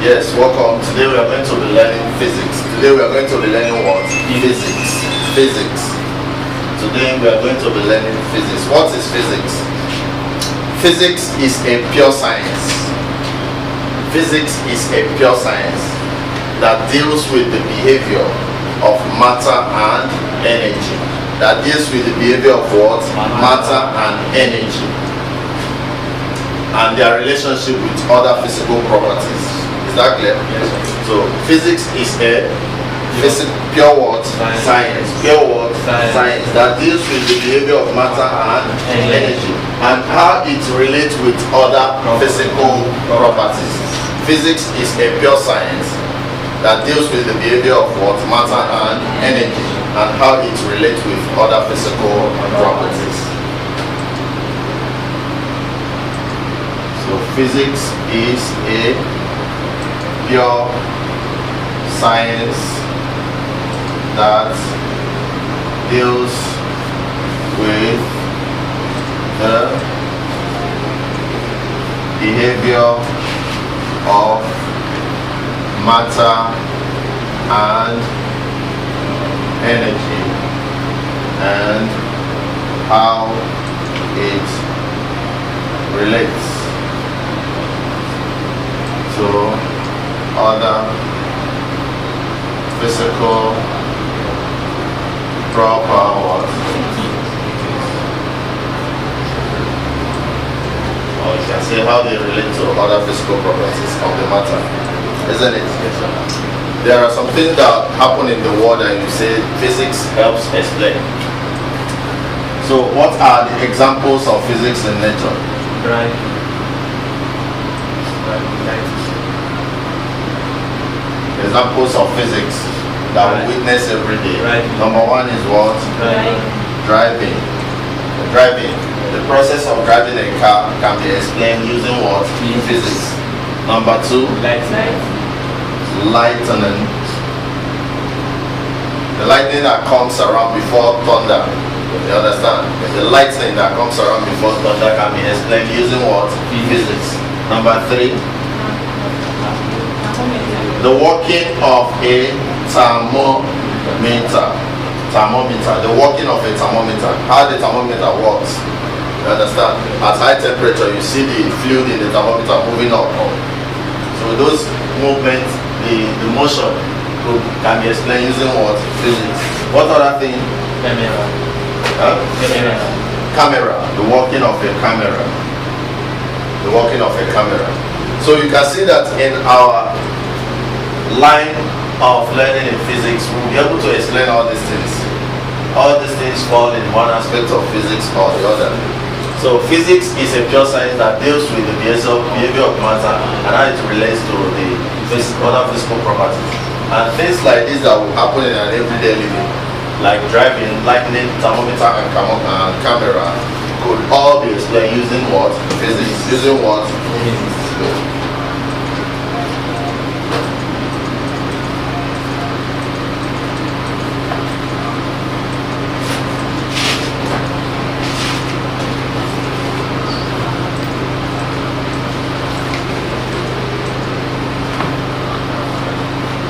Yes, welcome. Today we are going to be learning physics. Today we are going to be learning what? Physics. Physics. Today we are going to be learning physics. What is physics? Physics is a pure science. Physics is a pure science that deals with the behavior of matter and energy. That deals with the behavior of what? Matter and energy. And their relationship with other physical properties. Is that clear? Yes. So physics is a pure what? Science. Pure what? Science that deals with the behavior of matter and energy and how it relates with other physical properties. Physics is a pure science that deals with the behavior of what? Matter and energy and how it relates with other physical properties. So physics is a pure science that deals with the behavior of matter and energy and how it relates to other physical properties. Or you can say how they relate to other physical properties of the matter, isn't it? Yes, sir. There are some things that happen in the world and you say physics helps explain. So what are the examples of physics in nature? Right. Examples of physics that we witness every day. Right. Number one is what? Driving. Driving. The process of driving a car can be explained using what? Physics. Number two, lightning. The lightning that comes around before thunder. You understand? The lightning that comes around before thunder can be explained using what? Physics. Number three, the working of a thermometer. The working of a thermometer. How the thermometer works. You understand? At high temperature, you see the fluid in the thermometer moving up. So those movements, the motion can be explained using what? Physics. What other thing? Camera. Camera. The working of a camera. The working of a camera. So you can see that in our line of learning in physics, we'll be able to explain all these things. All these things fall in one aspect of physics or the other. So physics is a pure science that deals with the behavior of matter and how it relates to the other physical properties. And things like this that will happen in an everyday living, like driving, lightning, thermometer, and camera, could all be explained using what? Physics. Using what?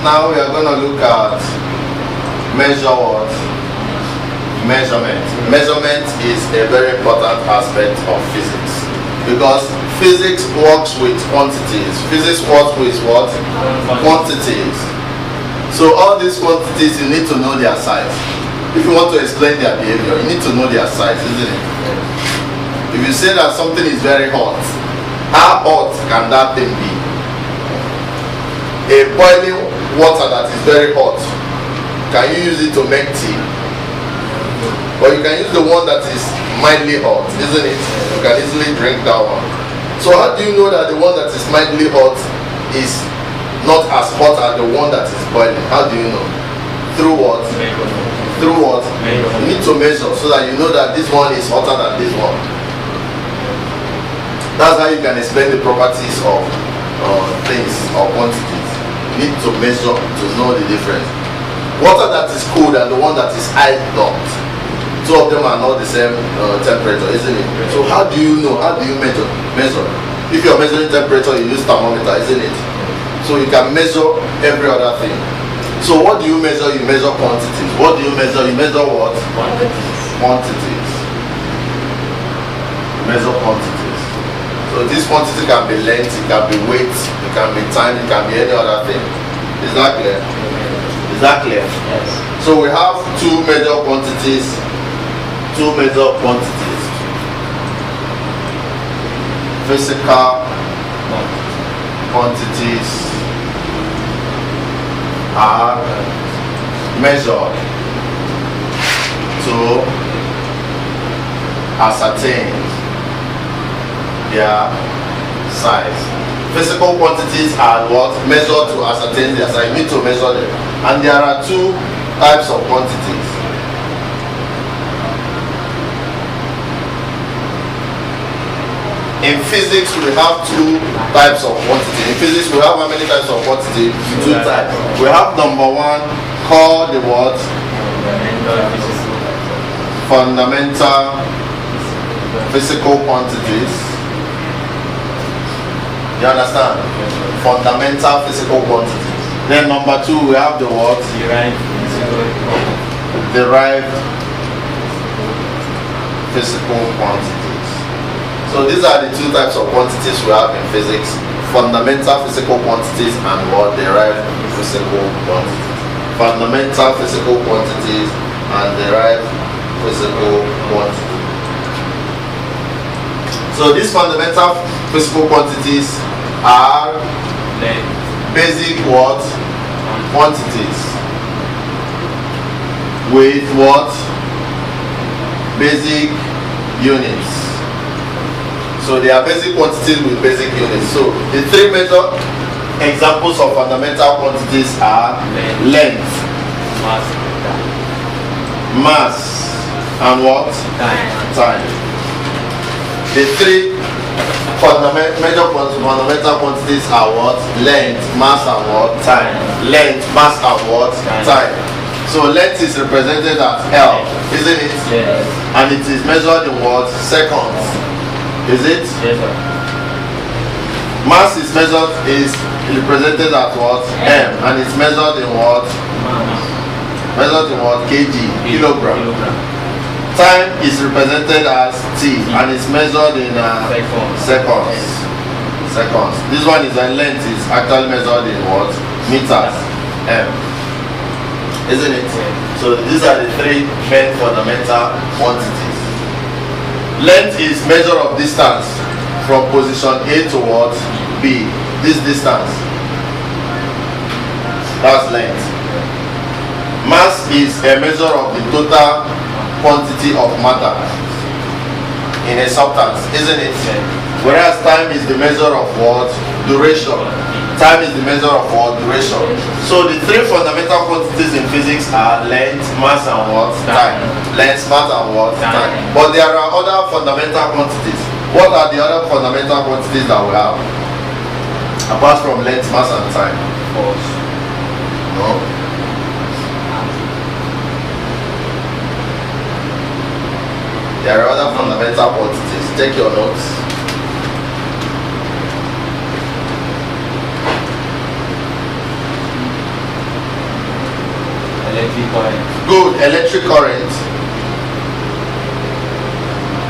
Now we are going to look at measurement. Measurement is a very important aspect of physics because physics works with quantities. Physics works with what? Quantities. So all these quantities, you need to know their size. If you want to explain their behavior, you need to know their size, isn't it? If you say that something is very hot, how hot can that thing be? A boiling water that is very hot, can you use it to make tea? Or you can use the one that is mildly hot, isn't it? You can easily drink that one. So how do you know that the one that is mildly hot is not as hot as the one that is boiling? How do you know? Through what? Through what? You need to measure so that you know that this one is hotter than this one. That's how you can explain the properties of things or quantities. You need to measure to know the difference. Water that is cold and the one that is ice locked, two of them are not the same temperature, isn't it? So how do you know? How do you measure? If you're measuring temperature, you use thermometer, isn't it? So you can measure every other thing. So what do you measure? You measure quantities. What do you measure? You measure what? Quantities. You measure quantities. So this quantity can be length, it can be weight, it can be time, it can be any other thing. Is that clear? Is that clear? Yes. So we have two major quantities. Two major quantities. Physical quantities are measured to ascertain their size. Physical quantities are what? Measured to ascertain their size. You need to measure them. And there are two types of quantities. In physics, we have two types of quantity. In physics, we have how many types of quantity? Two types. We have number one called the what? Fundamental physical quantities. You understand? Fundamental physical quantities. Then number two, we have the what? Derived physical quantities. So these are the two types of quantities we have in physics: fundamental physical quantities and what? Derived physical quantities. Fundamental physical quantities and derived physical quantities. So these fundamental physical quantities are basic what? Quantities with what? Basic units. So they are basic quantities with basic units. So the three major examples of fundamental quantities are length, mass, and what? Time. The three major fundamental quantities are what? Length, mass, and what? Time. Length, mass, and what? Time. So length is represented as L, isn't it? Yes. And it is measured in what? Seconds. Is it? Yes, sir. Mass is represented as what? M, and it's measured in what? Measured in what? Kg, kilogram. Time is represented as T, and it's measured in seconds. Seconds. This one is length is actually measured in what? Meters. M. Isn't it? So these are the three main fundamental quantities. Length is measure of distance from position A to what? B. This distance. That's length. Mass is a measure of the total quantity of matter in a substance, isn't it? Whereas time is the measure of what? Duration. Time is the measure of what? Duration. So the three fundamental quantities in physics are length, mass, and what? Time. Length, mass, and what? Time. But there are other fundamental quantities. What are the other fundamental quantities that we have? Apart from length, mass, and time. No. There are other fundamental quantities. Take your notes. Electric current. Good. Electric current.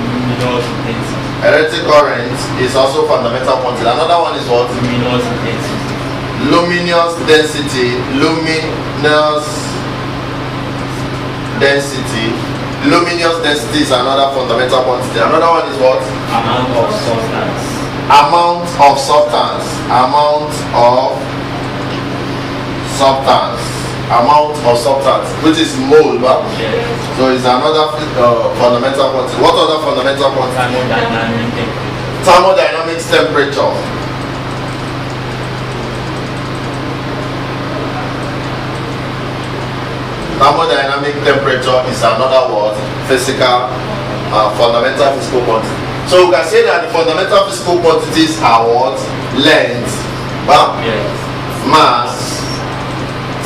Luminous intensity. Electric current is also fundamental quantity. Another one is what? Luminous intensity. Luminous density. Luminous density. Luminous density is another fundamental quantity. Another one is what? Amount of substance. Amount of substance. Amount of substance. Amount of substance, which is mole, right? Yes. So it's another fundamental quantity. What other fundamental quantity? Thermodynamics temperature. Thermodynamic temperature is another word, physical, fundamental physical quantity. So we can say that the fundamental physical quantities are what? Length, Yes. mass,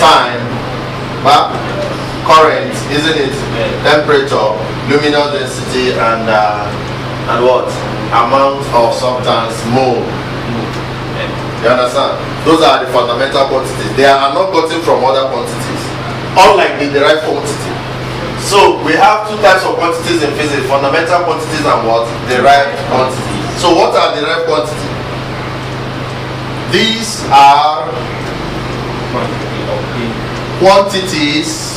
time, current, isn't it? Yes. Temperature, luminous density, and what? Amount of substance, mole. Yes. You understand? Those are the fundamental quantities. They are not gotten from other quantities, unlike the derived quantity. So we have two types of quantities in physics: fundamental quantities and what? Derived quantities. So what are derived quantities? These are quantities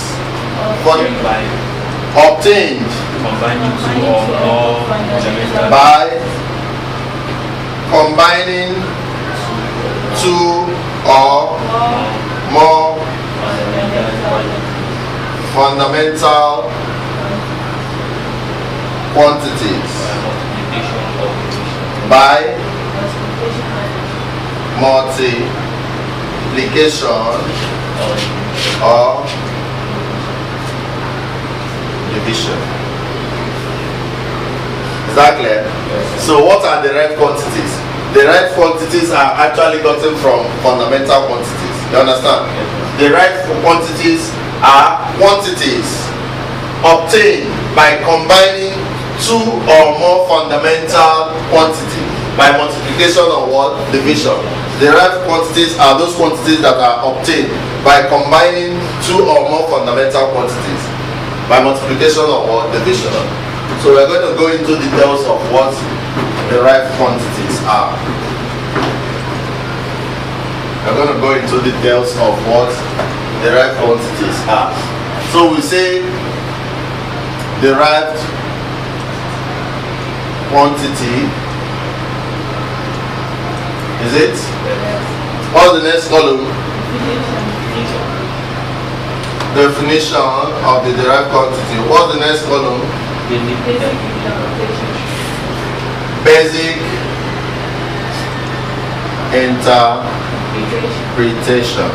obtained combining two or more fundamental by combining two or more fundamental quantities by multiplication or division. Is that clear? Yes. So what are derived quantities? Derived quantities are actually gotten from fundamental quantities. You understand? Yes. Derived quantities are quantities obtained by combining two or more fundamental quantities by multiplication or what? Division. Derived quantities are those quantities that are obtained by combining two or more fundamental quantities by multiplication or what? Division. So we're going to go into details of what derived quantities are. We're going to go into details of what derived quantities are. So we say derived quantity. Is it? What's the next column? Definition of the derived quantity. What's the next column? Basic interpretation.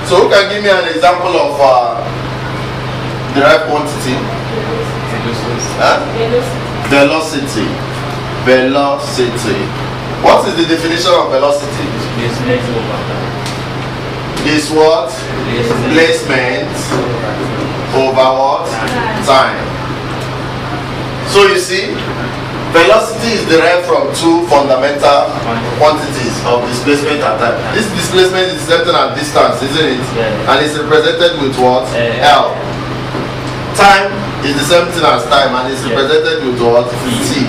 So who can give me an example of derived quantity? Velocity. Velocity. What is the definition of velocity? Is what? Placement over what? Time. So you see, velocity is derived from two fundamental quantities of displacement and time. This displacement is certain at distance, isn't it? Yeah. And it's represented with what? L. Time is the same thing as time and it's represented with what? T.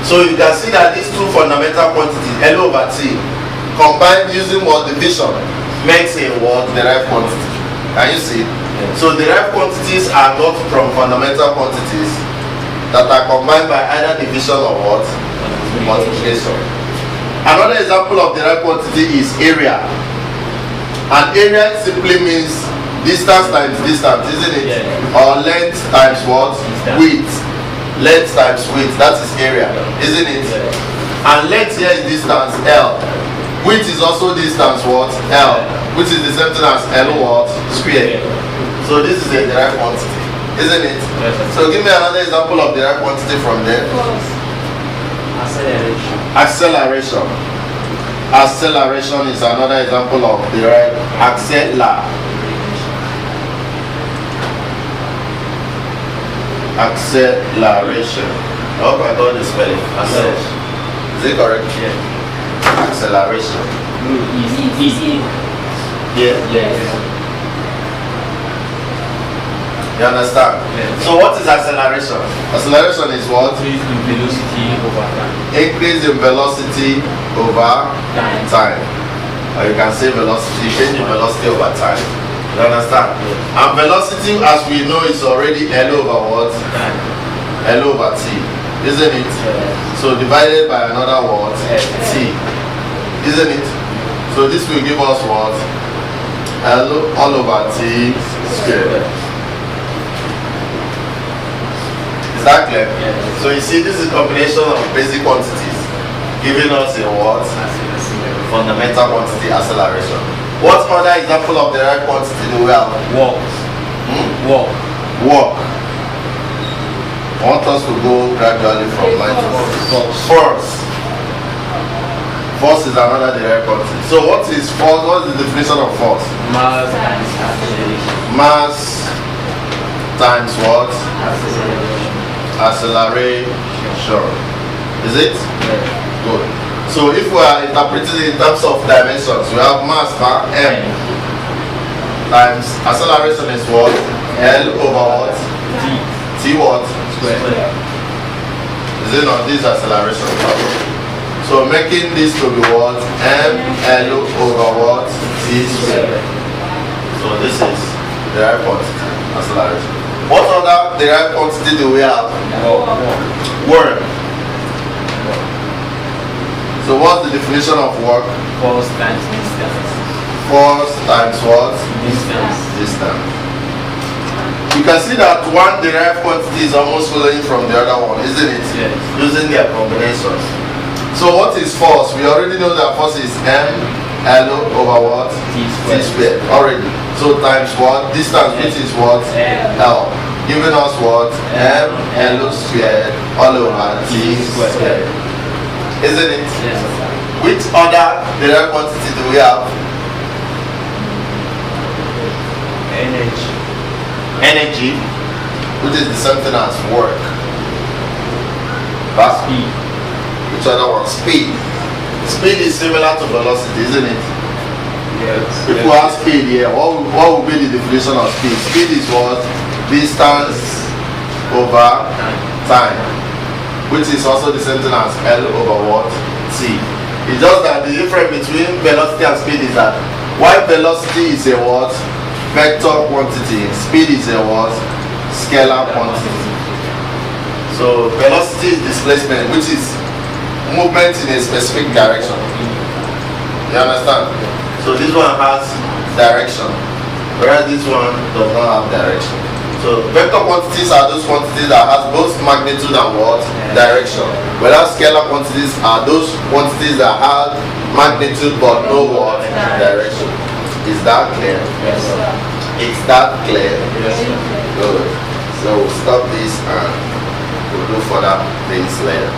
So you can see that these two fundamental quantities, L over T, combined using what? Division, makes a what? Derived quantity. Can you see? Yeah. So derived quantities are got from fundamental quantities that are combined by either division or what? Multiplication. Another example of derived quantity is area. And area simply means distance times distance, isn't it? Yeah. Or length times what? Width. Length times width, that is area, isn't it? Yeah. And length here is distance, L. Width is also distance, what? L. Which is the same thing as L what? Square. So this is a derived quantity, isn't it? Yes. So give me another example of derived quantity from there. Acceleration. Acceleration is another example of derived acceleration. I hope I got the spelling. Acceleration. Is it correct? Yeah. Acceleration. Yeah. Yes. You understand? Yes. So what is acceleration? Acceleration is what? Increase in velocity over time. Increase in velocity over time. Or you can say velocity, change in velocity over time. You understand? Yeah. And velocity, as we know, is already L over what? L over T, isn't it? Yeah. So divided by another what? T, isn't it? So this will give us what? L all over T squared. Is that clear? Yeah. So you see, this is a combination of basic quantities giving us a what? Fundamental quantity, acceleration. What other example of derived quantity do we have? Walk. Walk. Walk. I want us to go gradually from line to force. Force is another derived quantity. So what is force? What is the definition of force? Mass times acceleration. Mass times what? Acceleration. Is it? Yeah. Good. So if we are interpreting it in terms of dimensions, we have mass bar m times acceleration is what? L over what? T what? Square. Is it not this acceleration? So making this to be what? M L over what? T squared. So this is derived quantity, acceleration. What other derived quantity do we have? Work. So what's the definition of work? Force times distance. Force times what? Distance. Distance. You can see that one derived quantity is almost following from the other one, isn't it? Yes. Using their combinations. So what is force? We already know that force is m L over what? T T squared. Already. So times what? Distance, which is what? L. Giving us what? M L squared all over T squared. Isn't it? Yes. Which other derived quantity do we have? Energy. Energy, which is the same thing as work. But Speed. which other one? Speed. Speed is similar to velocity, isn't it? Yes. If we have speed here, what would be the definition of speed? Speed is what? Distance over time, which is also the same thing as L over what? T. It's just that the difference between velocity and speed is that while velocity is a what? Vector quantity, speed is a what? Scalar quantity. So velocity is displacement, which is movement in a specific direction. You understand? So this one has direction, whereas this one does not have direction. So vector quantities are those quantities that has both magnitude and what? Direction. Whereas scalar quantities are those quantities that have magnitude but no what? Direction. Is that clear? Yes. Is that clear? Yes. Good. So we'll stop this and we'll do further things later.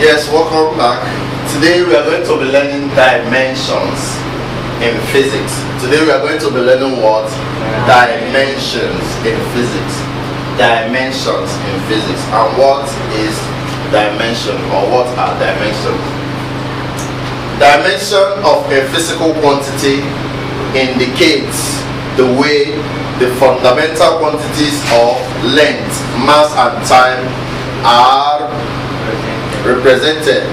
Yes, welcome back. Today we are going to be learning dimensions in physics. Today we are going to be learning what? Dimensions in physics. Dimensions in physics. And what is dimension, or what are dimensions? Dimension of a physical quantity indicates the way the fundamental quantities of length, mass and time are represented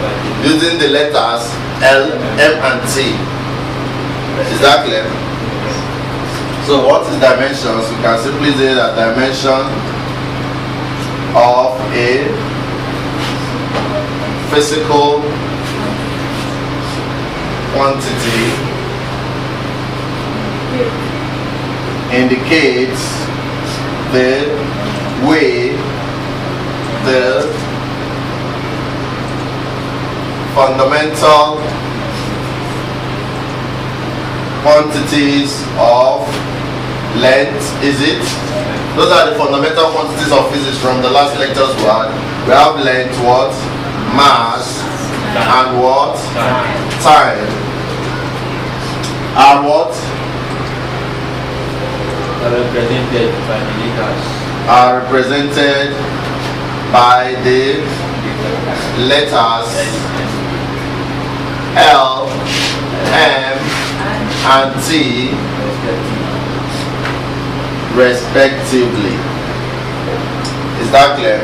using the letters L, M and T. Is that clear? So what is dimensions? We can simply say that dimension of a physical quantity indicates the way the fundamental quantities of length, is it? Those are the fundamental quantities of physics from the last lectures we had. We have length, what? Mass, and what? Time. Are what? Are represented by the letters. Are represented by the letters L, M, and T respectively. Is that clear?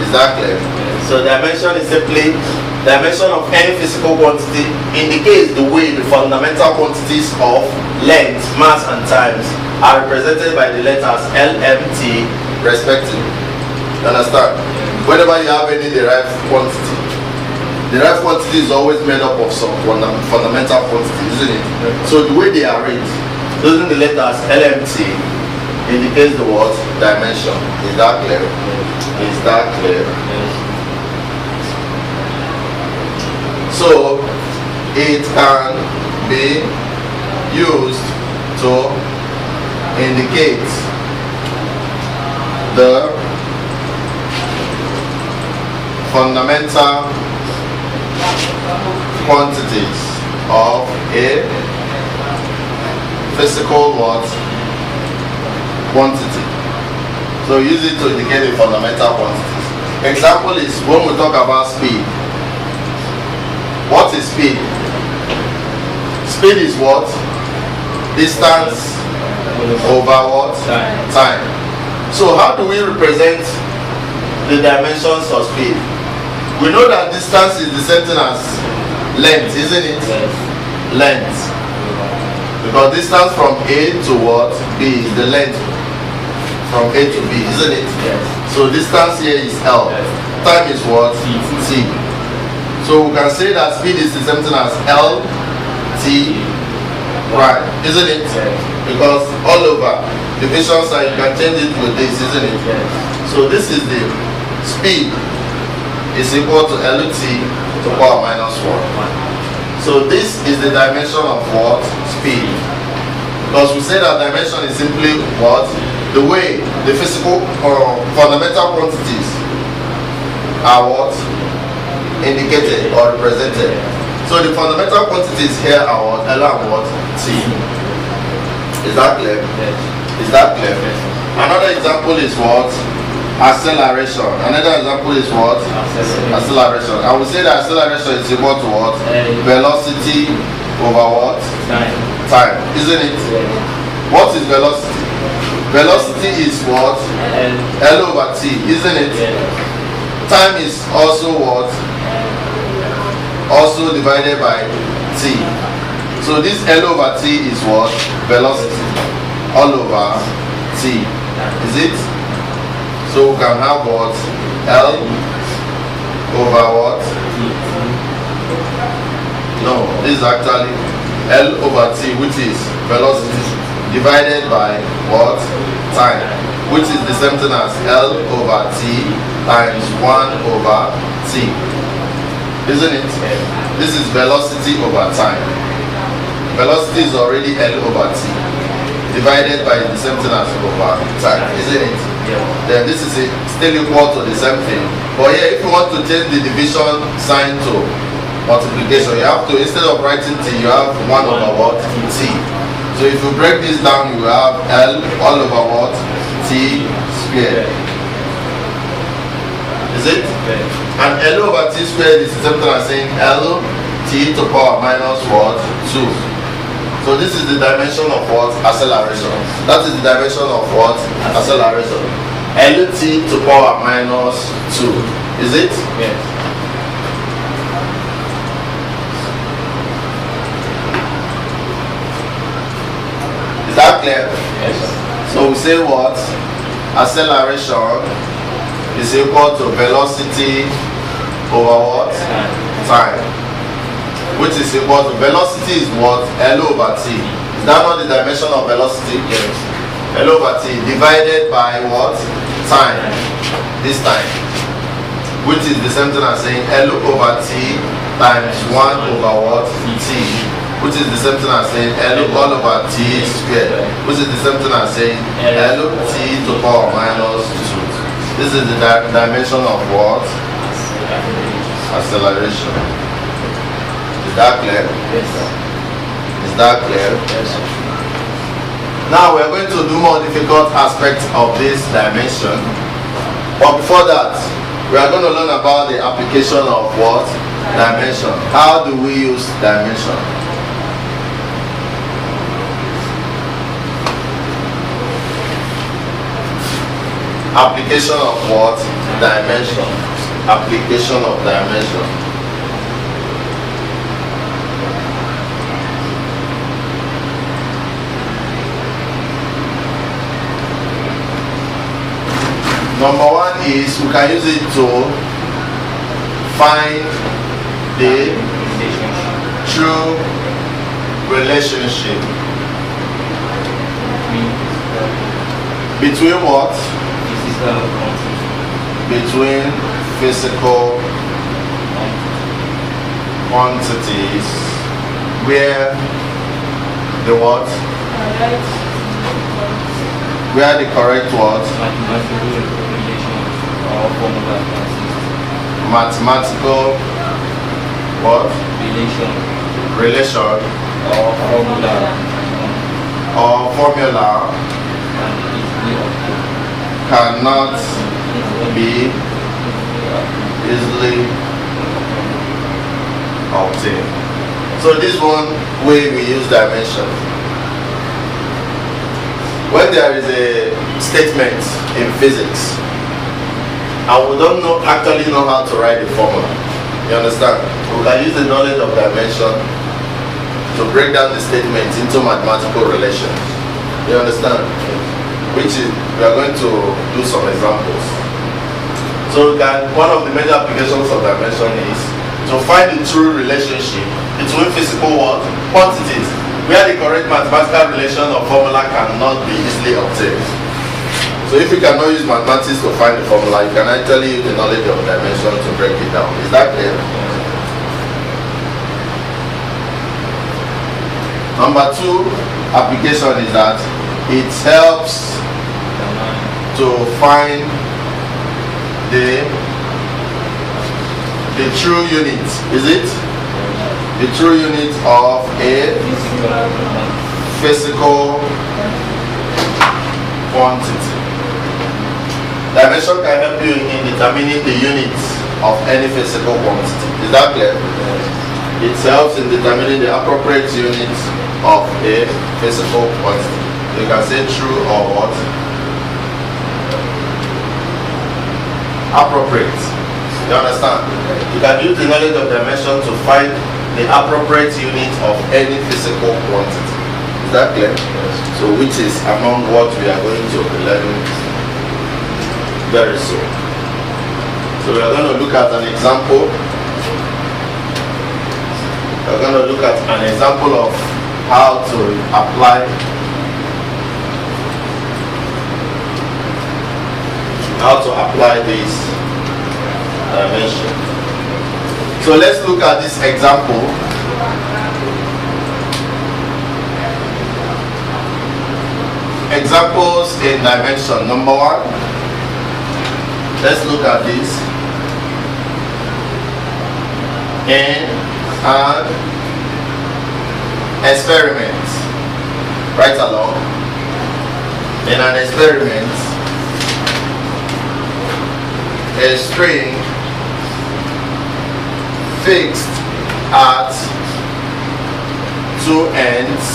Is that clear? So dimension is simply dimension of any physical quantity indicates the way the fundamental quantities of length, mass and times are represented by the letters L, M, T respectively. You understand? Whenever you have any derived quantity is always made up of some fundamental quantity, isn't it? So the way they are arranged, using the letters LMT indicates the word dimension. Is that clear? Is that clear? So it can be used to indicate the fundamental quantities of a physical what? Quantity. So use it to indicate the fundamental quantities. Example is when we talk about speed. What is speed? Speed is what? Distance over what? Time. So how do we represent the dimensions of speed? We know that distance is the same thing as length, isn't it? Length. Because distance from A to what? B is the length from A to B, isn't it? So distance here is L. Time is what? T. So we can say that speed is the same thing as L, T, right, isn't it? Because all over division sign you can change it with this, isn't it? So this is the speed is equal to LT to power minus 1. So this is the dimension of what? Speed. Because we say that dimension is simply what? The way the physical or fundamental quantities are what? Indicated or represented. So the fundamental quantities here are what? L and what? T. Is that clear? Is that clear? Another example is what? Acceleration. Another example is what? Acceleration. I would say that acceleration is equal to what? Velocity over what? Time. Isn't it? What is velocity? Velocity is what? L over T. Isn't it? Time is also what? Also divided by T. So this L over T is what? Velocity. All over T. Is it? So we can have what? L over what? No, this is actually L over T, which is velocity, divided by what? Time, which is the same thing as L over T times 1 over T. Isn't it? This is velocity over time. Velocity is already L over T, divided by the same thing as over time, isn't it? Then this is still equal to the same thing. But here, if you want to change the division sign to multiplication, you have to, instead of writing T, you have 1 over what? T. So if you break this down, you have L all over what? T squared. Is it? And L over T squared is the same thing as saying L T to power minus what? 2. So this is the dimension of what? Acceleration. That is the dimension of what? Acceleration. LT to power minus 2. Is it? Yes. Is that clear? Yes. So we say what? Acceleration is equal to velocity over what? Time. Which is equal to, velocity is what? L over T. Is that not the dimension of velocity? Yes. L over T divided by what? Time. This time. Which is the same thing as saying L over T times 1 over what? T. Which is the same thing as saying L all over T squared. Which is the same thing as saying L T to power minus 2. This is the dimension of what? Acceleration. Is that clear? Yes, sir. Is that clear? Yes, sir. Now we're going to do more difficult aspects of this dimension. But before that, we are going to learn about the application of what? Dimension. How do we use dimension? Application of what? Dimension. Application of dimension. Number 1 is we can use it to find the true relationship between what? Between physical quantities where the what? Where the correct what? Mathematical what? Relation Relation or formula or formula cannot be easily obtained. So this one way we use dimension. When there is a statement in physics and we don't actually know how to write the formula, you understand? We can use the knowledge of dimension to break down the statement into mathematical relations. You understand? Which is, we are going to do some examples. So one of the major applications of dimension is to find the true relationship between physical quantities where the correct mathematical relation or formula cannot be easily obtained. So if you cannot use mathematics to find the formula, you can actually use the knowledge of dimension to break it down. Is that clear? Number 2 application is that it helps to find the true unit. Is it? The true unit of a physical quantity. Dimension can help you in determining the units of any physical quantity. Is that clear? It helps in determining the appropriate units of a physical quantity. You can say true or what? Appropriate. You understand? You can use the knowledge of dimension to find the appropriate unit of any physical quantity. Is that clear? So which is among what we are going to be learning very soon. So we are going to look at an example. We are going to look at an example of how to apply this dimension. So let's look at this example. Examples in dimension. Number 1, let's look at this. In an experiment, right along. In an experiment, a string fixed at 2 ends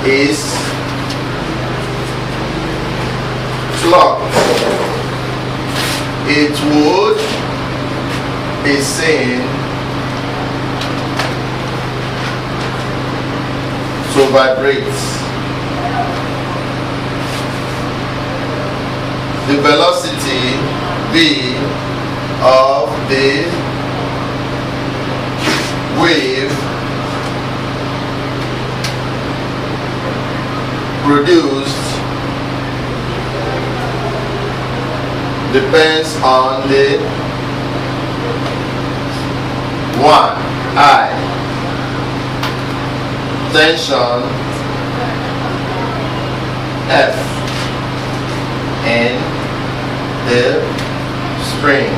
is plucked. It would be seen to vibrate. The velocity v of the wave produced depends on the 1I tension F in the spring,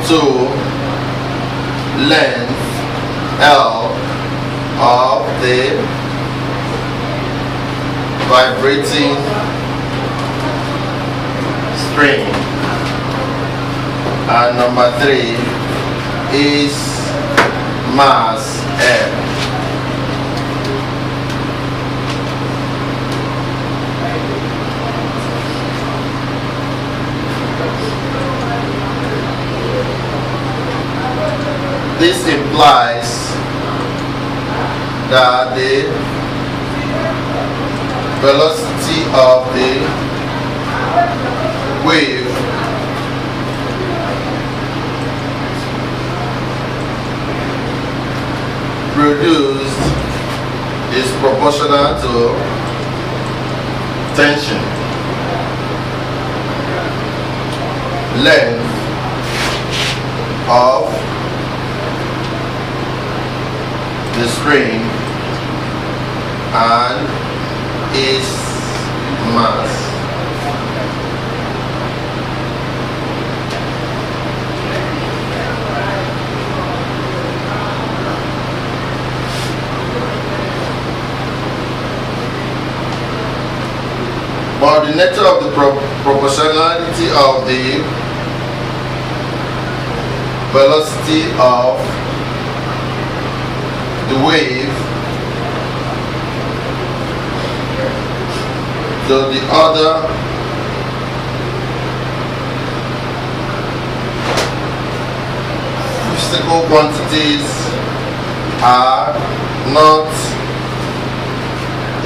2 length L of the vibrating string, and number 3 is mass M. This implies that the velocity of the wave produced is proportional to tension, length of the string, and its mass. But the nature of the proportionality of the velocity of the wave to the other physical quantities are not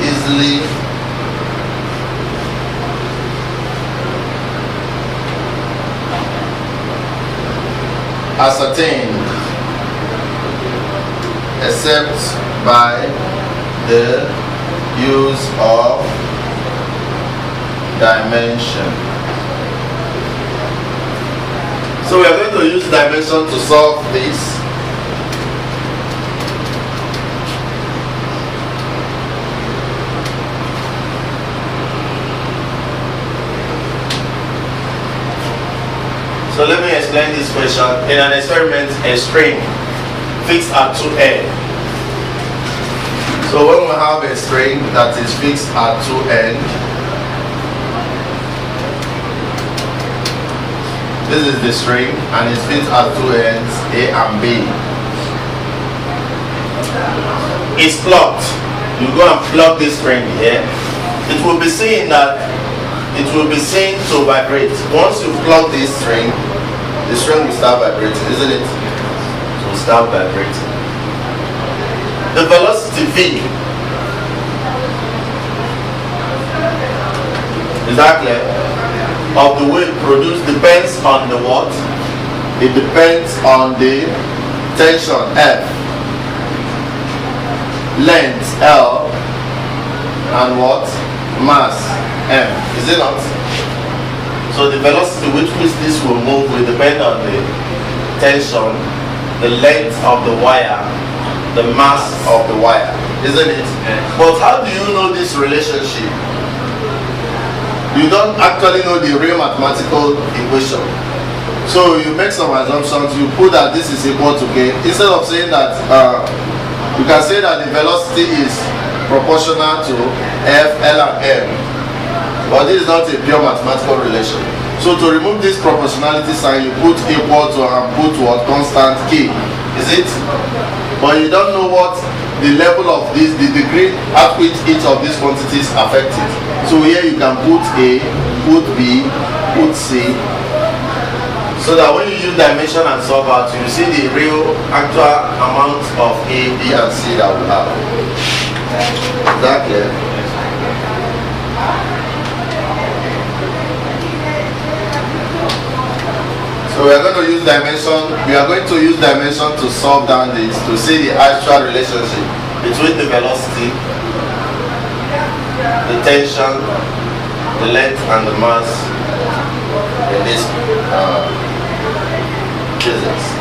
easily ascertained except by the use of dimension. So we are going to use dimension to solve this. So let me explain this question. In an experiment, a string fixed at two ends. So when we have a string that is fixed at two ends, this is the string and it's fixed at two ends, A and B. It's plugged. You go and plug this string here. It will be seen to vibrate. Once you plug this string, the string will start vibrating, isn't it? It will start vibrating. The velocity V, is that clear? Of the wave produced depends on the what? It depends on the tension F, length L, and what? Mass M, is it not? So the velocity with which this will move will depend on the tension, the length of the wire, the mass of the wire, isn't it? But how do you know this relationship? You don't actually know the real mathematical equation. So you make some assumptions, you put that this is equal to K. Instead of saying that, you can say that the velocity is proportional to F, L, and M. But this is not a pure mathematical relation. So to remove this proportionality sign, you put equal to and put what? Constant K. Is it? But you don't know what the level of this, the degree at which each of these quantities affect it. So here you can put A, put B, put C, so that when you use dimension and solve out, you see the real actual amount of A, B, and C that we have. Is that clear? So we are going to use dimension. We are going to use dimension to solve down this, to see the actual relationship between the velocity, the tension, the length, and the mass in this physics.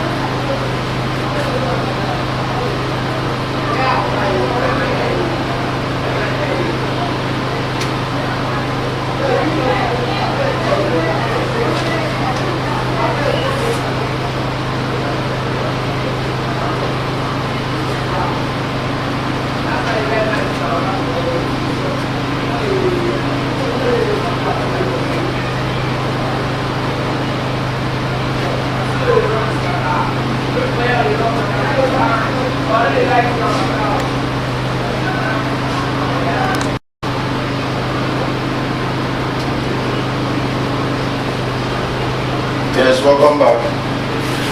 Yes, welcome back.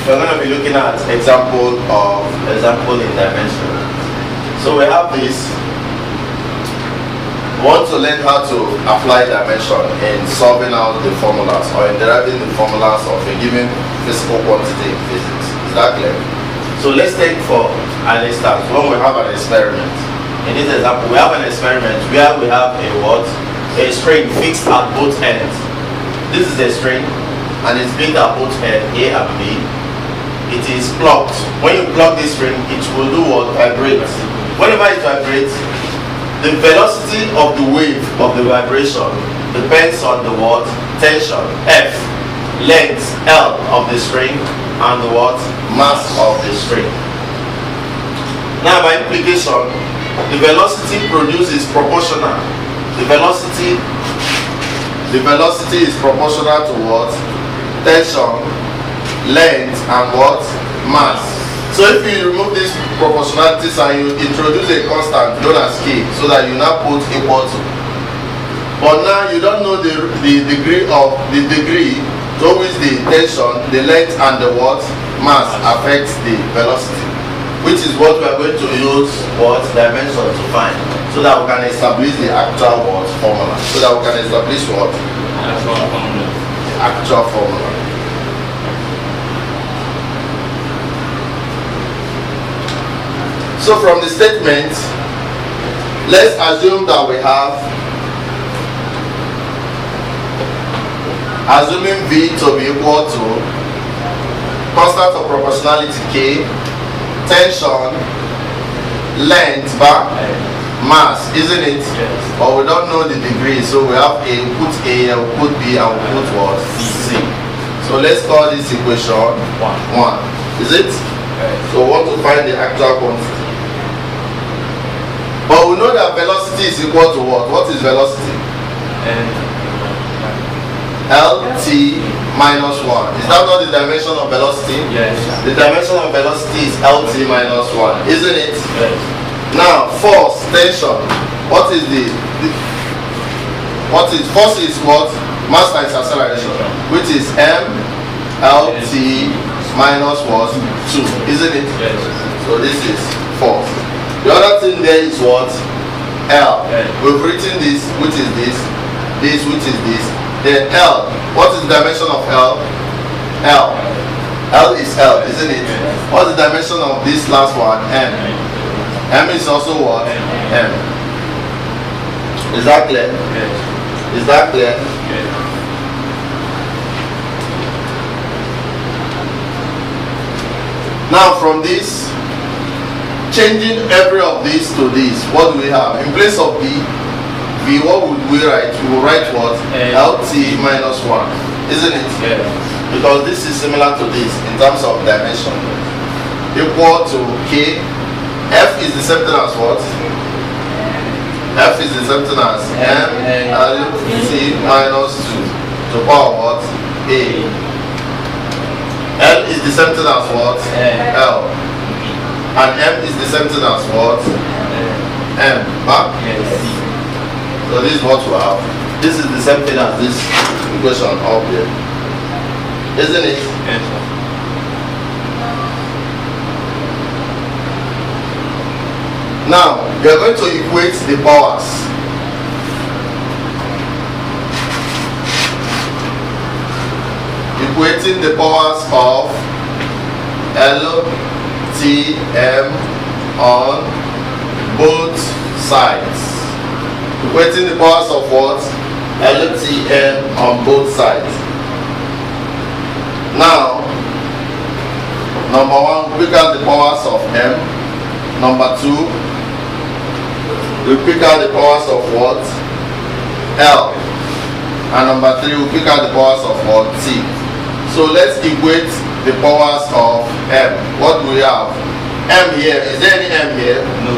We're going to be looking at example in dimension. So we have this. We want to learn how to apply dimension in solving out the formulas or in deriving the formulas of a given physical quantity in physics. Is that clear? So let's take for an instance when we have an experiment. In this example, we have an experiment where we have a string fixed at both ends. This is a string and it's fixed at both ends, A and B. It is plugged. When you plug this string, it will do what? Vibrate. Whenever it vibrates, the velocity of the wave of the vibration depends on the what? Tension, F, length, L of the string, and the what? Mass of the string. Now by implication, the velocity produced is proportional. The velocity the velocity is proportional to what? Tension, length, and what? Mass. So if you remove this proportionality sign, you introduce a constant known as k, so that you now put equal to. But now you don't know the degree to which the tension, the length, and the what? Mass affects the velocity, which is what we are going to use what? Dimension to find, so that we can establish the actual what? Formula. So that we can establish what? The actual formula. So from the statement, let's assume that we have, assuming V to be equal to constant of proportionality K, tension, length, mass, isn't it? Yes. But we don't know the degree, so we have A, we put A, we put B, and we put what? C. So let's call this equation 1. Is it? Yes. So we want to find the actual quantity. But we know that velocity is equal to what? What is velocity? LT minus 1. Is that not the dimension of velocity? Yes. The dimension of velocity is LT minus 1, isn't it? Yes. Now, force, tension. What is force is what? Mass times acceleration, which is MLT minus what? 2, isn't it? Yes. So this is force. The other thing there is what? L. Yes. We've written this, which is this, which is this. Then L. What is the dimension of L? L. L is L, isn't it? Yes. What's the dimension of this last one? M. M is also what? M. Is that clear? Yes. Is that clear? Yes. Now from this, changing every of these to this, what do we have? In place of B, what would we write? We will write what? LT minus 1, isn't it? Yes. Because this is similar to this in terms of dimension. Equal to K. F is the same thing as what? F is the same thing as MLT minus 2 to power what? A. L is the same thing as what? L. And M is the same thing as what? M. Back? Yes. So this is what we have. This is the same thing as this equation up here, isn't it? Yes. Now we are going to equate the powers. Equating the powers of L, T, M on both sides. Equating the powers of what? LTM on both sides. Now, number 1, we pick out the powers of M. Number 2, we pick out the powers of what? L. And number 3, we pick out the powers of what? T. So let's equate the powers of M. What do we have? M here. Is there any M here? No.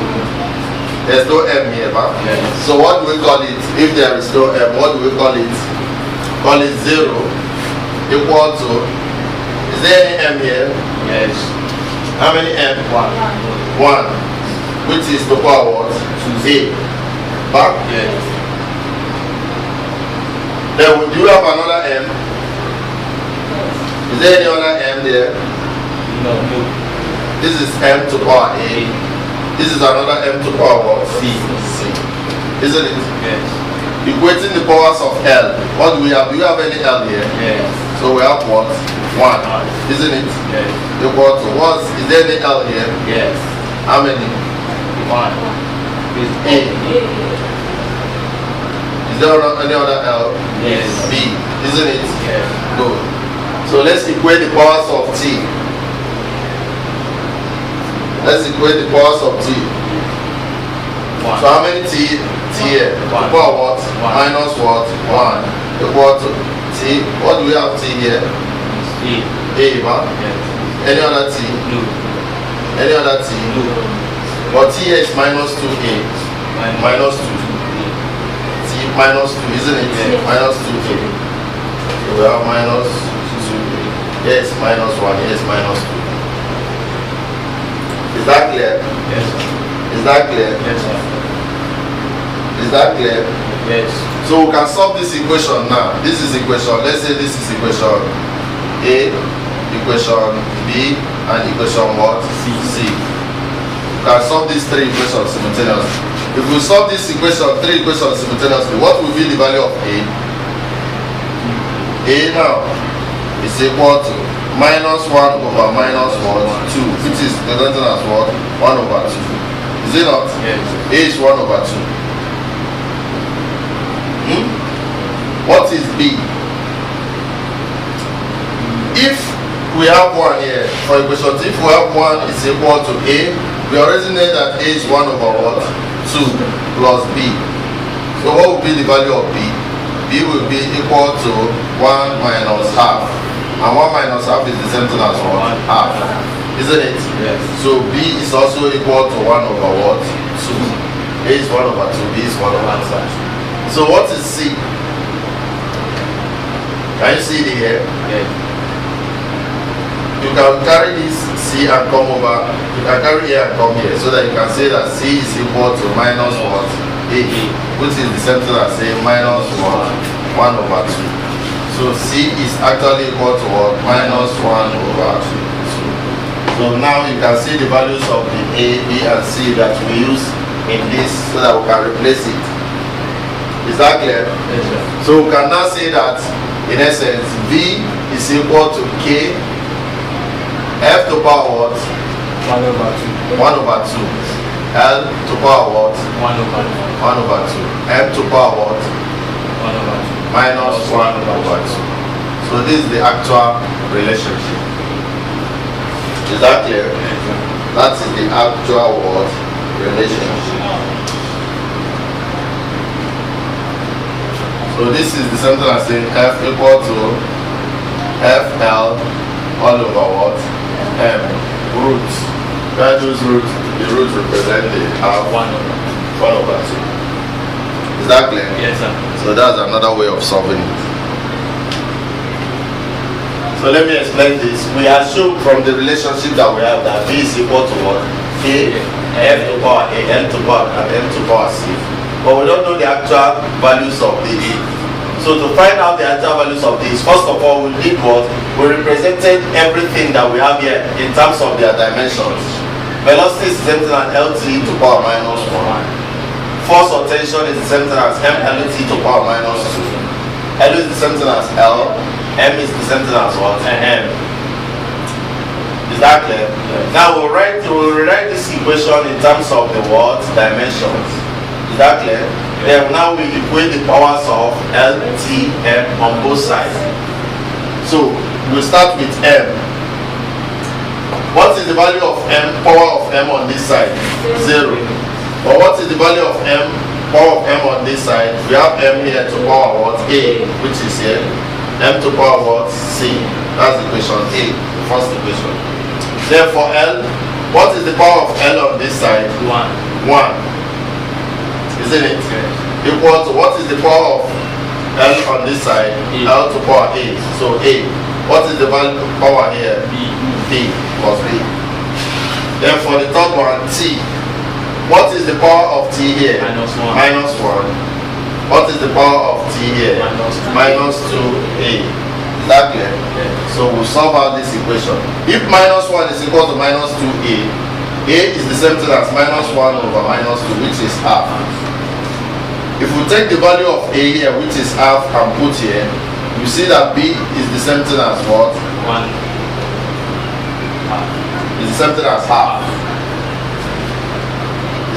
There's no M here, man. Yes. So what do we call it? If there is no M, what do we call it? Call it 0 equal to. Is there any M here? Yes. How many M? 1. Which is the power what? 2. A. Back? Yes. Then do you have another M? Is there any other M there? No. This is M to power A. This is another M to power what? C. Isn't it? Yes. Equating the powers of L. What do we have? Do you have any L here? Yes. So we have what? 1. Isn't it? Yes. Equal to what? Is there any L here? Yes. How many? 1. A. Is there any other L? Yes. B. Isn't it? Yes. Good. So let's equate the powers of T. Let's equate the powers of T. 1. So how many T here? One. Equal what? 1. Minus what? 1. Equal to T. What do we have T here? C. A, man. Yes. Any other T? No. Any other T? No. But T here is minus 2A. Minus 2. T minus 2, isn't it? Yes. Minus 2a. So we have minus 2a. Yes, minus 1. Yes, minus 2. Is that clear? Yes, sir. Is that clear? Yes, sir. Is that clear? Yes. So we can solve this equation now. This is equation. Let's say this is equation A, equation B, and equation what? C. We can solve these three equations simultaneously. If we solve this equation, three equations simultaneously, what will be the value of A? A now is equal to minus 1 over minus 2, which is represented as what? 1 over 2. Is it not? Yes. A is 1 over 2. What is B? If we have 1 here, for equation, if we have 1 is equal to A, we already know that A is 1 over what? 2 plus B. So what will be the value of B? B will be equal to 1 minus half. And 1 minus half is the same thing as what? Half. Isn't it? Yes. So B is also equal to 1 over what? 2. A is 1 over 2, B is 1 over 2. So what is C? Can you see it here? Yes. You can carry this C and come over. You can carry here and come here so that you can say that C is equal to minus what? A, which is the same thing as saying minus what? 1 over 2. So C is actually equal to what? Minus 1 over 2. So now you can see the values of the A, B, and C that we use in this so that we can replace it. Is that clear? Yes, sir. So we can now say that in essence V is equal to K F to power what? 1 over 2. 1 over 2. L to power what? 1 over 2. 1 over 2. M to power what? 1 over 2. Minus 1 over 2. So this is the actual relationship. Is that clear? Yes, sir. That is the actual what? Relationship. So this is the same thing as saying F equal to FL all over what? M. Roots. Where those roots, the roots represent the half 1 over 2. Is that clear? Yes, sir. So that's another way of solving it. So let me explain this. We assume from the relationship that we have that B is equal to what? K, F to power A, L to power, and M to power C. But we don't know the actual values of this. So to find out the actual values of this, first of all, we did what? We represented everything that we have here in terms of their dimensions. Velocity is the same thing as LT to power minus 1. Force or tension is the same thing as MLT to power minus 2. L is the same thing as L. M is the same thing as what? M. Is that clear? Yes. Now we'll rewrite this equation in terms of the what? Dimensions. Is that clear? Then now we equate the powers of L, T, M on both sides. So we'll start with M. What is the value of M, power of M on this side? 0. But what is the value of M, power of M on this side? We have M here to power what? A, which is here. M to power what? C. That's equation A, the first equation. Then for L, what is the power of L on this side? 1. 1. Isn't it? Yes. Equal to what is the power of L on this side? A. L to power A. So A. What is the value power here? B. B plus B. Then for the third one, T. What is the power of T here? Minus 1. Minus 1. What is the power of T here? Minus 2. Minus 2A. Is that clear? Yes. So we'll solve out this equation. If minus 1 is equal to minus 2A, A is the same thing as minus 1 over minus 2, which is half. If we take the value of A here, which is half, and put here, you see that B is the same thing as what? 1. Half. It's the same thing as half.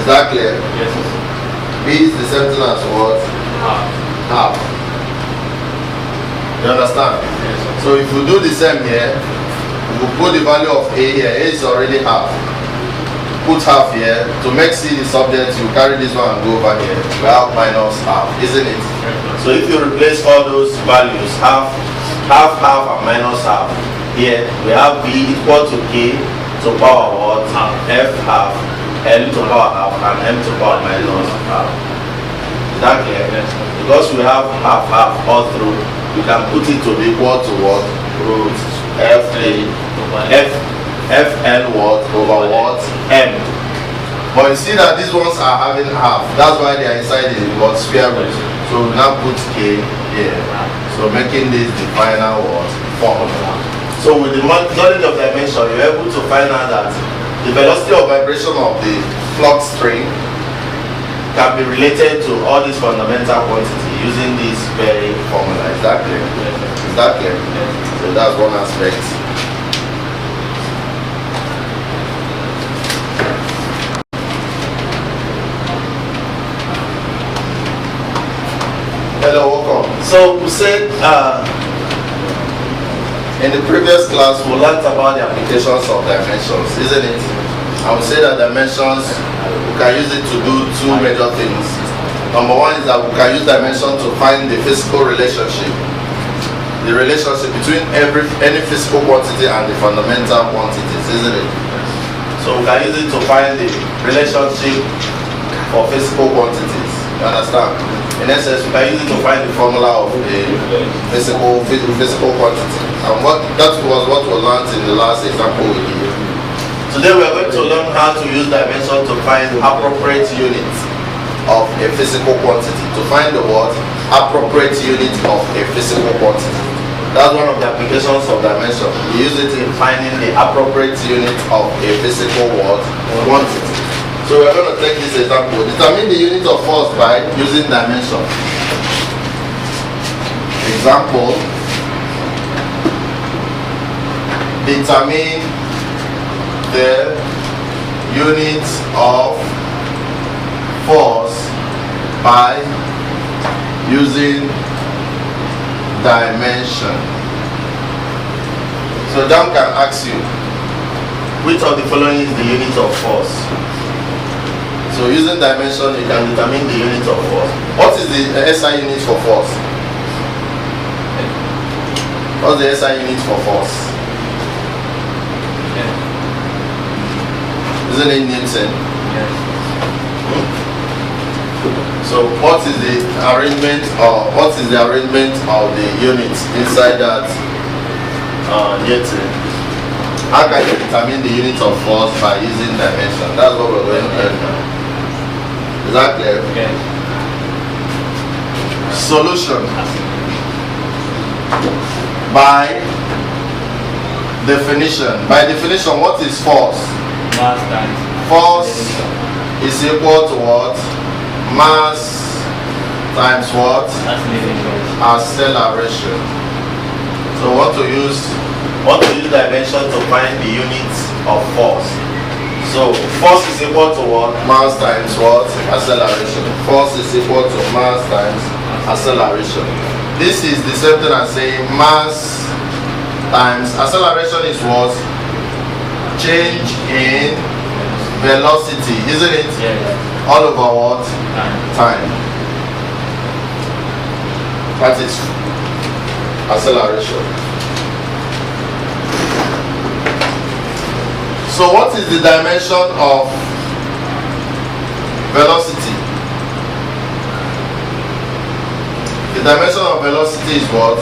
Is that clear? Yes, sir. B is the same thing as what? Half. Half. You understand? Yes, sir. So if we do the same here, we will put the value of A here. A is already half. Put half here. To make C the subject, you carry this one and go over here. We have minus half, isn't it? So if you replace all those values, half, and minus half, here we have B equal to K to power what? Half. F half, L to power half, and M to power minus half. Is that clear? Yes, sir. Because have half all through, you can put it to be equal to what? Root fl what over what m. But you see that these ones are having half. That's why they are inside the what square root. So we now put k here. So making this the final what formula. So with the knowledge of dimension, you're able to find out that the velocity of vibration of the flux string can be related to all these fundamental quantities using this very formula. Is that clear? Is that clear? So that's one aspect. Hello, welcome. So we said in the previous class we learned about the applications of dimensions, isn't it? I would say that dimensions, we can use it to do two major things. Number one is that we can use dimension to find the physical relationship, the relationship between any physical quantity and the fundamental quantities, isn't it? So we can use it to find the relationship of physical quantities. You understand? In essence, we can use it to find the formula of a physical quantity. And that was what we learned in the last example we did. Today we are going to learn how to use dimension to find appropriate units of a physical quantity. To find the what? Appropriate unit of a physical quantity. That's one of the applications of dimension. We use it in finding the appropriate unit of a physical what? Quantity. So we are going to take this example. Determine the unit of force by using dimension. Example. Determine the unit of force by using dimension. So JAMB can ask you, which of the following is the unit of force? So using dimension, you can determine the unit of force. What is the SI unit for force? What's the SI unit for force? Isn't it Newton? Yes. So what is the arrangement of the units inside that Newton? How can you determine the unit of force by using dimension? That's what we're going to learn now. Is that clear? Yes. Solution. By definition, what is force? Mass times. Force is equal to what? Mass times what? Acceleration. So we want to use dimension to find the units of force. So force is equal to what? Mass times what? Acceleration. Force is equal to mass times acceleration. This is the same thing as saying mass times acceleration is what? Change in velocity, isn't it? Yes. All over what? Time. That is acceleration. So what is the dimension of velocity? The dimension of velocity is what?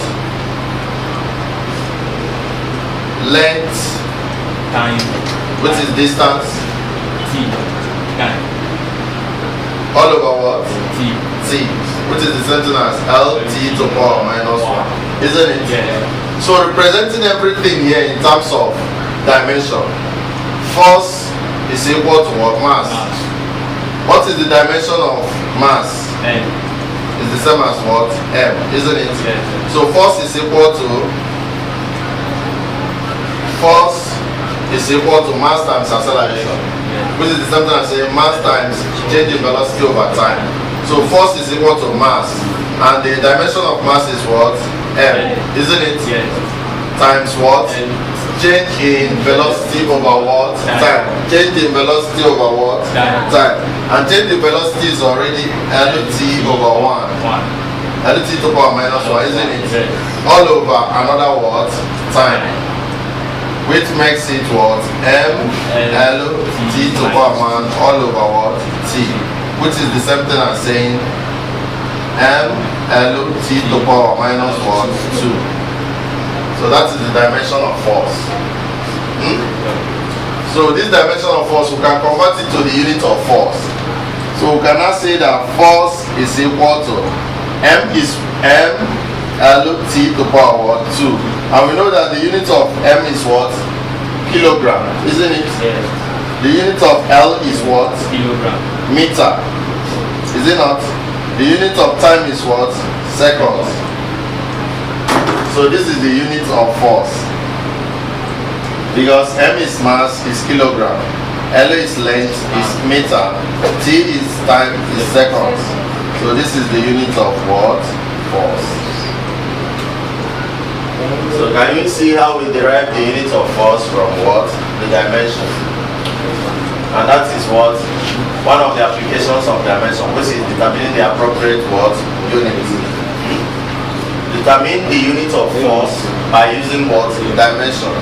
Length, Time. which is distance, T. Time. all over what? T. T, which is the same thing as LT to power minus 1, isn't it? Yeah. So representing everything here in terms of dimension, force is equal to what? Mass. What is the dimension of mass? N. It's the same as what? M, isn't it? Yes. So force is equal to mass times acceleration, which is the same thing as saying mass times change in velocity over time. So force is equal to mass, and the dimension of mass is what? M, isn't it? Yes. Times what? Change in velocity over what? Time. Change in velocity over what? Time. And change in velocity is already LT over 1. LT to power minus 1, isn't it? Yes. All over another what? Time. Which makes it what? M L T to power 1 all over what? T. Which is the same thing as saying m L T to power minus 1 2. So that is the dimension of force. So this dimension of force, we can convert it to the unit of force. So we can now say that force is equal to m is m L T to power 2. And we know that the unit of m is what? Kilogram, isn't it? Yes. The unit of L is what? Kilogram. Meter. Is it not? The unit of time is what? Seconds. So this is the unit of force. Because m is mass, is kilogram. L is length, is meter. T is time, is seconds. So this is the unit of what? Force. So can you see how we derive the unit of force from what? The dimension. And that is what? One of the applications of dimension, which is determining the appropriate what? Unit. Determine the unit of force by using what? Dimension.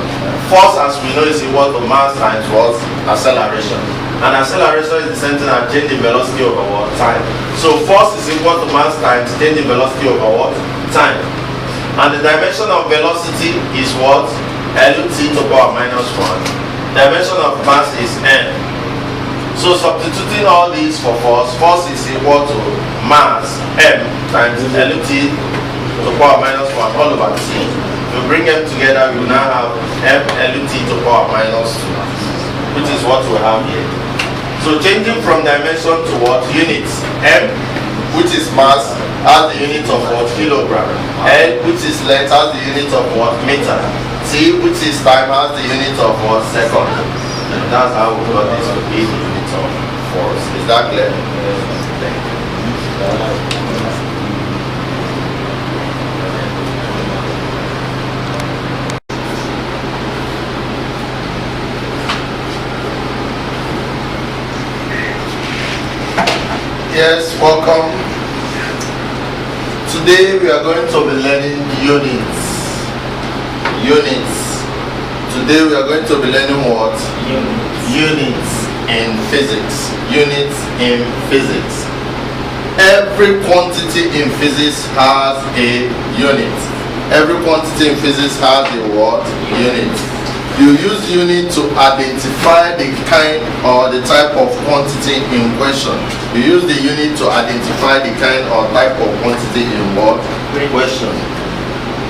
Force, as we know, is equal to mass times what? Acceleration. And acceleration is the same thing as change in velocity over what? Time. So force is equal to mass times change in velocity over what? Time. And the dimension of velocity is what? L T to power minus 1. Dimension of mass is m. So substituting all these for force, force is equal to mass m times L T to power minus 1 all over T. We bring them together, we now have m L T to power minus 2, which is what we have here. So changing from dimension to what? Units. M, which is mass, has the unit of what? Kilogram. L, which is length, has the unit of what? Meter. T, which is time, has the unit of what? Second. And that's how we got this to be the unit of force. Is that clear? Yes, welcome. Today we are going to be learning units. Today we are going to be learning what? Units in physics. Units in physics. Every quantity in physics has a unit. Every quantity in physics has a what? Unit. You use unit to identify the kind or the type of quantity in question. You use the unit to identify the kind or type of quantity in what? Question.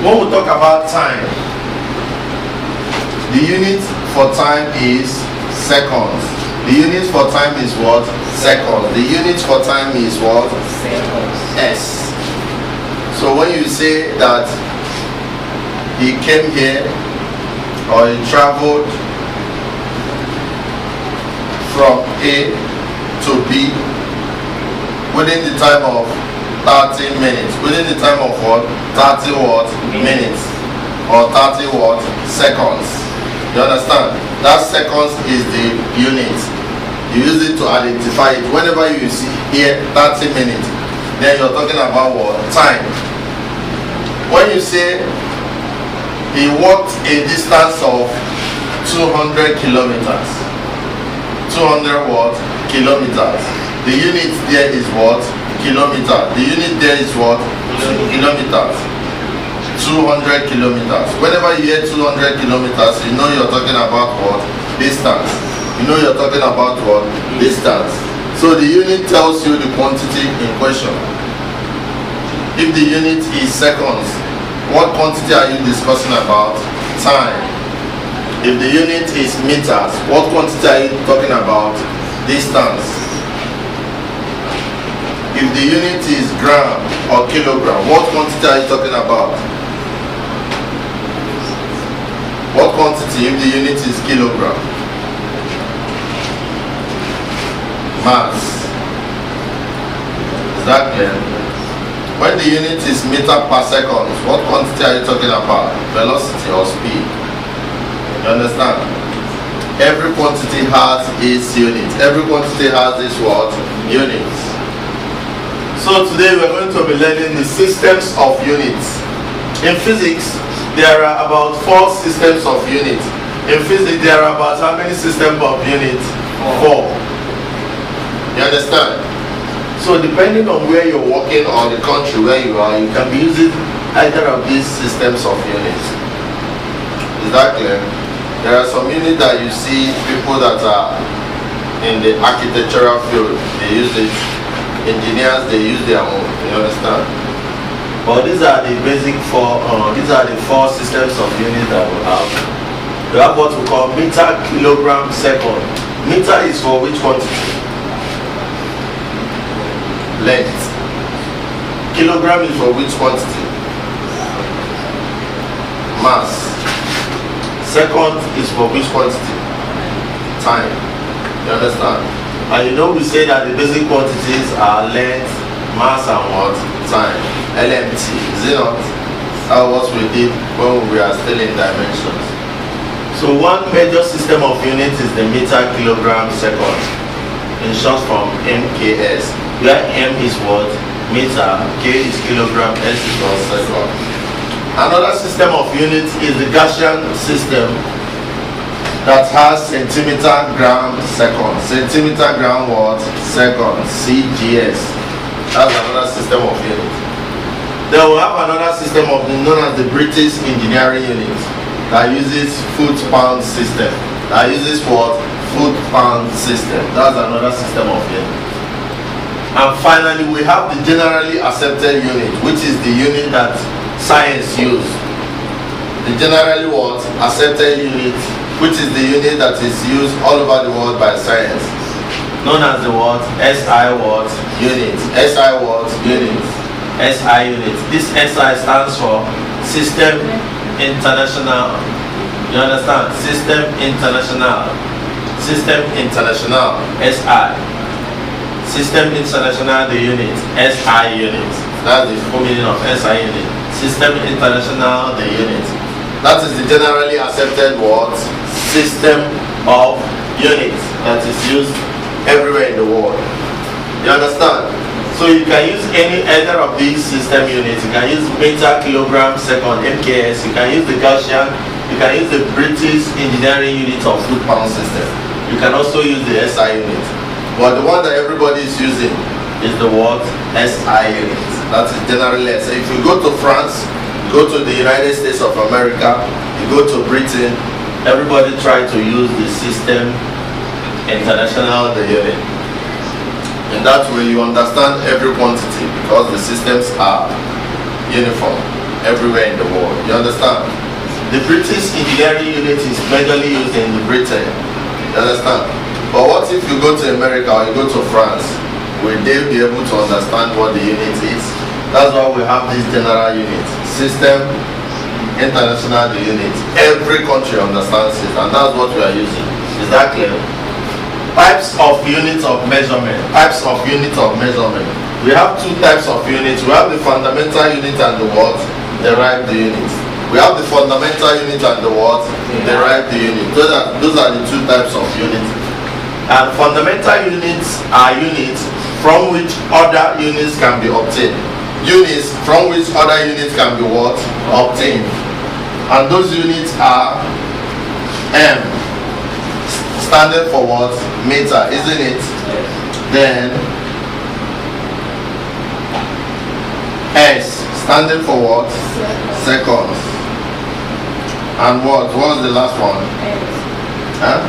When we talk about time, the unit for time is seconds. The unit for time is what? Seconds. The unit for time is what? Seconds. S. So when you say that he came here or he traveled from A to B within the time of 30 minutes. Within the time of what? 30 what? Minutes. Or 30 what? Seconds. You understand? That seconds is the unit. You use it to identify it. Whenever you see here 30 minutes, then you're talking about what? Time. When you say he walked a distance of 200 kilometers. 200 what? Kilometers. The unit there is what? Kilometer. The unit there is what? Kilometers. 200 kilometers. Whenever you hear 200 kilometers, you know you're talking about what? Distance. You know you're talking about what? Distance. So the unit tells you the quantity in question. If the unit is seconds, what quantity are you discussing about? Time. If the unit is meters, what quantity are you talking about? Distance. If the unit is gram or kilogram, what quantity are you talking about? What quantity if the unit is kilogram? Mass. Is that clear? When the unit is meter per second, what quantity are you talking about? Velocity or speed? You understand? Every quantity has its unit. Every quantity has its what? Units. So today we are going to be learning the systems of units. In physics, there are about 4 systems of units. In physics, there are about how many systems of units? 4. You understand? So depending on where you're working or the country where you are, you can be using either of these systems of units. Is that clear? There are some units that you see people that are in the architectural field, they use it. Engineers, they use their own. You understand? But these are the basic four. These are the four systems of units that we have. We have what we call meter, kilogram, second. Meter is for which quantity? Length. Kilogram is for which quantity? Mass. Second is for which quantity? Time. You understand? And you know we say that the basic quantities are length, mass and what? Time. LMT. Is it not? That's what we did when we are still in dimensions. So one major system of units is the meter, kilogram, second. In short from MKS. Where M is what? Meter, K is kilogram, S is what? Second. Another system of units is the Gaussian system that has centimeter, gram, second. Centimeter, gram, what? Second. CGS. That's another system of units. Then we have another system of known as the British engineering unit that uses foot-pound system. That uses what? Foot-pound system. That's another system of unit. And finally, we have the generally accepted unit, which is the unit that science use. The generally what? Accepted unit, which is the unit that is used all over the world by science, known as the what? SI what? Unit. SI what? Unit. SI unit. This SI stands for System International. You understand? System International. System International. SI. System International, the unit. SI unit. That's the full meaning of SI unit. System International, the unit. That is the generally accepted word system of units that is used everywhere in the world. You understand? So you can use either of these system units. You can use meter, kilogram, second, MKS. You can use the Gaussian. You can use the British engineering unit of foot-pound system. You can also use the SI unit. But the one that everybody is using is the word SI unit. That is generally so if you go to France, you go to the United States of America, you go to Britain, everybody try to use the System International, the unit. In that way you understand every quantity because the systems are uniform everywhere in the world. You understand? The British engineering unit is majorly used in Britain. You understand? But what if you go to America or you go to France? Will they be able to understand what the unit is? That's why we have this general unit. System International, the unit. Every country understands it, and that's what we are using. Is that clear? Types of units of measurement. Types of units of measurement. We have two types of units. We have the fundamental unit and the what? Derived units. We have the fundamental unit and the what? Derived unit. Those are the two types of units. And fundamental units are units from which other units can be obtained. Units from which other units can be what? Obtained. And those units are M, standing for what? Meter, isn't it? Then S, standing for what? Seconds. And what? What was the last one? Huh?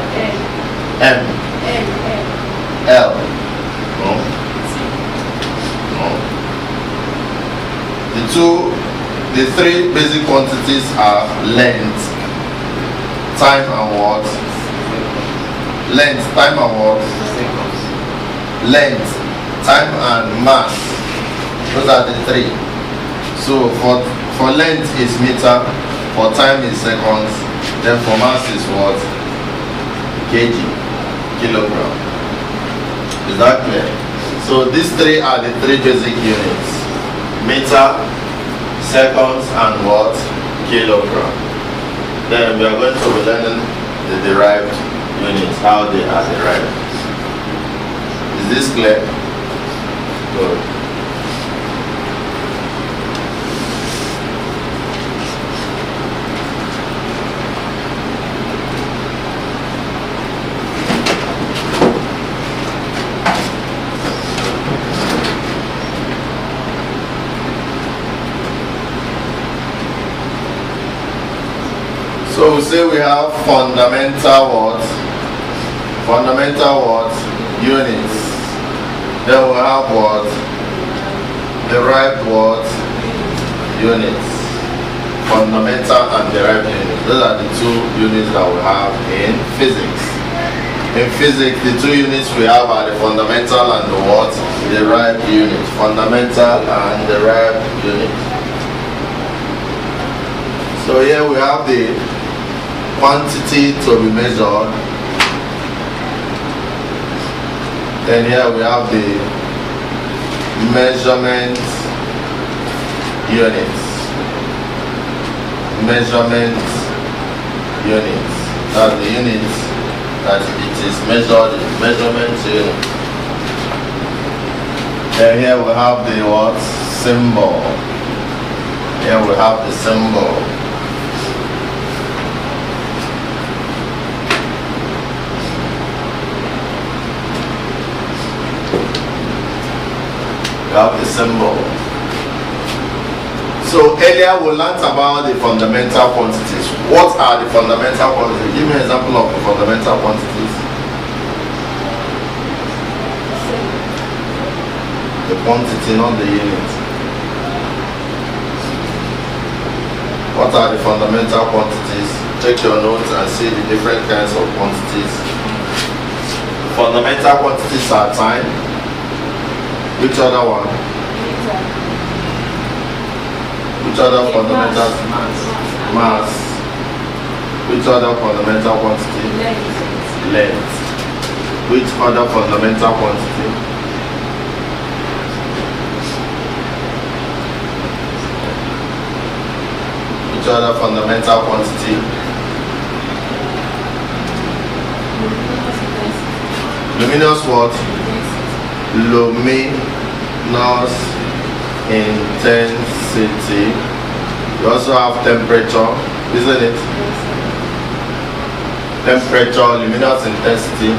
M. L. No. No. The three basic quantities are length, time and what? Length, time and what? Length, time and mass. Those are the three. So for length is meter, for time is seconds, then for mass is what? Kg, kilogram. Is that clear? So these three are the three basic units. Meter, seconds and what? Kilogram. Then we are going to be learning the derived units, how they are derived. Is this clear? Good. So we say we have fundamental what? Fundamental what? Units. Then we have what? Derived what? Units. Fundamental and derived units. Those are the two units that we have in physics. In physics, the two units we have are the fundamental and the what? Derived unit. Fundamental and derived unit. So here we have the quantity to be measured. Then here we have the measurement units. Measurement units. That's the units that it is measured in. Measurement unit. Then here we have the what? Symbol. Here we have the symbol. We have the symbol. So earlier we learned about the fundamental quantities. What are the fundamental quantities? Give me an example of the fundamental quantities. The quantity, not the unit. What are the fundamental quantities? Check your notes and see the different kinds of quantities. Fundamental quantities are time. Which other one? Which other fundamental? Mass. Which other fundamental quantity? Length. Which other fundamental quantity? Which other fundamental quantity? Luminous what? Luminous intensity. You also have temperature, isn't it? Temperature, luminous intensity,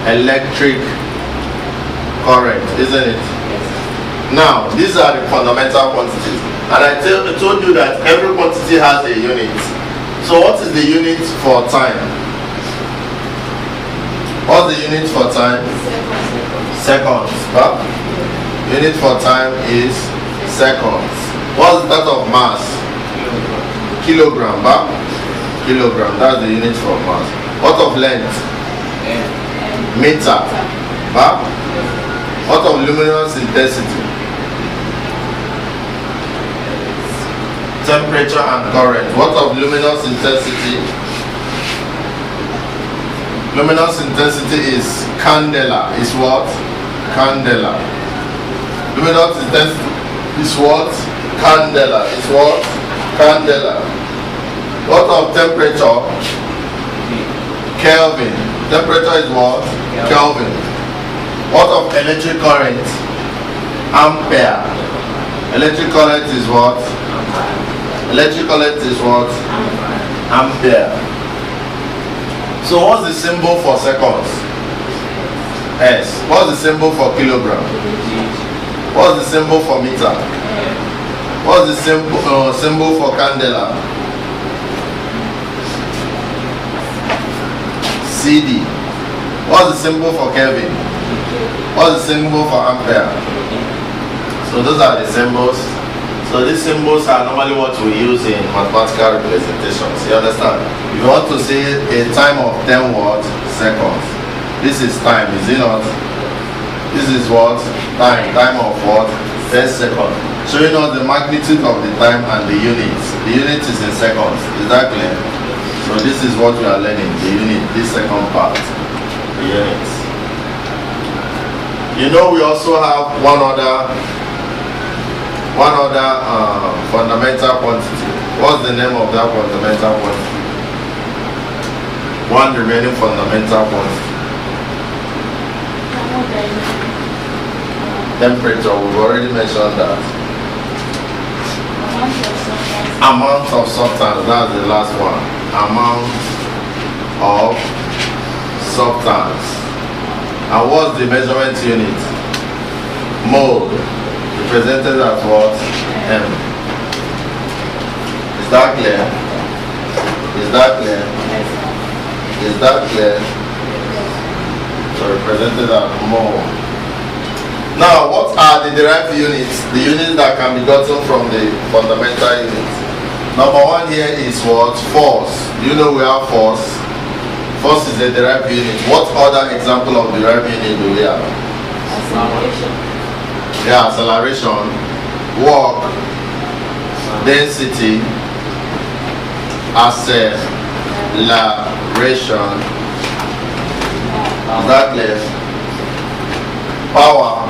electric current, isn't it? Now, these are the fundamental quantities. And I told you that every quantity has a unit. So what is the unit for time? What's the unit for time? Seconds. Huh? Unit for time is seconds. What's that of mass? Kilogram. Huh? Kilogram. That's the unit for mass. What of length? Meter. Huh? What of luminous intensity? Temperature and current. What of luminous intensity? Luminous intensity is candela. Is what? Candela. Luminous intensity is what? Candela. Is what? Candela. What of temperature? Kelvin. Temperature is what? Kelvin. What of electric current? Ampere. Electric current is what? Electric current is what? Ampere. So what's the symbol for seconds? S. What's the symbol for kilogram? What's the symbol for meter? What's the symbol for candela? CD. What's the symbol for Kelvin? What's the symbol for ampere? So those are the symbols. So these symbols are normally what we use in mathematical representations. You understand? If you want to say a time of 10 what? Seconds. This is time, is it not? This is what? Time. Time of what? 10 seconds. Showing us the magnitude of the time and the units. The unit is in seconds. Is that clear? So this is what we are learning. The unit, this second part. The units. You know, we also have one other fundamental quantity. What's the name of that fundamental quantity? One remaining fundamental quantity. Temperature, we've already mentioned that. Amount of substance, that's the last one. Amount of substance. And what's the measurement unit? Mole. Represented as what? M. Is that clear? Is that clear? Is that clear? So represented as mole. Now, what are the derived units? The units that can be gotten from the fundamental units. Number one here is what? Force. You know we have force. Force is a derived unit. What other example of derived unit do we have? Acceleration. Yeah, acceleration, work, density, acceleration, exactly, power,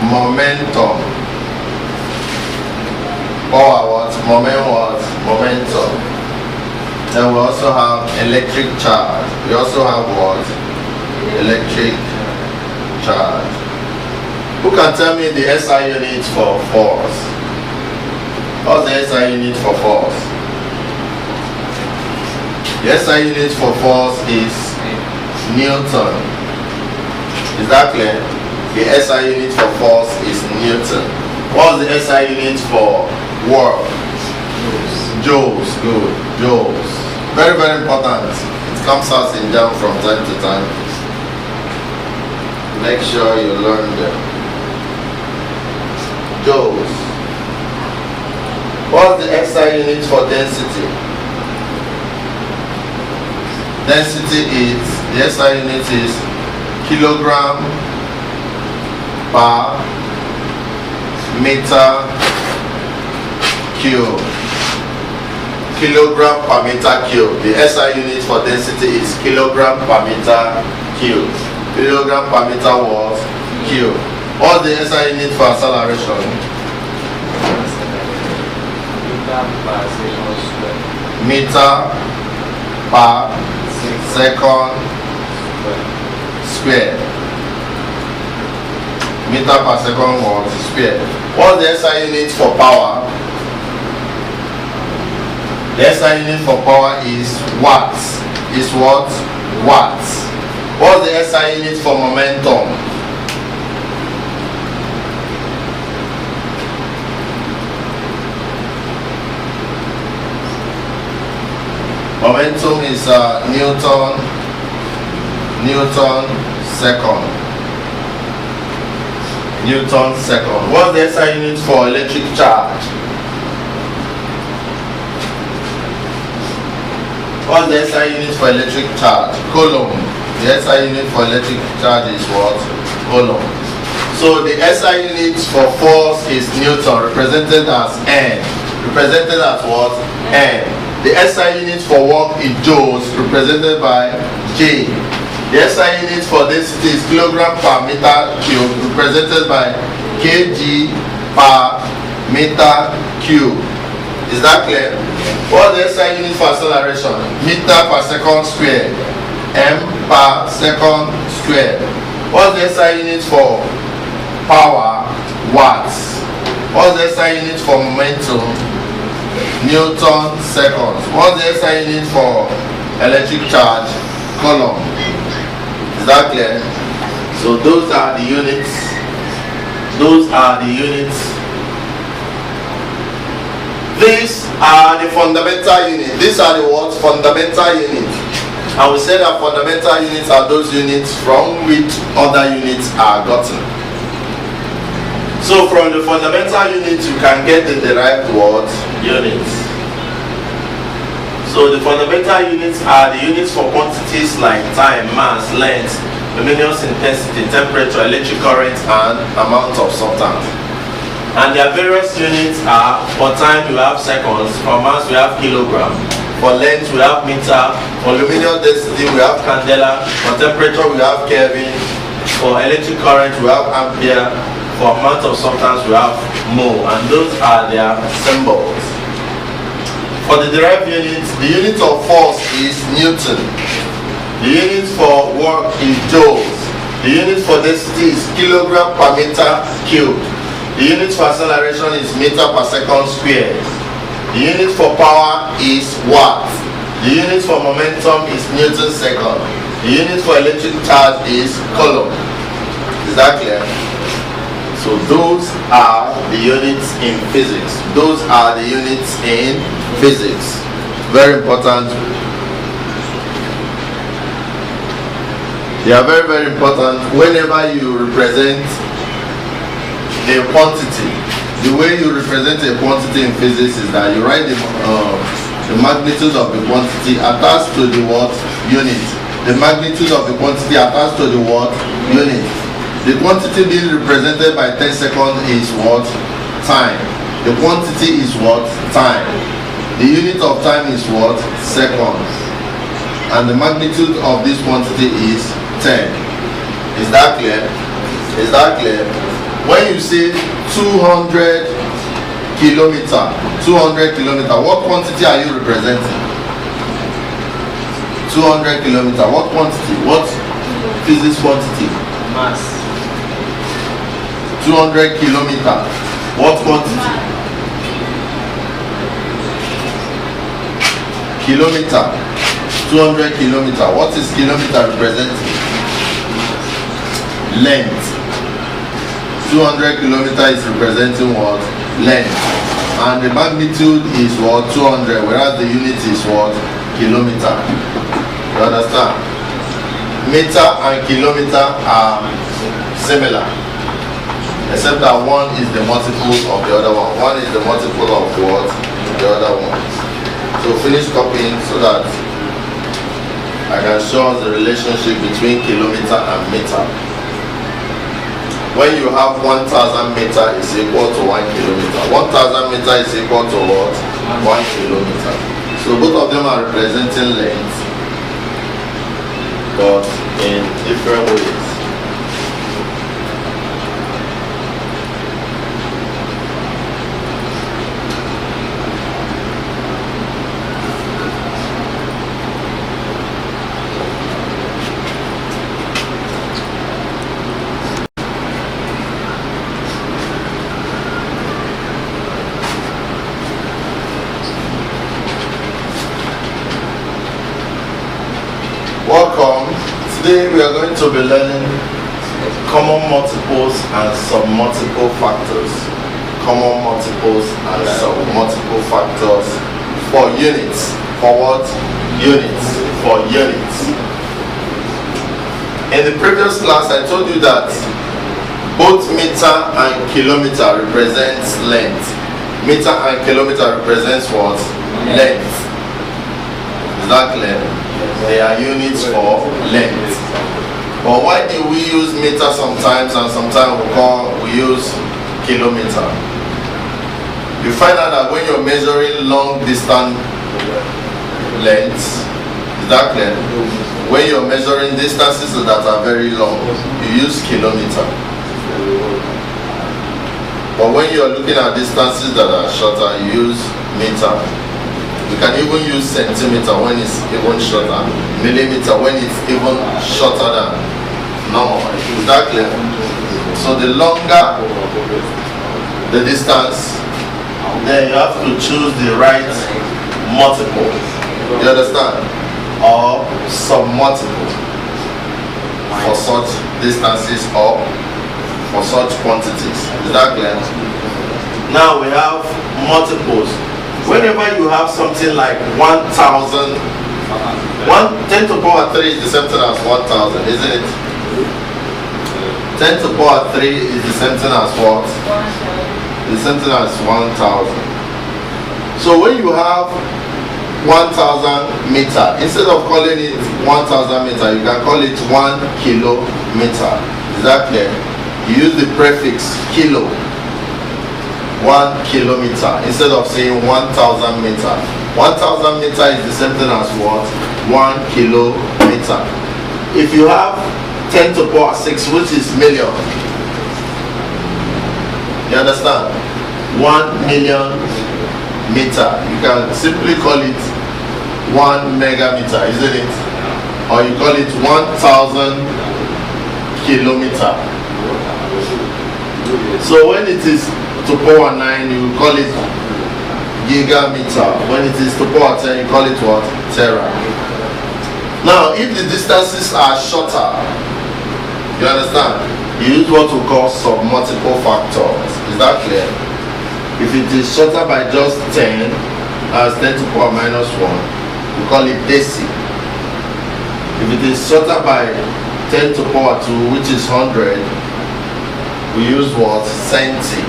momentum, momentum. Then we also have electric charge. We also have what? Electric charge. Who can tell me the SI unit for force? What's the SI unit for force? The SI unit for force is Newton. Is that clear? The SI unit for force is Newton. What's the SI unit for work? Joules. Good. Joules. Very, very important. It comes out in JAMB from time to time. Make sure you learn them. Joules. What's the SI unit for density? Density is, the SI unit is kilogram per meter cube. Kilogram per meter cube. The SI unit for density is kilogram per meter cube. Kilogram per meter was cube. What's the SI unit for acceleration? Meter per second square. Meter per second was square. What's the SI unit for power? The SI unit for power is watts. Is what? Watts. What's the SI unit for momentum? Momentum is Newton second. Newton second. What's the SI unit for electric charge? What's the SI unit for electric charge? Coulomb. The SI unit for electric charge is what? Coulomb. So the SI unit for force is Newton, represented as N. Represented as what? N. The SI unit for work is joules, represented by J. The SI unit for density is kilogram per meter cube, represented by kg per meter cube. Is that clear? What's the SI unit for acceleration? Meter per second square. M per second square. What's the SI unit for power? Watts. What's the SI unit for momentum? Newton seconds. What's the SI unit for electric charge? Coulomb. Is that clear? So those are the units. Those are the units. These are the fundamental units. These are the what? Fundamental units. I will say that fundamental units are those units from which other units are gotten. So from the fundamental units you can get the derived what? Units. So the fundamental units are the units for quantities like time, mass, length, luminous intensity, temperature, electric current, and amount of substance. And their various units are, for time we have seconds, for mass we have kilogram, for length we have meter, for luminous density we have candela, for temperature we have Kelvin, for electric current we have ampere, for amount of substance we have mole, and those are their symbols. For the derived units, the unit of force is Newton. The unit for work is joules. The unit for density is kilogram per meter cubed. The unit for acceleration is meter per second squared. The unit for power is watt. The unit for momentum is Newton second. The unit for electric charge is coulomb. Is that clear? So those are the units in physics. Those are the units in physics. Very important. They are very, very important whenever you represent a quantity. The way you represent a quantity in physics is that you write the magnitude of the quantity attached to the word unit. The magnitude of the quantity attached to the word unit. The quantity being represented by 10 seconds is what? Time. The quantity is what? Time. The unit of time is what? Seconds. And the magnitude of this quantity is 10. Is that clear? Is that clear? When you say 200 kilometer, 200 kilometer, what quantity are you representing? 200 kilometer, what quantity? What physics quantity? Mass. 200 kilometer, what quantity? Kilometer. 200 kilometer, what is kilometer representing? Length. 200 kilometer is representing what? Length. And the magnitude is what? 200, whereas the unit is what? Kilometer. You understand? Meter and kilometer are similar, except that one is the multiple of the other one. One is the multiple of what? The other one. So finish copying so that I can show us the relationship between kilometer and meter. When you have 1,000 meter is equal to 1 kilometer. 1,000 meter is equal to what? 1 kilometer. So both of them are representing length, but in different ways. Welcome. Today we are going to be learning common multiples and submultiple factors. Common multiples and submultiple factors for units. For what? Units. For units. In the previous class I told you that both meter and kilometer represents length. Meter and kilometer represents what? Length. Is that clear? They are units for length. But why do we use meter sometimes and sometimes we use kilometer? You find out that when you're measuring long distance lengths, is that clear? When you're measuring distances that are very long, you use kilometer. But when you're looking at distances that are shorter, you use meter. You can even use centimeter when it's even shorter, millimeter when it's even shorter than normal. Is that clear? So the longer the distance, then you have to choose the right multiple. You understand? Or submultiple for such distances or for such quantities. Is that clear? Now we have multiples. Whenever you have something like 1,000, 10 to the power 3 is the same thing as 1,000, isn't it? 10 to the power 3 is the same thing as what? The same thing as 1,000. So when you have 1,000 meter, instead of calling it 1,000 meter, you can call it 1 kilometer. Is that clear? You use the prefix kilo. 1 kilometer instead of saying 1,000 meter. 1,000 meter is the same thing as what? 1 kilometer. If you have 10 to the power 6, which is million, you understand? 1 million meter. You can simply call it 1 megameter, isn't it? Or you call it 1,000 kilometer. So when it is to power 9, you call it gigameter. When it is to power 10, you call it what? Tera. Now if the distances are shorter, you understand? you use what we call sub-multiple factors. Is that clear? If it is shorter by just 10, as 10 to the power minus 1, we call it deci. If it is shorter by 10 to the power 2, which is 100, we use what? Centi.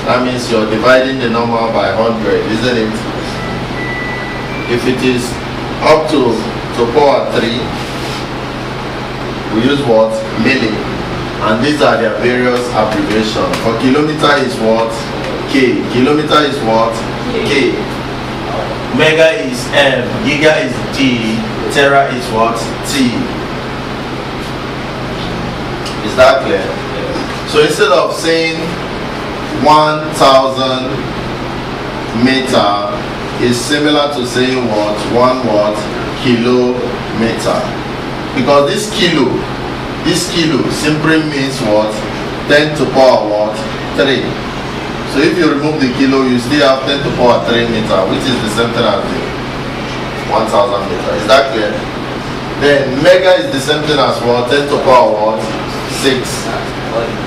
That means you're dividing the number by 100, isn't it? If it is up to power 3, we use what? Milli. And these are their various abbreviations. For kilometer is what? K. Kilometer is what? K. Mega is M. Giga is G. Tera is what? T. Is that clear? So instead of saying 1,000 meter is similar to saying what? 1 what? Kilometer. Because this kilo simply means what? 10 to the power what? 3. So if you remove the kilo, you still have 10 to the power 3 meter, which is the same thing as the 1,000 meter. Is that clear? Then mega is the same thing as what? 10 to the power what? 6.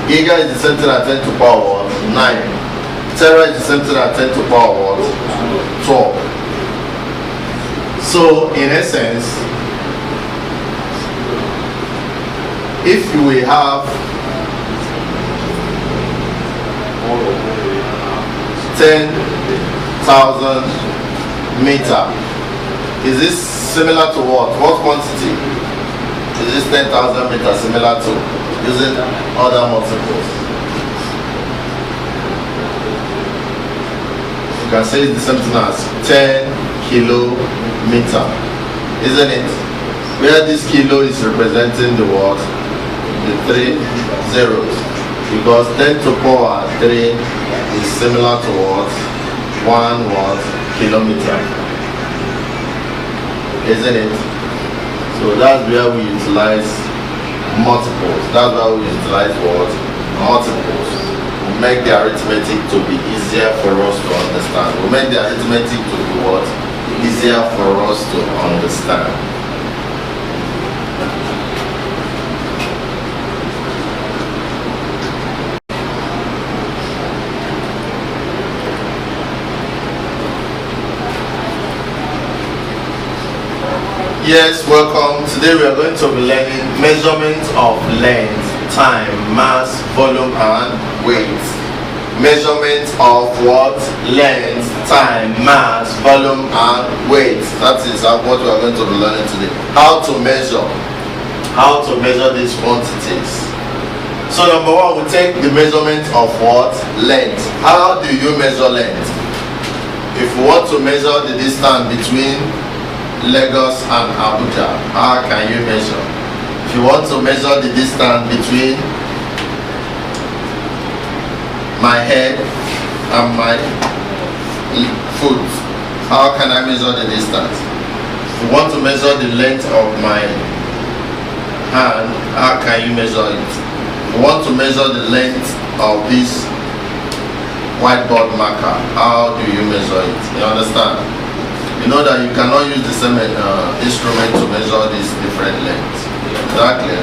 Giga is the same thing as 10 to the power what? 9. Tera is the same thing as 10 to the power what? 12. So in essence, if we have 10,000 meter, is this similar to what? What quantity? Is this 10,000 meter similar to? Using other multiples. You can say it's the same thing as 10 kilometer, isn't it? Where this kilo is representing the what? The 3 zeros. Because 10 to the power 3 is similar to what? 1 what? Kilometer. Isn't it? So that's where we utilize multiples. That's why we utilize what? Multiples. We make the arithmetic to be easier for us to understand. We make the arithmetic to be what? Easier for us to understand. Yes, welcome. Today we are going to be learning measurement of length, time, mass, volume and weight. Measurement of what? Length, time, mass, volume and weight. That is what we are going to be learning today. How to measure these quantities. So number one, we take the measurement of what? Length. How do you measure length? If we want to measure the distance between Lagos and Abuja, how can you measure? If you want to measure the distance between my head and my foot, how can I measure the distance? If you want to measure the length of my hand, how can you measure it? If you want to measure the length of this whiteboard marker, how do you measure it? You understand? You know that you cannot use the same instrument to measure these different lengths. Exactly.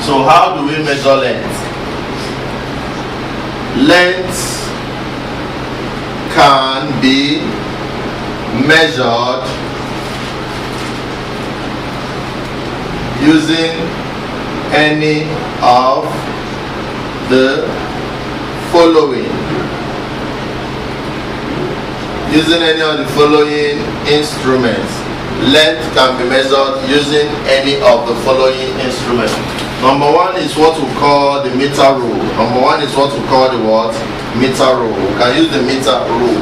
So how do we measure length? Length can be measured using any of the following. Using any of the following instruments. Length can be measured using any of the following instruments. Number one is what we call the meter rule. Number one is what we call the what? Meter rule. We can use the meter rule.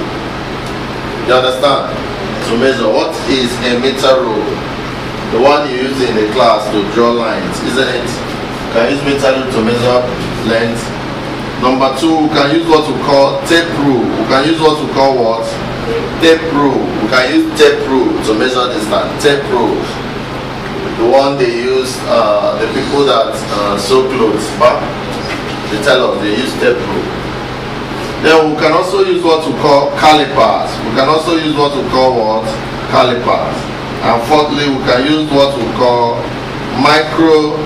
You understand? To measure. What is a meter rule? The one you use in the class to draw lines, isn't it? You can use meter rule to measure length. Number two, we can use what we call tape rule. We can use what we call what? Tape rule. We can use tape rule to measure distance. Tape rule. The one they use, the people that sew clothes, but they tell us they use tape rule. Then we can also use what we call calipers. We can also use what we call what? Calipers. And fourthly, we can use what we call micrometer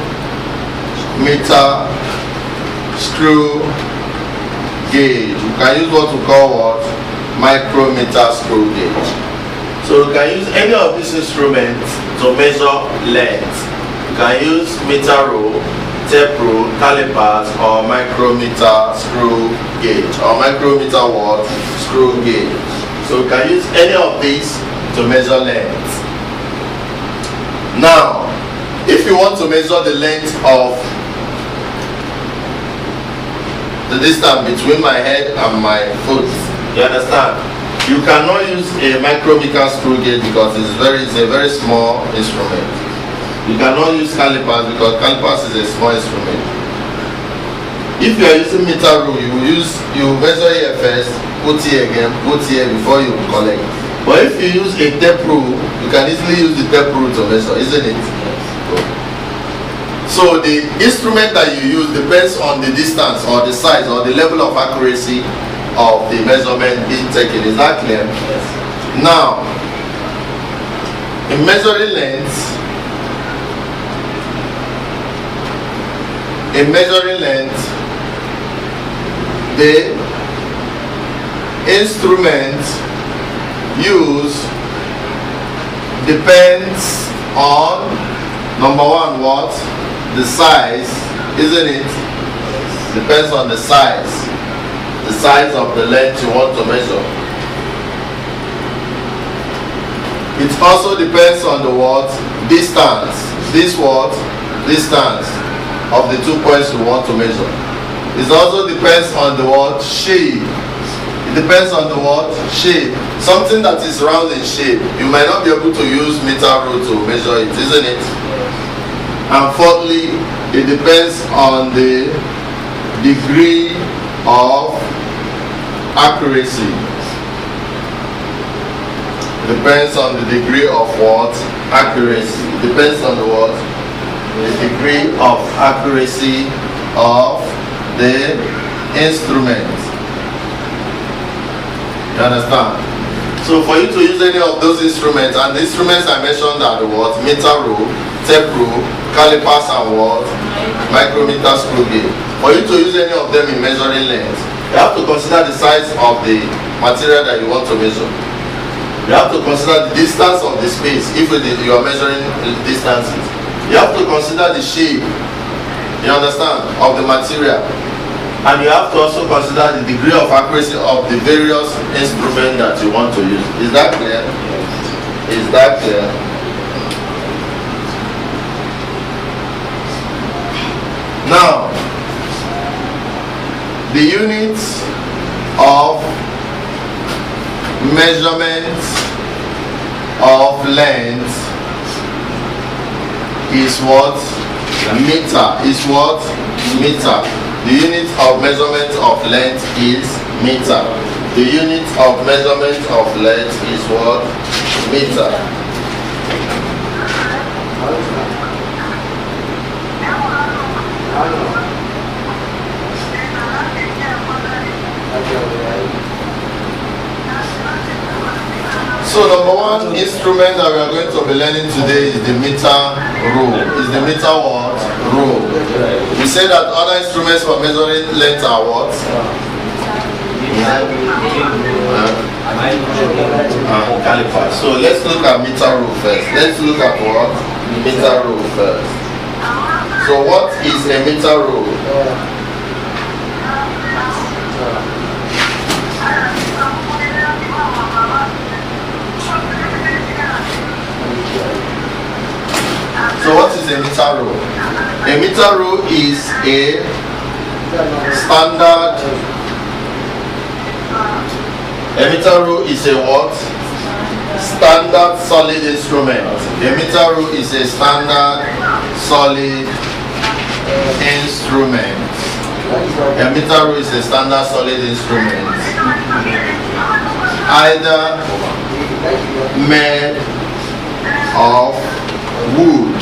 screw gauge. We can use what we call what? Micrometer screw gauge. So we can use any of these instruments to measure length. You can use meter rule, tape rule, calipers, or micrometer screw gauge, or micrometer what? Screw gauge. So we can use any of these to measure length. Now, if you want to measure the length of the distance between my head and my foot, you understand? You cannot use a micrometer screw gauge because it's a very small instrument. You cannot use calipers because calipers is a small instrument. If you are using meter rule, you measure here first, put here again, put here before you collect. But if you use a tape rule, you can easily use the tape rule to measure, isn't it? So the instrument that you use depends on the distance or the size or the level of accuracy of the measurement being taken. Is that clear? Yes. Now, in measuring length, the instrument used depends on, number one, what? The size, isn't it? Depends on the size of the length you want to measure. It also depends on the what? Distance. This what? Distance of the 2 points you want to measure. It also depends on the what? Shape. It depends on the what? Shape. Something that is round in shape, you might not be able to use meter rule to measure it, isn't it? And fourthly, it depends on the degree of accuracy. Depends on the degree of what? Accuracy. Depends on the what? The degree of accuracy of the instrument. You understand? So for you to use any of those instruments, and the instruments I mentioned are the what? Meter rule, tape rule, calipers, and what? Micrometer screw gauge. For you to use any of them in measuring length, you have to consider the size of the material that you want to measure. You have to consider the distance of the space if you are measuring distances. You have to consider the shape, you understand, of the material. And you have to also consider the degree of accuracy of the various instruments that you want to use. Is that clear? Is that clear? Now, the units of measurement of length is what? Meter. Is what? Meter. The unit of measurement of length is meter. The unit of measurement of length is what? Meter. So number one instrument that we are going to be learning today is the meter rule. Is the meter what? Rule. We say that other instruments for measuring length are what? Calipers. So let's look at meter rule first. Let's look at what? Meter rule first. So what is a meter rule? So what is a meter rule? A meter rule is a standard. A meter rule is a what? Standard solid instrument. A meter rule is a standard solid instrument. A meter rule is a standard solid instrument. Either made of wood,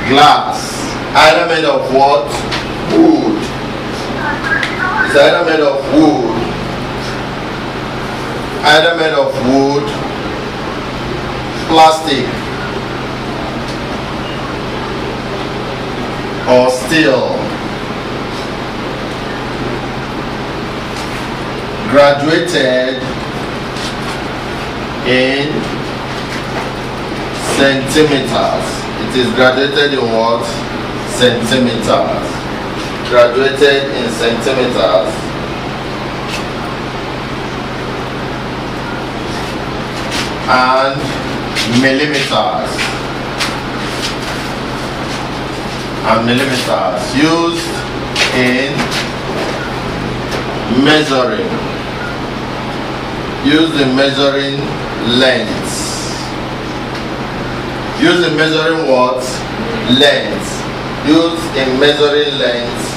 glass, either made of what? Wood. It's either made of wood, either made of wood, plastic, or still. Graduated in centimeters. It is graduated in what? Centimeters. Graduated in centimeters. And millimeters. And millimeters. Used in measuring. Used in measuring lengths. Used in measuring what? Lengths. Used in measuring lengths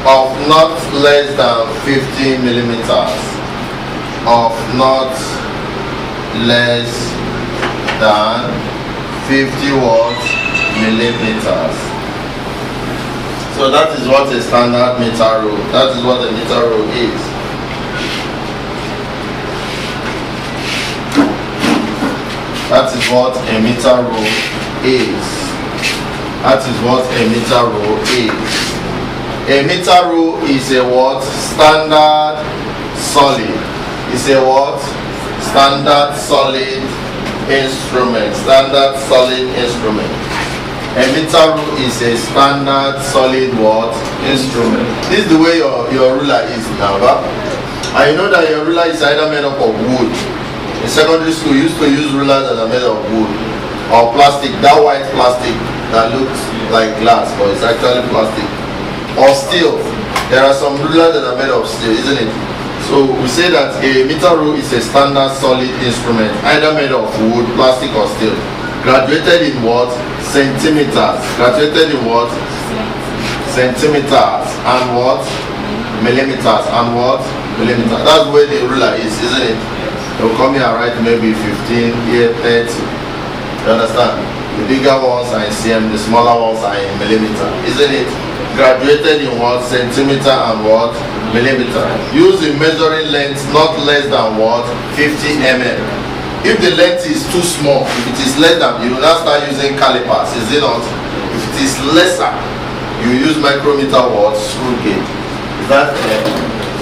of not less than 50 millimeters. Of not less than 50 what? Millimeters. So that is what a standard meter rule. That is what a meter rule is. That is what a meter rule is. That is what a meter rule is. A meter rule is a what? Standard solid. It's a what? Standard solid instrument. Standard solid instrument. A meter rule is a standard solid what? Instrument. This is the way your ruler is now. And you know that your ruler is either made up of wood. In secondary school, you used to use rulers that are made of wood or plastic, that white plastic that looks like glass, but it's actually plastic. Or steel. There are some rulers that are made of steel, isn't it? So we say that a meter rule is a standard solid instrument, either made of wood, plastic, or steel. Graduated in what? Centimeters. Graduated in what? Centimeters. And what? Millimeters. And what? Millimeters. That's where the ruler is, isn't it? They'll come here and write maybe 15, here 30. You understand? The bigger ones are in cm, the smaller ones are in millimeter, isn't it? Graduated in what? Centimeter and what? Millimeter. Used in measuring length not less than what? 50 mm. If the length is too small, if it is less than, you will now start using calipers, is it not? If it is lesser, you use micrometer what? Screw gauge. Is that clear?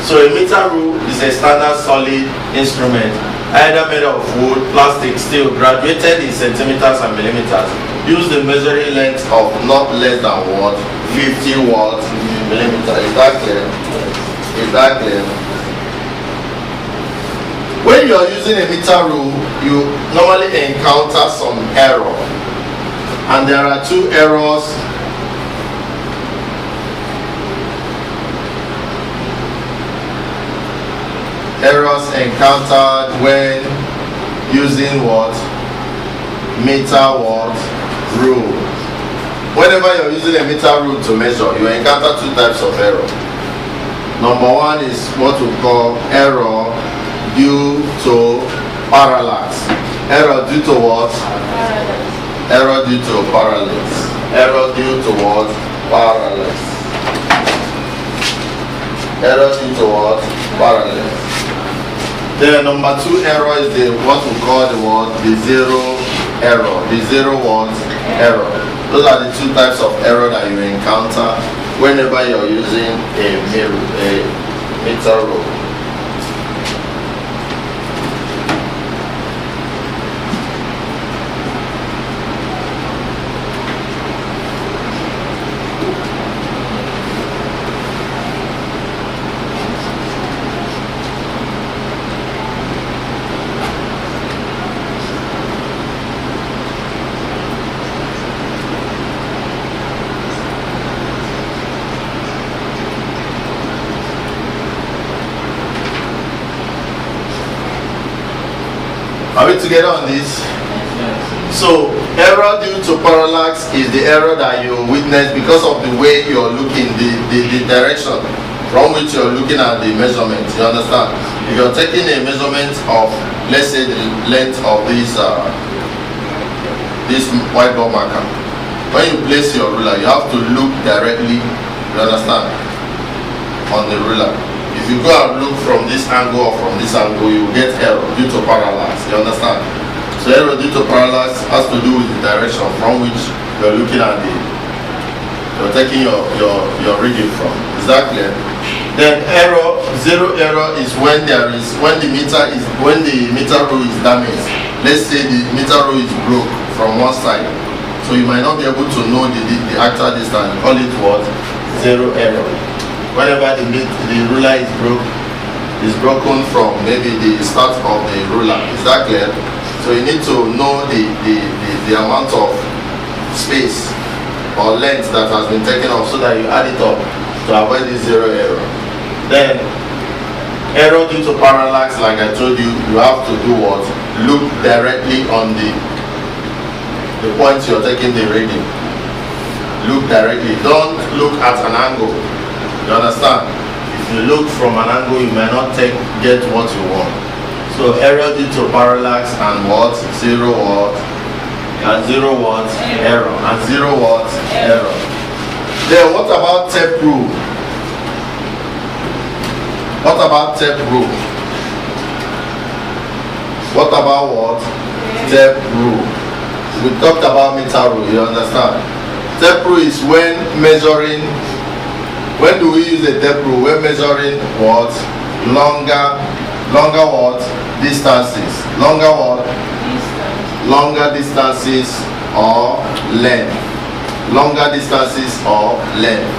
So a meter rule is a standard solid instrument, either made of wood, plastic, steel, graduated in centimeters and millimeters, used in measuring length of not less than what? 50 what? Millimeter. Is that clear? Is that clear? When you are using a meter rule, you normally encounter some error, and there are two errors. Errors encountered when using what? Meter what? Rule. Whenever you're using a meter rule to measure, you encounter two types of error. Number one is what we call error due to parallax. Error due to what? Error due to parallax. Error due to what? Parallax. Error due to what? Parallax. The number two error is the what we call the what? The zero error. The zero what? Error. Those are the two types of error that you encounter whenever you're using a meter rule. Are we together on this? So, error due to parallax is the error that you witness because of the way you're looking, the direction from which you're looking at the measurement. You understand? If you're taking a measurement of, let's say, the length of this whiteboard marker, when you place your ruler, you have to look directly, you understand, on the ruler. If you go and look from this angle or from this angle, you will get error due to parallax. You understand? So error due to parallax has to do with the direction from which you're looking at you're taking your reading from. Is that clear? Then error, zero error is when the meter row is damaged. Let's say the meter row is broke from one side, so you might not be able to know the actual distance. Call it what? Zero error. Whenever the ruler is broken from maybe the start of the ruler. Is that clear? So you need to know the amount of space or length that has been taken off, so that you add it up to avoid this zero error. Then error due to parallax, like I told you, you have to do what? Look directly on the point you're taking the reading. Look directly. Don't look at an angle. You understand? If you look from an angle, you may not get what you want. So error due to parallax and what? Zero what? And zero what? Error. And zero what? Error. Then what about tape rule? What about tape rule? What about what? Tape rule. We talked about meter rule, you understand? Tape rule is when measuring. When do we use a tape rule? When measuring what? Longer what? Distances. Longer what? Longer distances or length. Longer distances or length.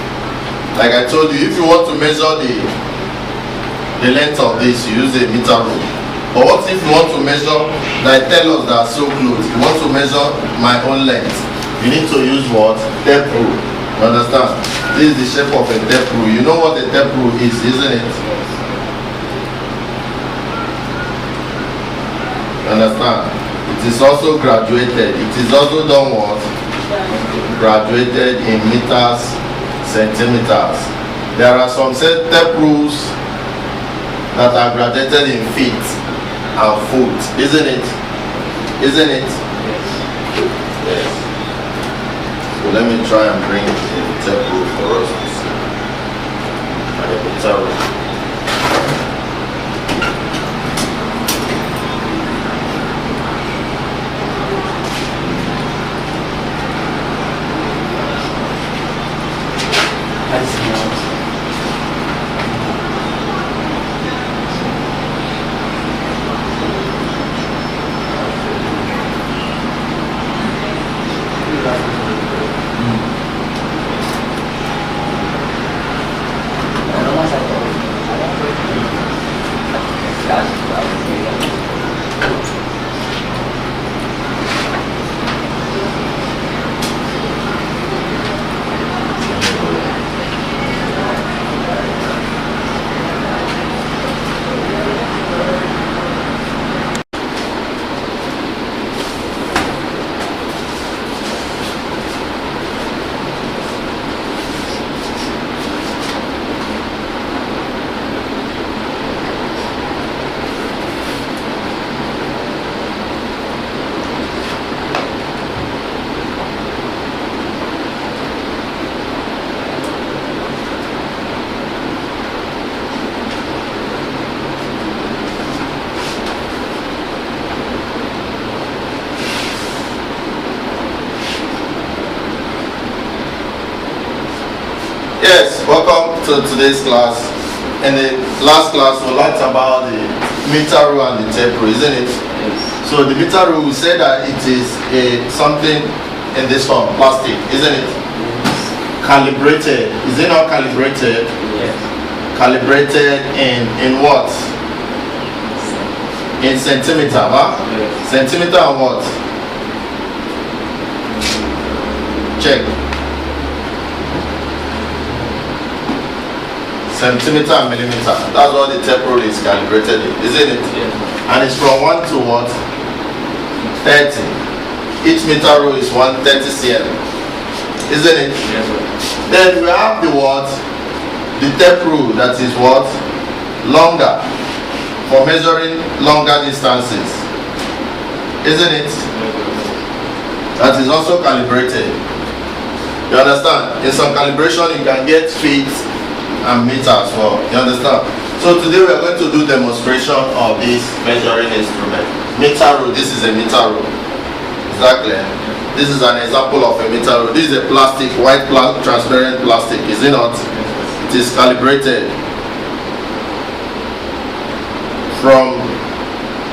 Like I told you, if you want to measure the length of this, you use a meter rule. But what if you want to measure, like tell us that so close, you want to measure my own length, you need to use what? Tape rule. You understand? This is the shape of a tape rule. You know what a tape rule is, isn't it? You understand? It is also graduated. It is also done what? Graduated in meters, centimeters. There are some tape rules that are graduated in feet and foot, isn't it? Isn't it? Yes. So let me try and bring the tape rule for us to see. And the meter rule. Yes, welcome to today's class. In the last class, we learned about the meter rule and the tape rule, isn't it? Yes. So the meter rule, we say that it is something in this form, plastic, isn't it? Yes. Calibrated. Is it not calibrated? Yes. Calibrated in what? In centimeter, huh? Yes. Centimeter and what? Check. Centimeter and millimeter. That's what the tape rule is calibrated in, isn't it? Yeah. And it's from 1 to what? 30. Each meter rule is 130 cm, isn't it? Yes, sir. Then we have the what? The tape rule that is what? Longer, for measuring longer distances, isn't it? That is also calibrated. You understand? In some calibration you can get feet and meter as well. You understand? So today we are going to do demonstration of this measuring instrument. Meter rule. This is a meter rule. Is that clear? This is an example of a meter rule. This is a plastic, white transparent plastic, is it not? It is calibrated from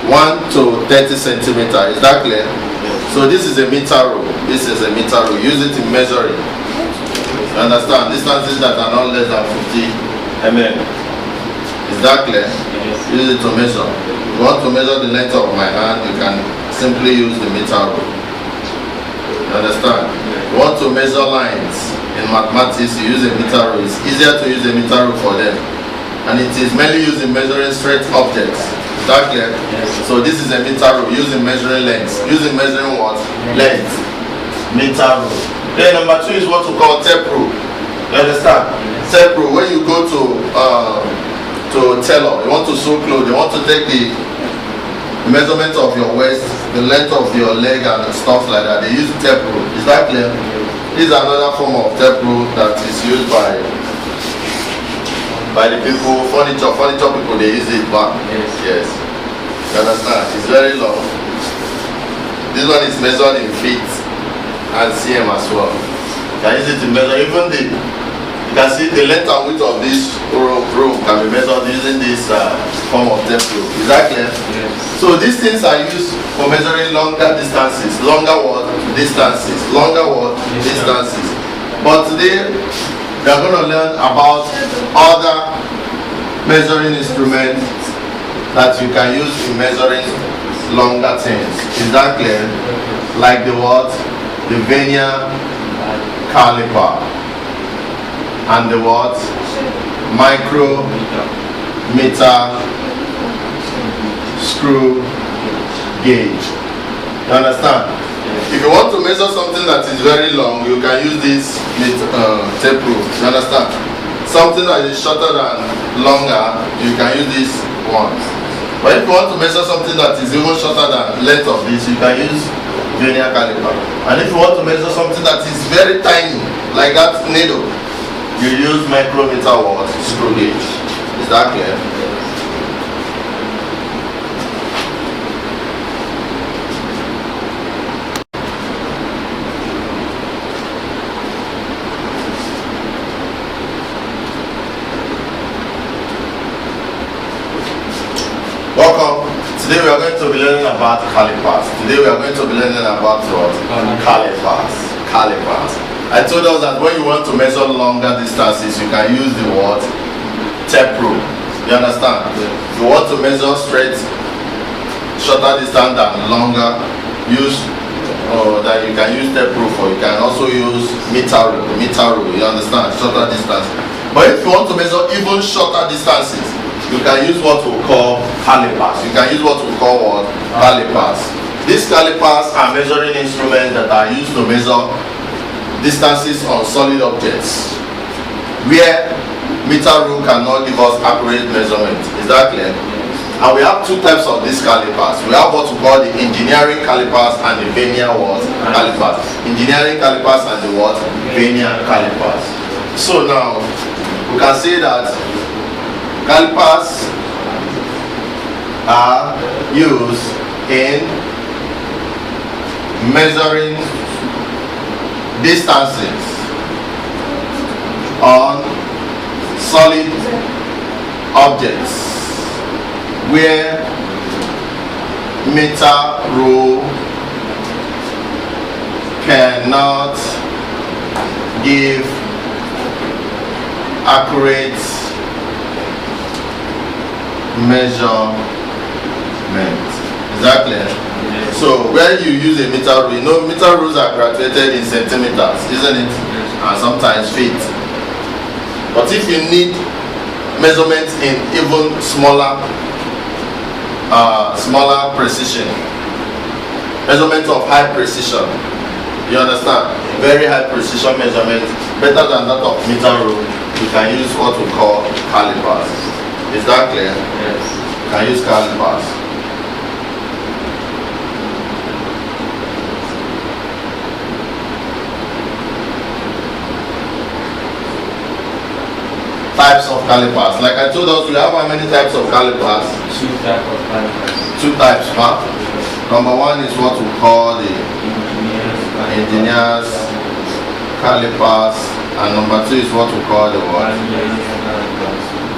1 to 30 centimeter. Is that clear? So this is a meter rule. This is a meter rule. Use it in measuring. You understand? Distances that are not less than 50 mm. Is that clear? Use it to measure. If you want to measure the length of my hand, you can simply use the meter rule. You understand? If you want to measure lines in mathematics, you use a meter rule. It's easier to use a meter rule for them. And it is mainly used in measuring straight objects. Is that clear? Yes. So this is a meter rule used in measuring lengths. Using measuring what? Length. Meter rule. Then number 2 is what we call tape rule. You understand? Tape rule. When you go to tailor, you want to sew clothes, you want to take the measurement of your waist, the length of your leg and stuff like that. They use tape rule. Is that clear? This is another form of tape rule that is used by the people, furniture people, they use it back. Yes. You understand? It's very long. This one is measured in feet and cm as well. You can use it to measure even you can see the length and width of this room can be measured using this form of tape rule. Is that clear? Yes. So these things are used for measuring longer distances, longer what? Distances, longer what? Distances. But today we are going to learn about other measuring instruments that you can use in measuring longer things. Is that clear? Like the what? The vernier caliper and the what? Micrometer screw gauge. You understand? If you want to measure something that is very long, you can use this tape rule. You understand? Something that is shorter than longer, you can use this one. But if you want to measure something that is even shorter than length of this, you can use vernier caliper. And if you want to measure something that is very tiny, like that needle, you use micrometer or screw gauge. Is that clear? Welcome. Today we are going to be learning about calipers. Today we are going to be learning about what? Calipers. I told us that when you want to measure longer distances, you can use the word tape rule. You understand? If you want to measure straight, shorter distance than longer, that you can use tape rule for. You can also use meter rule. You understand? Shorter distance. But if you want to measure even shorter distances, you can use what we call calipers. Calipers. These calipers are measuring instruments that are used to measure distances on solid objects where meter rule cannot give us accurate measurement. Is that clear? And we have 2 types of these calipers. We have what we call the engineering calipers and the vernier calipers. Engineering calipers and the vernier calipers. So now we can say that calipers are used in measuring distances on solid objects where meter rule cannot give accurate measurement. Is that clear? Yes. So where you use a meter rule, you know meter rules are graduated in centimeters, isn't it? Yes. And sometimes feet. But if you need measurements in even smaller precision, measurement of high precision, you understand? Very high precision measurement, better than that of meter rule, you can use what we call calipers. Is that clear? Yes. You can use calipers. Types of calipers. Like I told us, we have how many types of calipers? 2 types of calipers. 2 types, huh? Number 1 is what we call the engineers calipers, and number 2 is what we call the what?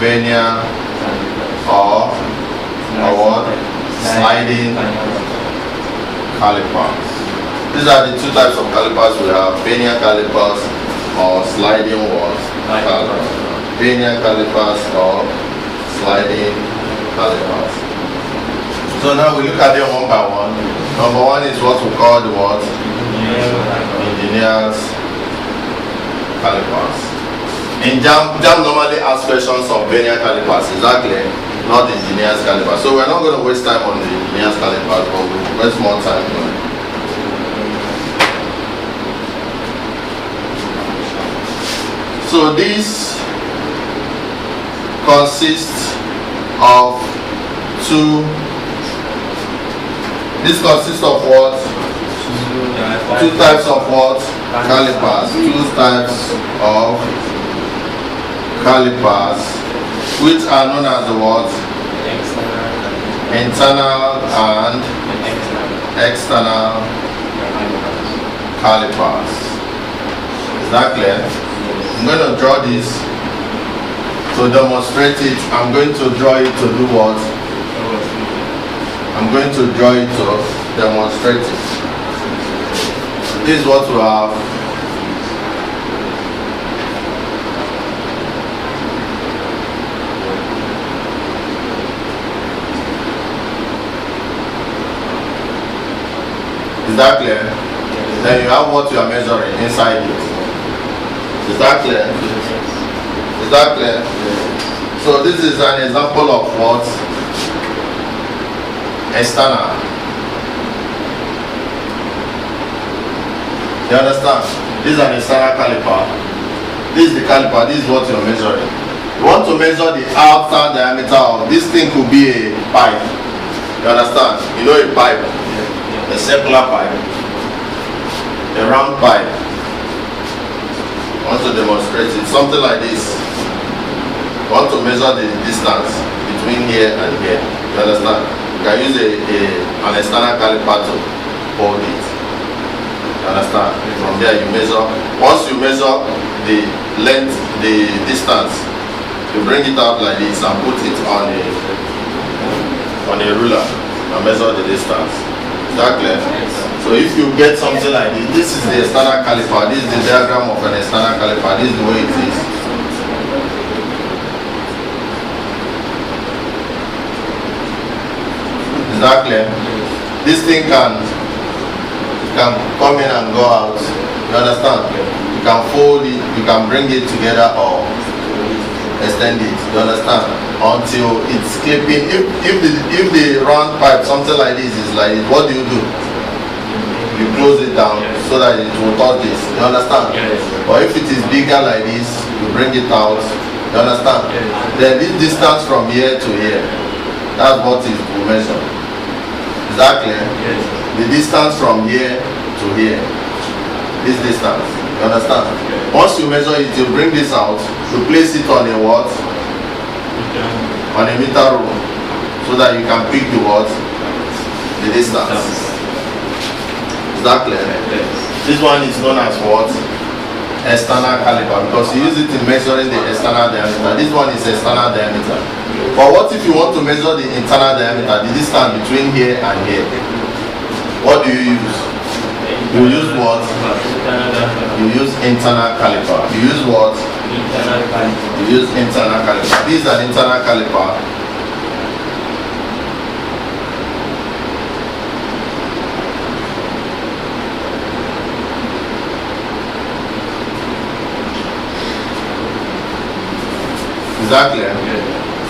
Vernier or what? Sliding calipers. These are the 2 types of calipers we have: vernier calipers or sliding what? Calipers. Vernier calipers or sliding calipers. So now we look at them one by one. Number 1 is what we call the what? Engineers calipers. In JAMB normally asks questions of vernier calipers, exactly, not engineers calipers. So we're not going to waste time on the engineers calipers, but we'll waste more time on it. So this consists of what? 2 types of what? Calipers. 2 types of calipers, which are known as the what? Internal and external calipers. Is that clear? I'm going to draw this to demonstrate it. I'm going to draw it to do what? I'm going to draw it to demonstrate it. This is what we have. Is that clear? Then you have what you are measuring inside it. Is that clear? Is that clear? So this is an example of what? External. You understand? This is an external caliper. This is the caliper. This is what you're measuring. You want to measure the outer diameter of this thing. Could be a pipe. You understand? You know a pipe, a circular pipe, a round pipe. I want to demonstrate it. Something like this. You want to measure the distance between here and here. You understand? You can use an external caliper to hold it. You understand? From there you measure. Once you measure the length, the distance, you bring it out like this and put it on a ruler and measure the distance. Is that clear? So if you get something like this, this is the external caliper. This is the diagram of an external caliper. This is the way it is. Is that clear? This thing can come in and go out. You understand? You can fold it, you can bring it together or extend it. You understand? Until it's clipping. If the round pipe, something like this is like this, what do? You close it down so that it will touch this. You understand? Or if it is bigger like this, you bring it out. You understand? Then this distance from here to here, that's what is we measure. Is that clear? The distance from here to here, this distance. You understand? Once you measure it, you bring this out, you place it on a what? On a meter rule, so that you can pick the what? The distance. Is that clear? This one is known as what? External caliper, because you use it in measuring the external diameter. This one is external diameter. But what if you want to measure the internal diameter, the distance between here and here? What do you use? You use what? You use internal caliper. You use what? You use internal caliper. This is an internal caliper. Is that clear?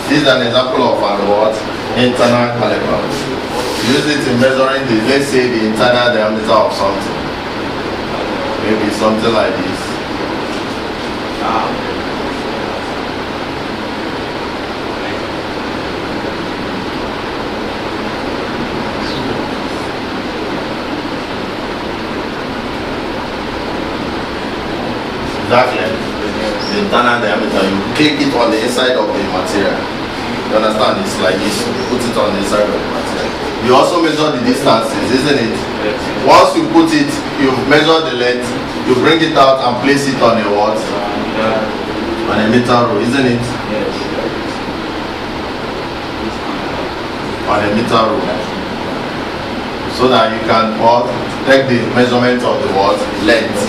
This is an example of an what? Internal caliper. Use it in measuring the, let's say, the internal diameter of something. Maybe something like this. Exactly. The internal diameter, you click it on the inside of the material. You understand? It's like this. You put it on the inside of the material. You also measure the distances, isn't it? Yes. Once you put it, you measure the length, you bring it out and place it on a what? On a meter rule, isn't it? Yes. On a meter rule. So that you can what? Take the measurement of the what? Length.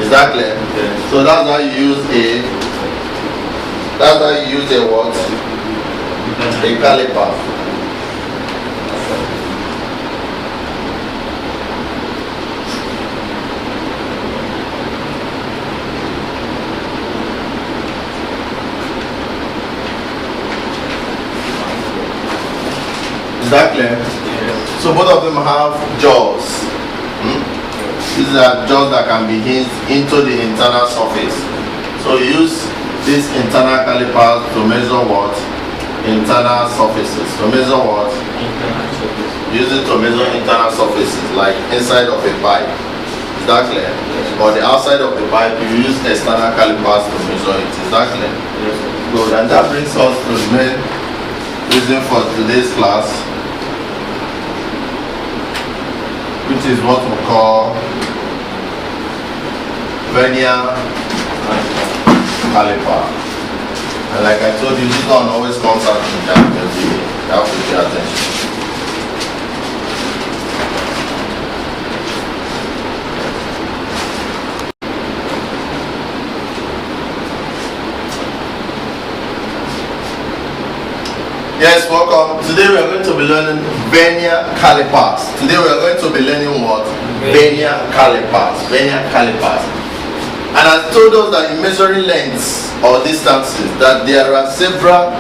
Is that clear? Yes. So that's how you use a what? A caliper. Is that clear? Yes. So both of them have jaws. These are jaws that can be hinged into the internal surface. So you use these internal calipers to measure what? Internal surfaces. To measure what? Internal surface. Use it to measure internal surfaces, like inside of a pipe. Is that clear? Yes. Or the outside of the pipe, you use external calipers to measure it. Is that clear? Yes. Good. And that brings us to the main reason for today's class, which is what we call vernier caliper. And like I told you, this one always comes out in JAMB every day. You have to pay attention. Yes, welcome. Today we are going to be learning vernier calipers. Today we are going to be learning what? Vernier calipers. Vernier calipers. And I told us that in measuring lengths or distances, that there are several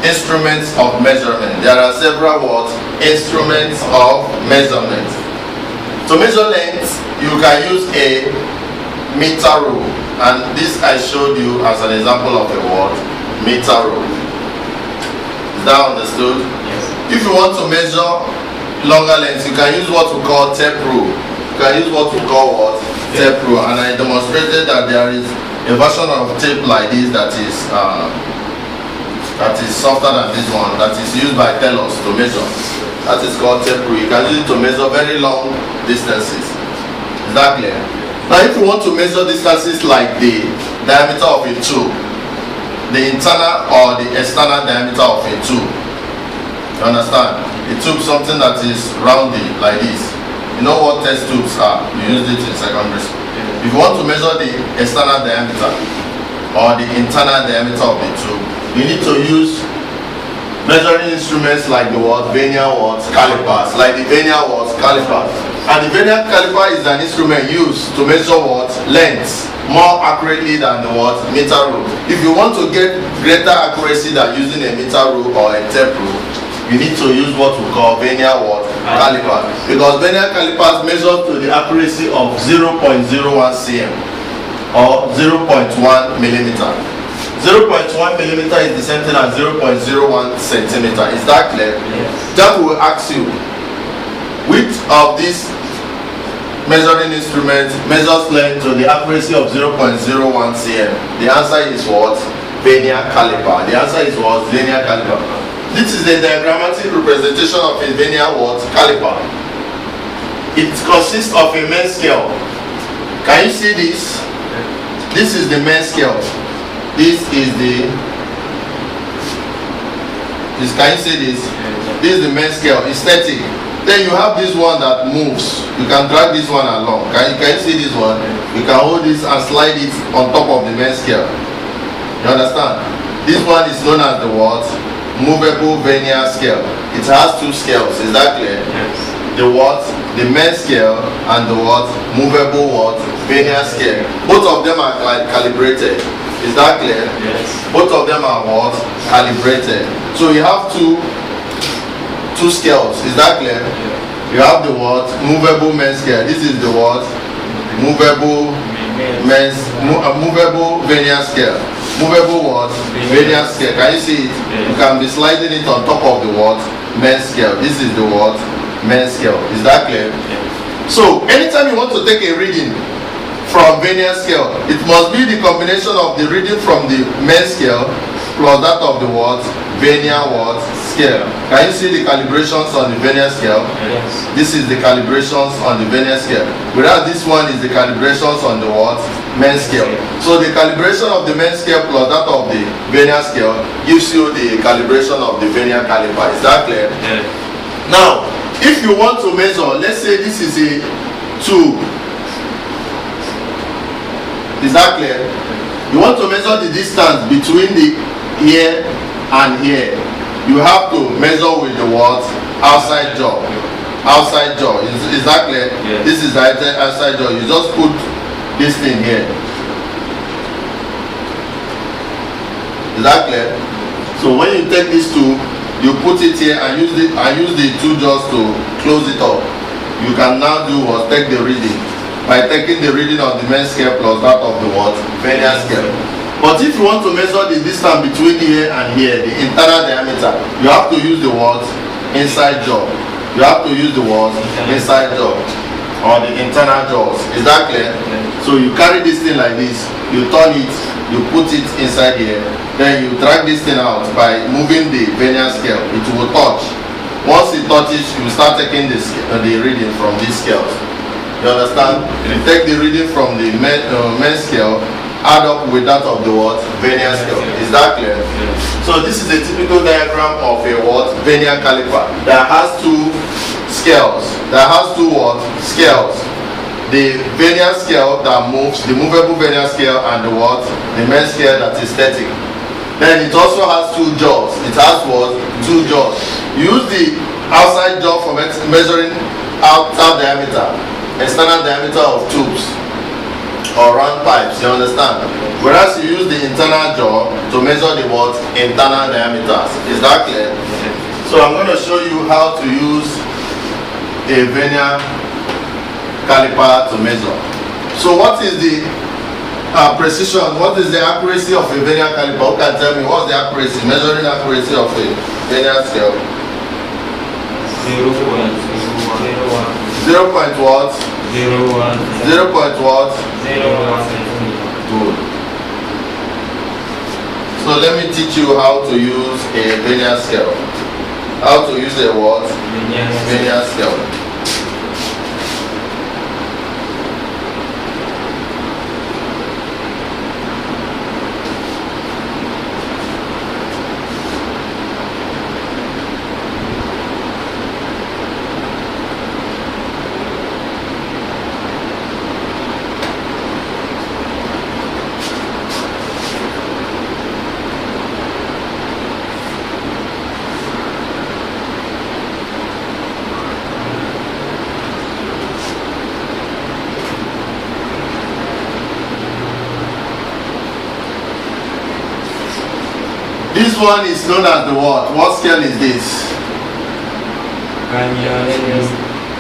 instruments of measurement. There are several what? Instruments of measurement. To measure lengths, you can use a meter rule. And this I showed you as an example of a what? Meter rule. Is that understood? Yes. If you want to measure longer lengths, you can use what we call tape rule. You can use what we call what? Tape rule. And I demonstrated that there is a version of tape like this that is softer than this one, that is used by tailors to measure. That is called tape rule. You can use it to measure very long distances. Is that clear? Now if you want to measure distances like the diameter of a tube, the internal or the external diameter of a tube. You understand? A tube, something that is rounded like this. You know what test tubes are? You used it in secondary school. If you want to measure the external diameter or the internal diameter of the tube, you need to use measuring instruments like the what? Vernier what? Calipers. Like the vernier what? Caliper. And the vernier caliper is an instrument used to measure what? Lengths more accurately than the what? Meter rule. If you want to get greater accuracy than using a meter rule or a tape rule, you need to use what we call vernier what? Caliper. Because vernier calipers measure to the accuracy of 0.01 cm or 0.1 millimeter. 0.1 millimeter is the same thing as 0.01 centimeter. Is that clear? Yes. That will ask you, which of these measuring instruments measures length to the accuracy of 0.01 cm? The answer is what? Vernier caliper. The answer is what? Vernier caliper. This is the diagrammatic representation of a vernier what? Caliper. It consists of a main scale. Can you see this? This is the main scale. This is the. Can you see this? This is the main scale. It's static. Then you have this one that moves. You can drag this one along. Can you see this one? You can hold this and slide it on top of the main scale. You understand? This one is known as the what? Movable vernier scale. It has two scales. Is that clear? Yes. The what? The main scale and the what? Movable what? Vernier scale. Both of them are calibrated. Is that clear? Yes. Both of them are what? Calibrated. So you have two scales. Is that clear? Yeah. You have the what? Movable main scale. This is the what? Movable movable vernier scale. Movable what? Vernier scale. Can you see it? Yeah. You can be sliding it on top of the what? Main scale. This is the what? Main scale. Is that clear? Yeah. So anytime you want to take a reading from vernier scale, it must be the combination of the reading from the main scale plus that of the what? Vernier what? Scale. Can you see the calibrations on the vernier scale? Yes. This is the calibrations on the vernier scale. Whereas this one is the calibrations on the what? Main scale. So the calibration of the main scale plus that of the vernier scale gives you the calibration of the vernier caliper. Is that clear? Yes. Now, if you want to measure, let's say this is a tube. Is that clear? You want to measure the distance between the here and here. You have to measure with the what? Outside jaw. Outside jaw. Is that clear? Yes. This is the outside jaw. You just put this thing here. Is that clear? So when you take these two, you put it here and use the two jaws to close it up. You can now do what? Take the reading by taking the reading of the main scale plus that of the what? Vernier scale. But if you want to measure the distance between here and here, the internal diameter, you have to use the what? Inside jaw. You have to use the what? Inside jaw or the internal jaws. Is that clear? So you carry this thing like this, you turn it, you put it inside here, then you drag this thing out by moving the vernier scale. It will touch. Once it touches, you start taking the reading from these scales. You understand? You take the reading from the main scale, add up with that of the what? Vernier scale. Is that clear? So this is a typical diagram of a what? Vernier caliper that has two scales. That has two what? Scales. The vernier scale that moves, the movable vernier scale, and the what? The main scale that is static. Then it also has two jaws. It has what? Two jaws. Use the outside jaw for measuring outer diameter, external diameter of tubes or round pipes, you understand? Whereas you use the internal jaw to measure the what? Internal diameters. Is that clear? So I'm going to show you how to use a vernier caliper to measure. So what is the precision, what is the accuracy of a vernier caliper? Who can tell me what's the accuracy, measuring accuracy of a vernier scale? 0.01. 0. What? 0.1. 0. What? 0.1. Good. So let me teach you how to use a vernier scale. How to use a what? Vernier scale. This one is known as the what? What scale is this?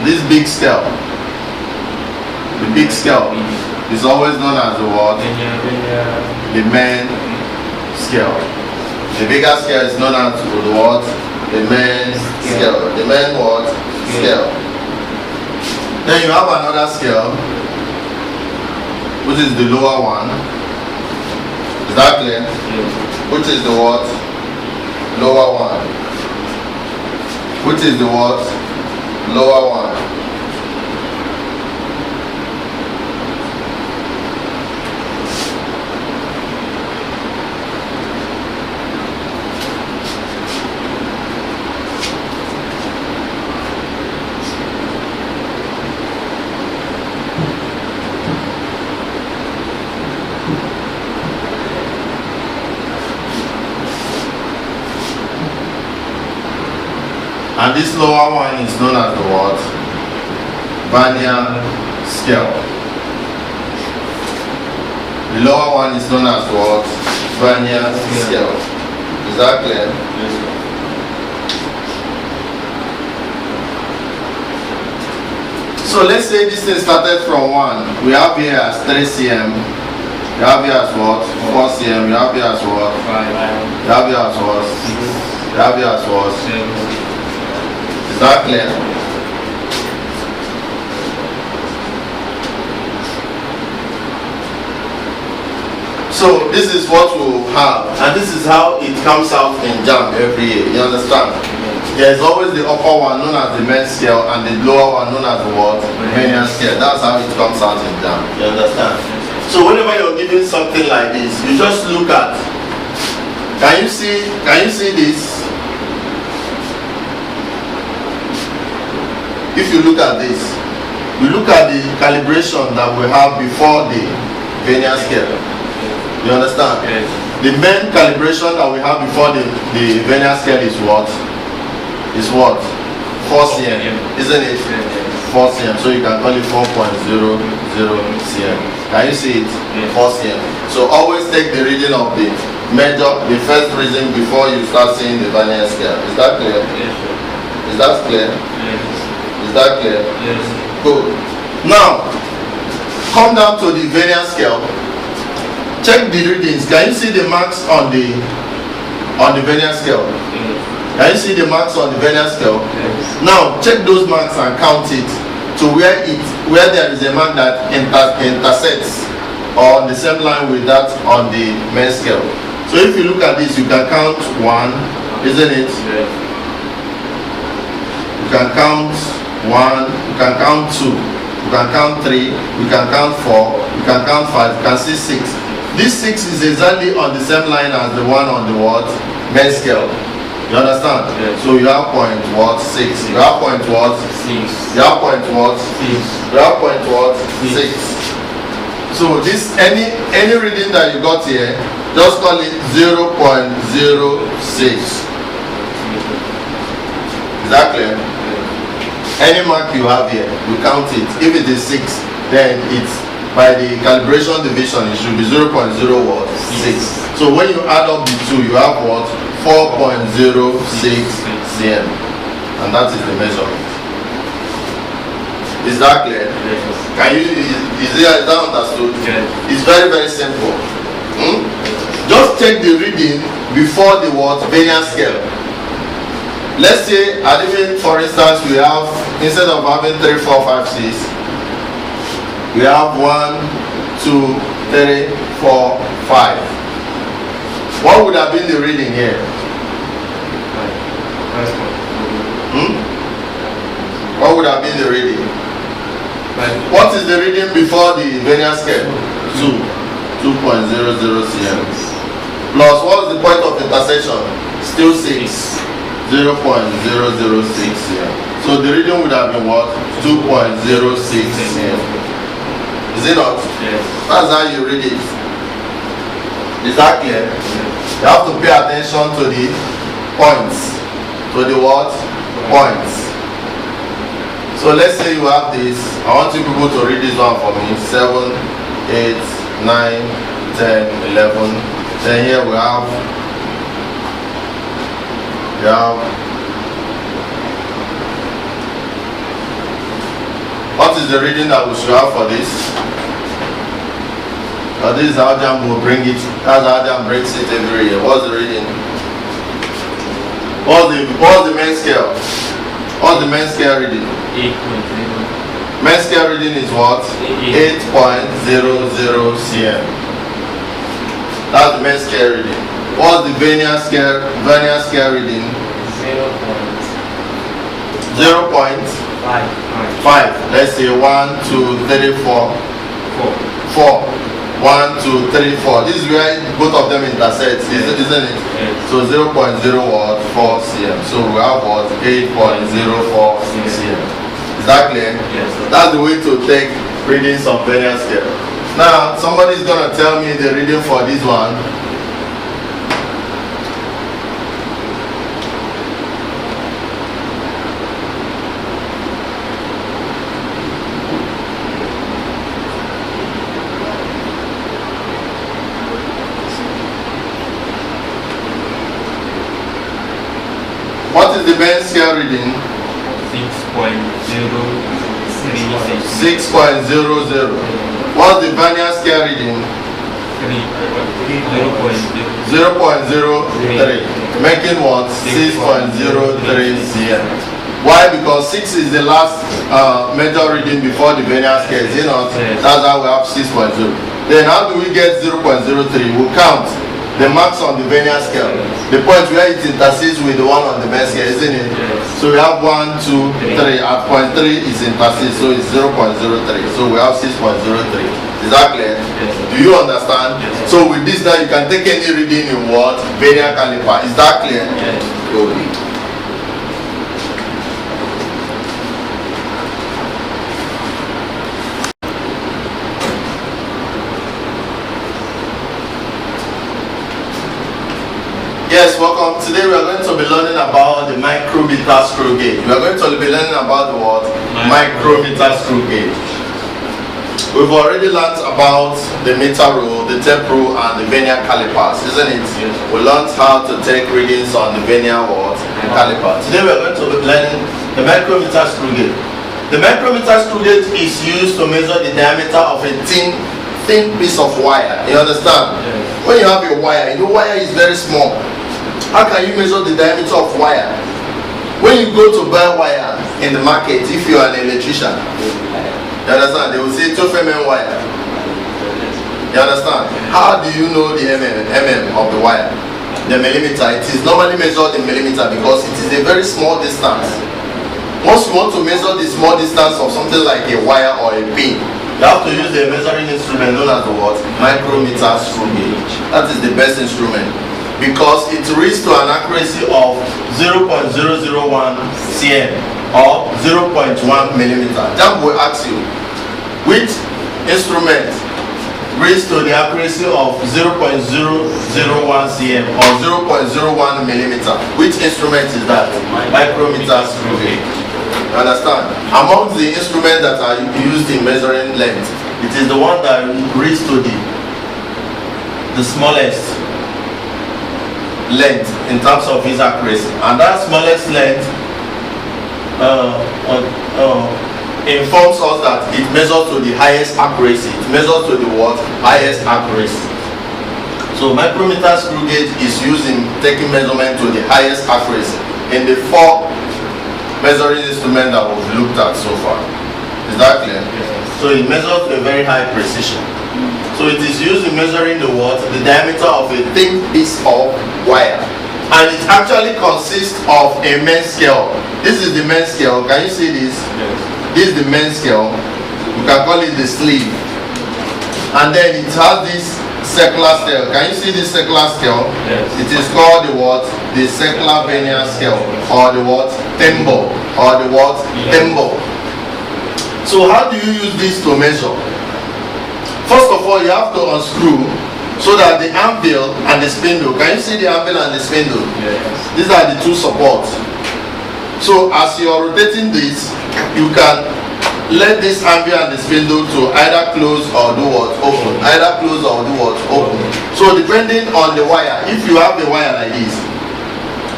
This big scale. The big scale is always known as the what? The main scale. The bigger scale is known as the what? The main scale. The main what? Scale. Then you have another scale, which is the lower one. Is that clear? Which is the what? Lower one. Which is the what? Lower one. And this lower one is known as the what? Vernier scale. The lower one is known as what? Vernier scale. Is that clear? Yes. So let's say this thing started from 1. We have here as 3 cm. You have here as what? 4 cm. You have here as what? 5. You have here as what? 6. You have here as what? 7. Is that clear? So this is what we have, and this is how it comes out in JAMB every year. You understand? There is always the upper one known as the main scale and the lower one known as the what? Median scale. That's how it comes out in JAMB. You understand? So whenever you're given something like this, you just look at. Can you see this? If you look at this, you look at the calibration that we have before the vernier scale. You understand? Yes. The main calibration that we have before the vernier scale is what? 4 cm, isn't it? 4 cm. So you can call it 4.00 cm. Can you see it? 4 cm. So always take the reading of the first reading before you start seeing the vernier scale. Is that clear? Yes. Is that clear? Yes. Is that clear? Yes. Good. Now, come down to the vernier scale. Check the readings. Can you see the marks on the vernier scale? Can you see the marks on the vernier scale? Yes. Now, check those marks and count it to where there is a mark that intersects or on the same line with that on the main scale. So if you look at this, you can count 1, isn't it? Yes. You can count 1, you can count 2, you can count 3, you can count 4, you can count 5, you can see 6. This 6 is exactly on the same line as the one on the what? Main scale. You understand? Yes. So you have point what? 6. You have point what? 6. You have point what? 6. You have point what? 6. So this any reading that you got here, just call it 0.06. Is that clear? Any mark you have here, you count it. If it is 6, then it's by the calibration division, it should be 0.06. So when you add up the two, you have what? 4.06 cm. And that is the measurement. Is that clear? Yes. Is that understood? Yes. It's very, very simple. Just take the reading before the what? Vernier scale. Let's say, for instance, we have, instead of having 3, 4, 5, 6, we have 1, 2, 3, 4, 5. What would have been the reading here? What would have been the reading? What is the reading before the vernier scale? 2.00 cm. Plus, what is the point of intersection? Still 6. 0.006 cm. So the reading would have been what? 2.06 cm. Is it not? Yes. That's how you read it. Is that clear? You have to pay attention to the points. To the what? Points. So let's say you have this. I want you people to read this one for me. 7, 8, 9, 10, 11. Then here we have what is the reading that we should have for this? This is how JAMB will bring it. That's how JAMB brings it every year. What's the reading? What's the main scale? What's the main scale reading? 8.0. Main scale reading is what? 8.00 cm. That's the main scale reading. What's the vernier scale reading? 0.5. Let's say 1, 2, 3, 4. 4. 1, 2, 3, 4. This is where both of them intersect, isn't it? Yes. So 0.04 cm. So we have what? 8.04 cm. Is that clear? Yes. That's the way to take readings of vernier scale. Now somebody is gonna tell me the reading for this one. What is the main scale reading? 6.00. What's the vernier scale reading? 0.03. Making what? 6.03 cm. Why? Because 6 is the last major reading before the vernier scale. You know, that's how we have 6.0. Then how do we get 0.03? We'll count the marks on the vernier scale. The point where it intersects with the one on the best scale, isn't it? Yes. So we have 1, 2, 3. At point 3 is intersects, so it's 0.03. So we have 6.03. Is that clear? Yes. Do you understand? Yes. So with this now you can take any reading in what? Vernier caliper. Is that clear? Yes. Good. Yes, welcome. Today we are going to be learning about the micrometer screw gauge. We are going to be learning about the what? Micrometer screw gauge. We've already learned about the meter rule, the tape rule, and the vernier calipers, isn't it? Yes. We learned how to take readings on the vernier what? Caliper. Today we are going to be learning the micrometer screw gauge. The micrometer screw gauge is used to measure the diameter of a thin piece of wire. You understand? Yes. When you have a wire, you know wire is very small. How can you measure the diameter of wire? When you go to buy wire in the market, if you are an electrician, you understand? They will say 12 mm wire. You understand? How do you know the mm of the wire? The millimeter. It is normally measured in millimeter because it is a very small distance. Once you want to measure the small distance of something like a wire or a pin, you have to use the measuring instrument known as the what? Micrometer screw gauge. That is the best instrument, because it reads to an accuracy of 0.001 cm or 0.1 millimeter. JAMB will ask you, which instrument reads to the accuracy of 0.001 cm or 0.01 millimeter? Which instrument is that? Micrometer screw gauge. You understand? Among the instruments that are used in measuring length, it is the one that reads to the smallest length in terms of its accuracy, and that smallest length informs us that it measures to the highest accuracy. It measures to the what? Highest accuracy. So micrometer screw gauge is used in taking measurement to the highest accuracy in the 4 measuring instruments that we've looked at so far. Is that clear? Yes. So it measures to a very high precision. So it is used in measuring the what? The diameter of a thin piece of wire. And it actually consists of a main scale. This is the main scale. Can you see this? Yes. This is the main scale. You can call it the sleeve. And then it has this circular scale. Can you see this circular scale? Yes. It is called the what? The circular vernier scale, or the what? Thimble, or the what? Thimble. So how do you use this to measure? First of all, you have to unscrew so that the anvil and the spindle, can you see the anvil and the spindle? Yes. These are the 2 supports. So as you are rotating this, you can let this anvil and the spindle to either close or do what? Open. Either close or do what? Open. So depending on the wire, if you have a wire like this,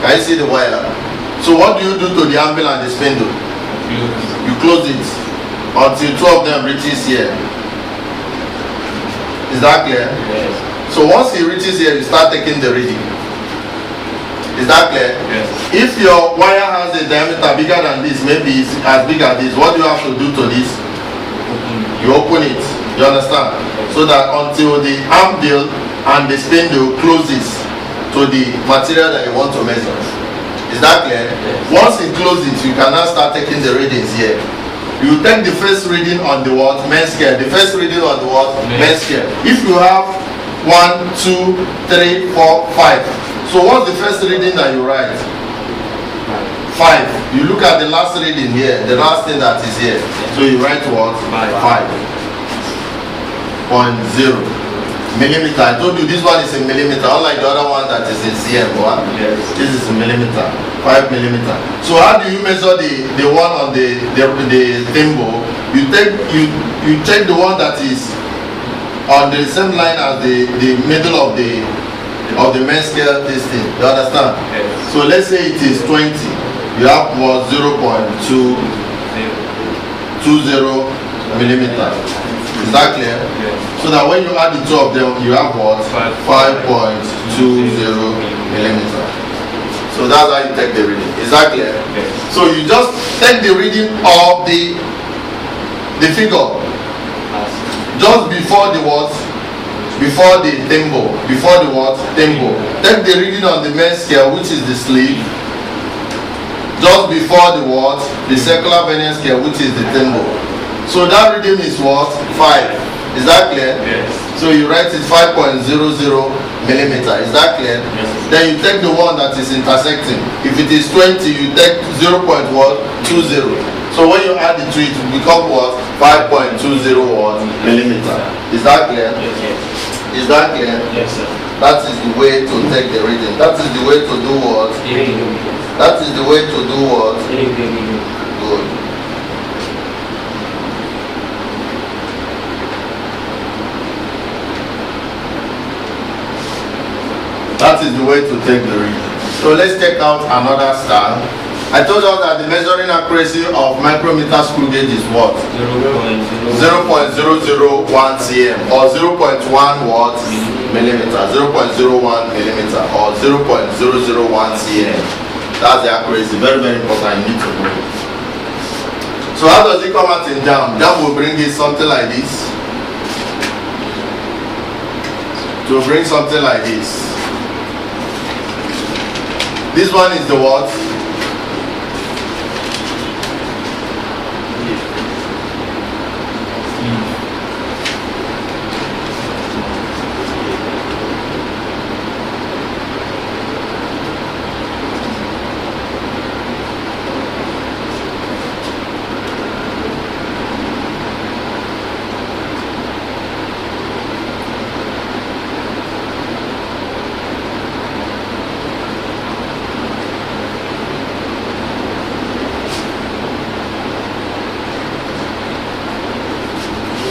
can you see the wire? So what do you do to the anvil and the spindle? You close it until 2 of them reaches here. Is that clear? Yes. So once it reaches here, you start taking the reading. Is that clear? Yes. If your wire has a diameter bigger than this, maybe it's as big as this, what do you have to do to this? You open it. You understand? So that until the anvil and the spindle closes to the material that you want to measure. Is that clear? Yes. Once it closes, you can now start taking the readings here. You take the first reading on the what? Main scale. The first reading on the what? Main scale. If you have 1, 2, 3, 4, 5. So what's the first reading that you write? 5. You look at the last reading here, the last thing that is here. So you write what? 5.0 millimeter. I told you this one is in millimeter, unlike the other one that is in cm. Yes. This is in millimeter. 5 millimeter. So how do you measure the one on the thimble? You check the one that is on the same line as the middle of the main scale. This thing. You understand? Yes. So let's say it is 20. You have what? 0.220 millimeter. Is that clear? Yes. So that when you add the 2 of them, you have what? 5.20 millimeter. So that's how you take the reading. Is that clear? Yes. So you just take the reading of the figure just before the what? before the tempo, before the what? Tempo. Take the reading on the main scale, which is the sleeve, just before the what? The circular vernier scale, which is the tempo. So that reading is what? 5. Is that clear? Yes. So you write it 5.00 millimeter. Is that clear? Yes. Then you take the one that is intersecting. If it is 20, you take 0.20. So when you add it to it, it will become what? 5.20 millimeter. Is that clear? Yes. Is that clear? Yes, sir. That is the way to take the reading. That is the way to do what? That is the way to do what? Good. That is the way to take the reading. So let's take out another style. I told us that the measuring accuracy of micrometer screw gauge is what? 0.001 cm or 0.1 what? Millimeter. 0.01 millimeter or 0.001 cm. That's the accuracy. Very, very important. You need to know. So how does it come out in JAMB? JAMB will bring it something like this. To bring something like this. This one is the what?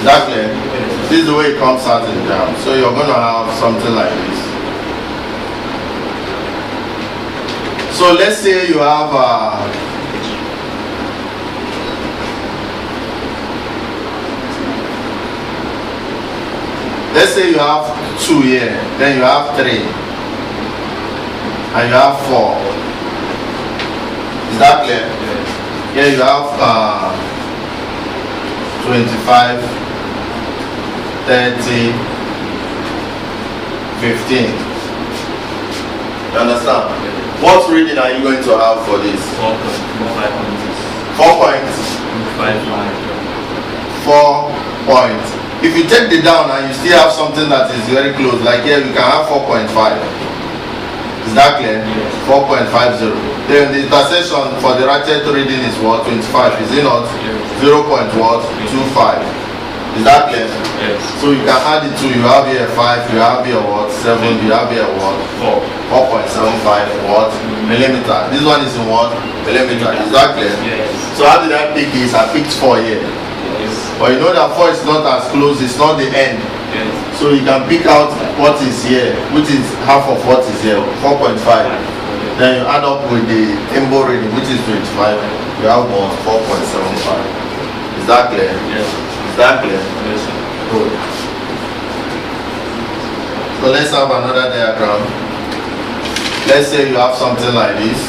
Exactly. This is the way it comes out in JAMB. So you're going to have something like this. So let's say you have let's say you have 2 here, then you have 3, and you have 4. Is that clear? Here you have 25, 30, 15. You understand? What reading are you going to have for this? 4 points. 4 points. If you take the down and you still have something that is very close, like here you can have 4.5. Is that clear? Yes. 4.50. Then the intersection for the ratchet reading is what? 25. Is it not? Yes. 0.25. Is that clear? Yes. So you can add it to, you have here 5, you have here what? 7, you have here what? 4.75 what? Millimeter. This one is in what? Millimeter. Is that clear? Yes. So how did I pick this? I picked 4 here. Yes. But you know that 4 is not as close, it's not the end. Yes. So you can pick out what is here, which is half of what is here, 4.5. Then you add up with the tempo reading, which is 25. You have what? 4.75. Is that clear? Yes. Is that clear? Yes, sir. Good. So let's have another diagram. Let's say you have something like this.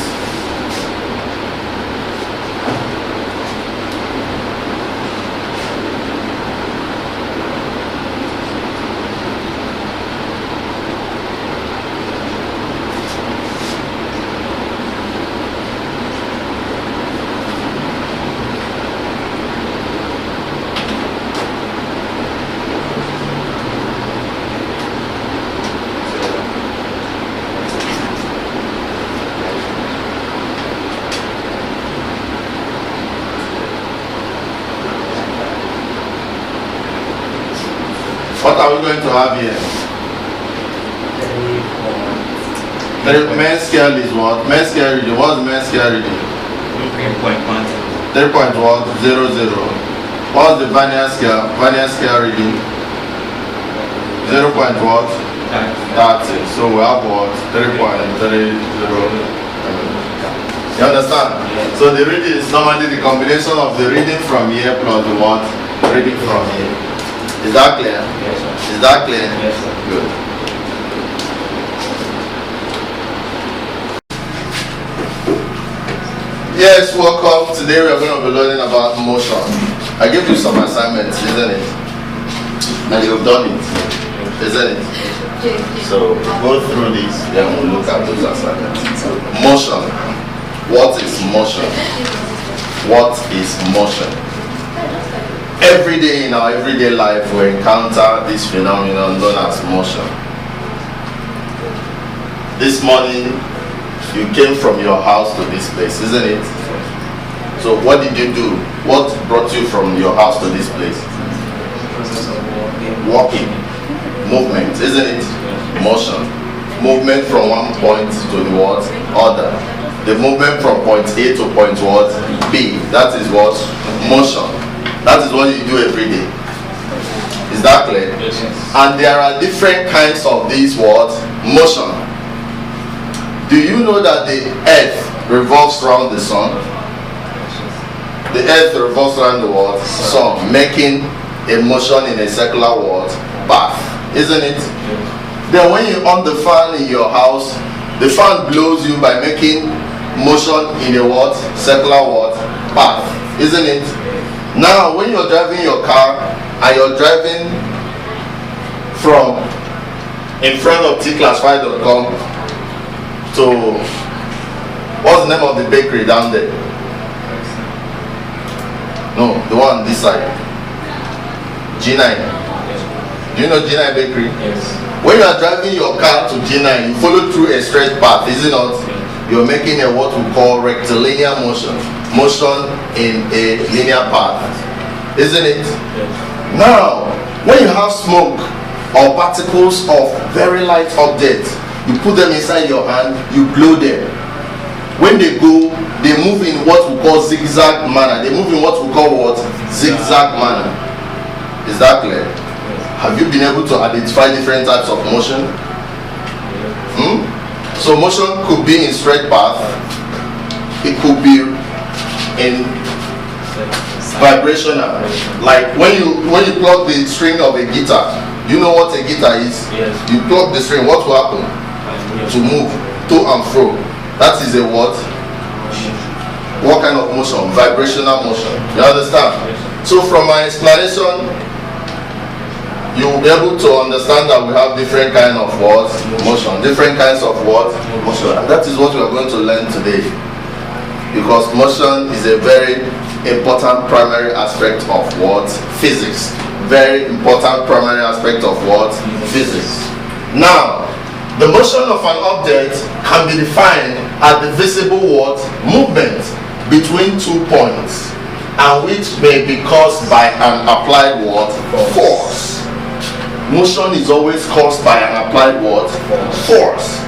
What are we going to have here? The main scale is what? Main scale reading. What's the main scale reading? 3.00. What's the vernier scale? Vernier scale reading? 0.30. So we have what? 3.30. You understand? So the reading is normally the combination of the reading from here plus the what? Reading from here. Is that clear? Yes, sir. Is that clear? Yes, sir. Good. Yes, welcome. Today we are going to be learning about motion. I gave you some assignments, isn't it? And you've done it. isn't it? So go through this, then we'll look at those assignments. Motion. What is motion? What is motion? Every day in our everyday life we encounter this phenomenon known as motion. This morning you came from your house to this place, isn't it? So what did you do? What brought you from your house to this place? Walking. Movement, isn't it? Motion. Movement from one point to the what? Other. The movement from point A to point what? B. That is what? Motion. That is what you do every day. Is that clear? Yes. And there are different kinds of these what? Motion. Do you know that the earth revolves around the sun? The earth revolves around the what? Sun, making a motion in a circular what? Path, isn't it? Then when you on the fan in your house, the fan blows you by making motion in a what? Circular what? Path, isn't it? Now when you're driving your car and you're driving from in front of Tclassified.com to, what's the name of the bakery down there? No, the one this side. G9. Do you know G9 bakery? Yes. When you are driving your car to G9, you follow through a straight path, is it not? You're making a what we call rectilinear motion. Motion in a linear path, isn't it? Yes. Now, when you have smoke or particles of very light objects, you put them inside your hand, you blow them. When they go, they move in what we call zigzag manner. They move in what we call what? Zigzag manner. Is that clear? Have you been able to identify different types of motion? So motion could be in straight path. It could be in vibrational. Like when you plug the string of a guitar, you know what a guitar is? Yes. You plug the string, what will happen? To move to and fro. That is a what? What kind of motion? Vibrational motion. You understand? So from my explanation, you will be able to understand that we have different kind of what? Motion. Different kinds of what? Motion. And that is what we are going to learn today. Because motion is a very important primary aspect of what? Physics. Very important primary aspect of what? Physics. Now, the motion of an object can be defined as the visible what? Movement between 2 points, and which may be caused by an applied what? Force. Motion is always caused by an applied what? Force.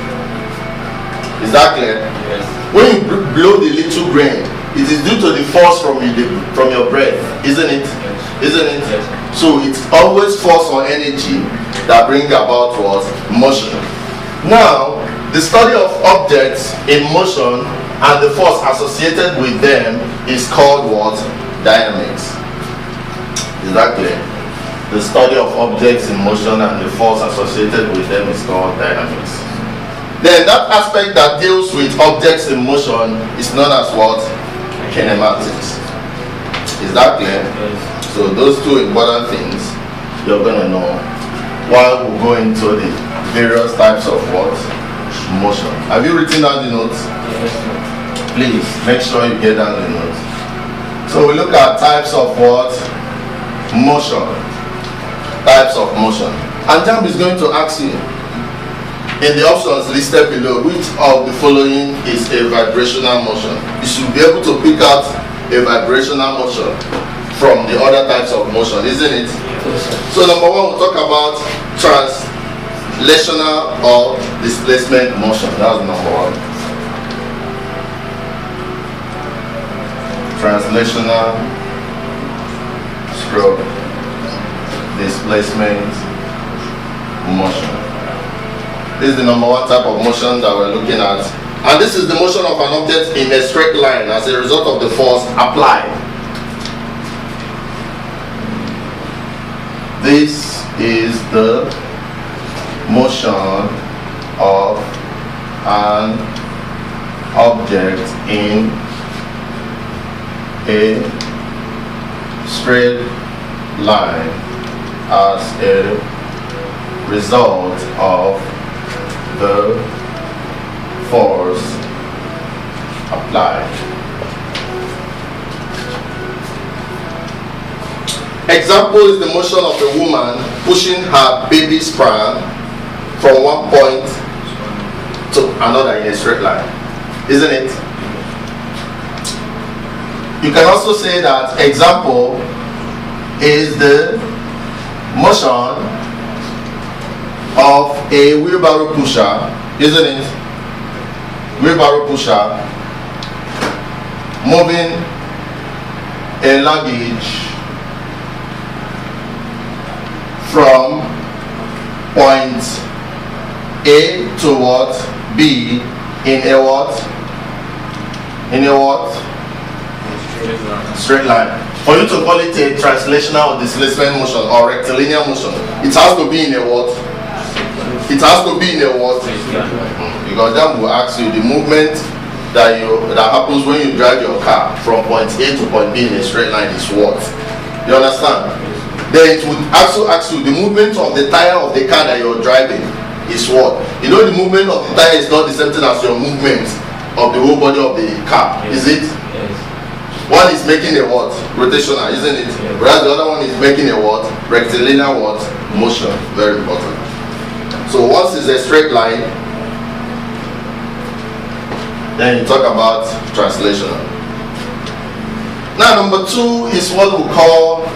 Is that clear? Yes. When you blow the little grain, it is due to the force from your breath, isn't it? Isn't it? Yes. So it's always force or energy that bring about what? Motion. Now, the study of objects in motion and the force associated with them is called what? Dynamics. Is that clear? The study of objects in motion and the force associated with them is called dynamics. Then that aspect that deals with objects in motion is known as what? Kinematics. Is that clear? Yes. So those two important things you're going to know while we go into the various types of what? Motion. Have you written down the notes? Yes. Please make sure you get down the notes. So we look at types of what? Motion. Types of motion. And JAMB is going to ask you in the options listed below, which of the following is a vibrational motion? You should be able to pick out a vibrational motion from the other types of motion, isn't it? So number one, we'll talk about translational or displacement motion. That's number one. Translational stroke displacement motion. This is the number one type of motion that we're looking at. And this is the motion of an object in a straight line as a result of the force applied. This is the motion of an object in a straight line as a result of the force applied. Example is the motion of a woman pushing her baby's pram from one point to another in a straight line, isn't it? You can also say that example is the motion of a wheelbarrow pusher, isn't it? Wheelbarrow pusher moving a luggage from point A to what? B in a what? In a what? Straight line. For you to call it a translational or displacement motion or rectilinear motion, it has to be in a what? It has to be in a what? Because then will ask you the movement that happens when you drive your car from point A to point B in a straight line is what? You understand? Then it would also ask you the movement of the tire of the car that you're driving is what? You know the movement of the tire is not the same thing as your movement of the whole body of the car, is it? Yes. One is making a what? Rotational, isn't it? Yes. Whereas the other one is making a what? Rectilinear what? Motion. Very important. So once it's a straight line, then you talk about translational. Now number 2 is what we call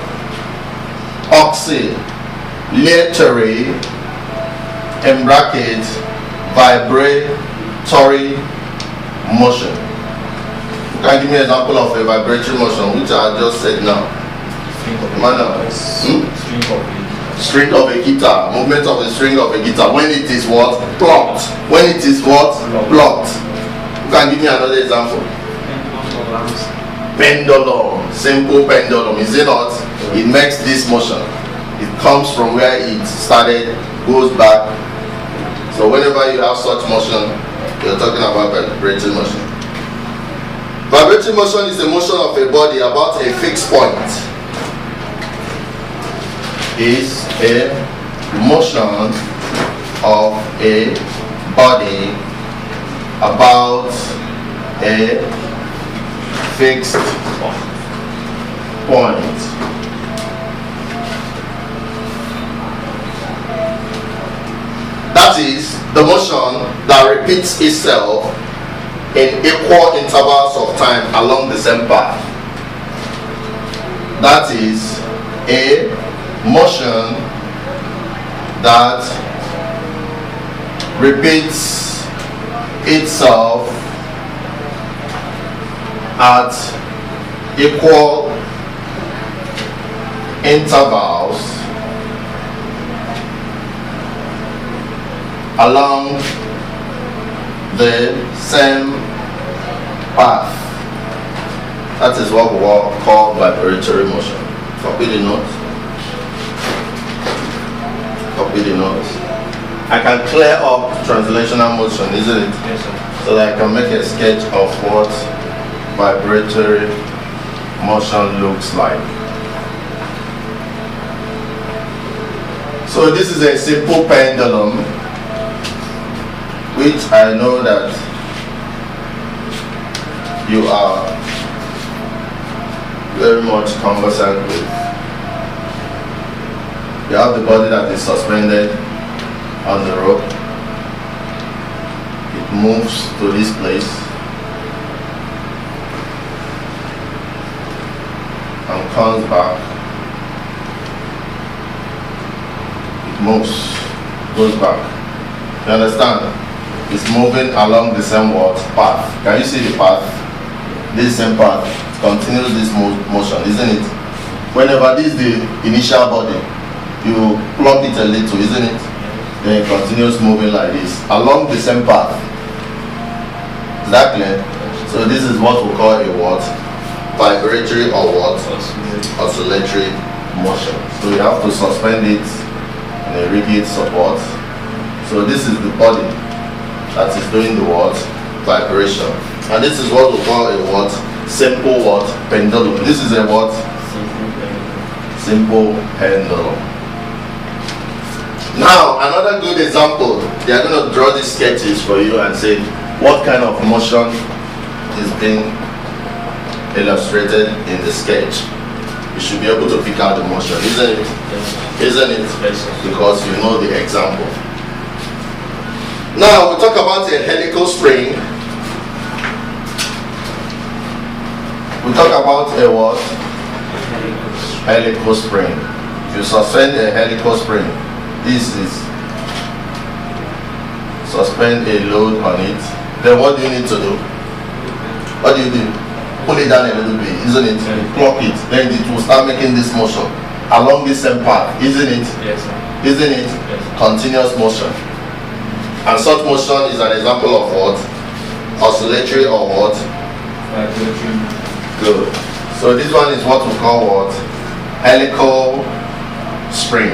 oscillatory, in brackets, vibratory motion. You can give me an example of a vibratory motion, which I just said now. String of a guitar, movement of the string of a guitar. When it is what? Plucked. When it is what? Plucked. You can give me another example. Pendulum, simple pendulum, is it not? It makes this motion. It comes from where it started, goes back. So whenever you have such motion, you're talking about vibratory motion. Vibratory motion is the motion of a body about a fixed point. Is a motion of a body about a fixed point. That is the motion that repeats itself in equal intervals of time along the same path. That is a motion that repeats itself at equal intervals along the same path. That is what we call vibratory motion. Copy the notes. Copy the notes. I can clear up translational motion, isn't it? Yes, sir. So that I can make a sketch of what vibratory motion looks like. So this is a simple pendulum, which I know that you are very much conversant with. You have the body that is suspended on the rope. It moves to this place and comes back. It moves, goes back. You understand? It's moving along the same path. Can you see the path? This same path continues this motion, isn't it? Whenever this is the initial body, you plug it a little, isn't it? Then it continues moving like this along the same path. Is that clear? So this is what we call a what? Vibratory or what? Oscillatory motion. So you have to suspend it in a rigid support. So this is the body that is doing the what? Vibration. And this is what we call a what? Simple what? Pendulum. This is a what? Simple pendulum. Now, another good example, they are going to draw these sketches for you and say what kind of motion is being illustrated in the sketch. You should be able to pick out the motion, isn't it? Yes. Isn't it? Yes, sir. Because you know the example. Now, we'll talk about a helical spring. We'll talk about a what? Helical spring. If you suspend a helical spring, this is suspend a load on it. Then what do you need to do? What do you do? Pull it down a little bit, isn't it? Clock it. Then it will start making this motion along this same path, isn't it? Yes, sir. Isn't it? Yes. Continuous motion. And such motion is an example of what? Oscillatory or what? Vibratory. Good. So this one is what we call what? Helical spring.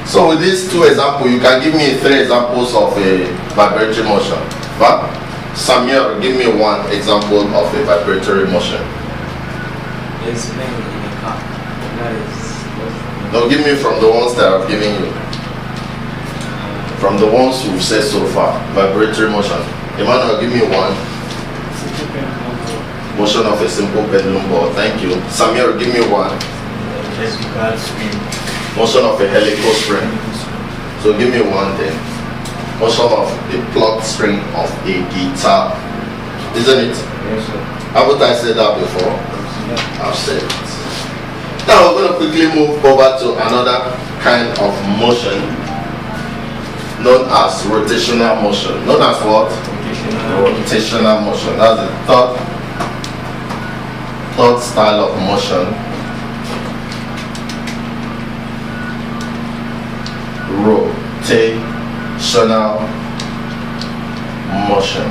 So with these two examples, you can give me 3 examples of a vibratory motion. But Samuel, give me 1 example of a vibratory motion. It's mainly in a car. That is. No, give me from the ones that I've given you. From the ones you've said so far. Vibratory motion. Emmanuel, give me 1. Motion of a simple pendulum ball. Thank you. Samuel, give me 1. Electrical spring. Motion of a helical spring. So give me 1 then. Motion of the plucked string of a guitar. Isn't it? Yes, sir. Haven't I said that before? I've said it. Now we're going to quickly move over to another kind of motion known as rotational motion. Known as what? Rotational motion. That's the third style of motion. Rotational motion.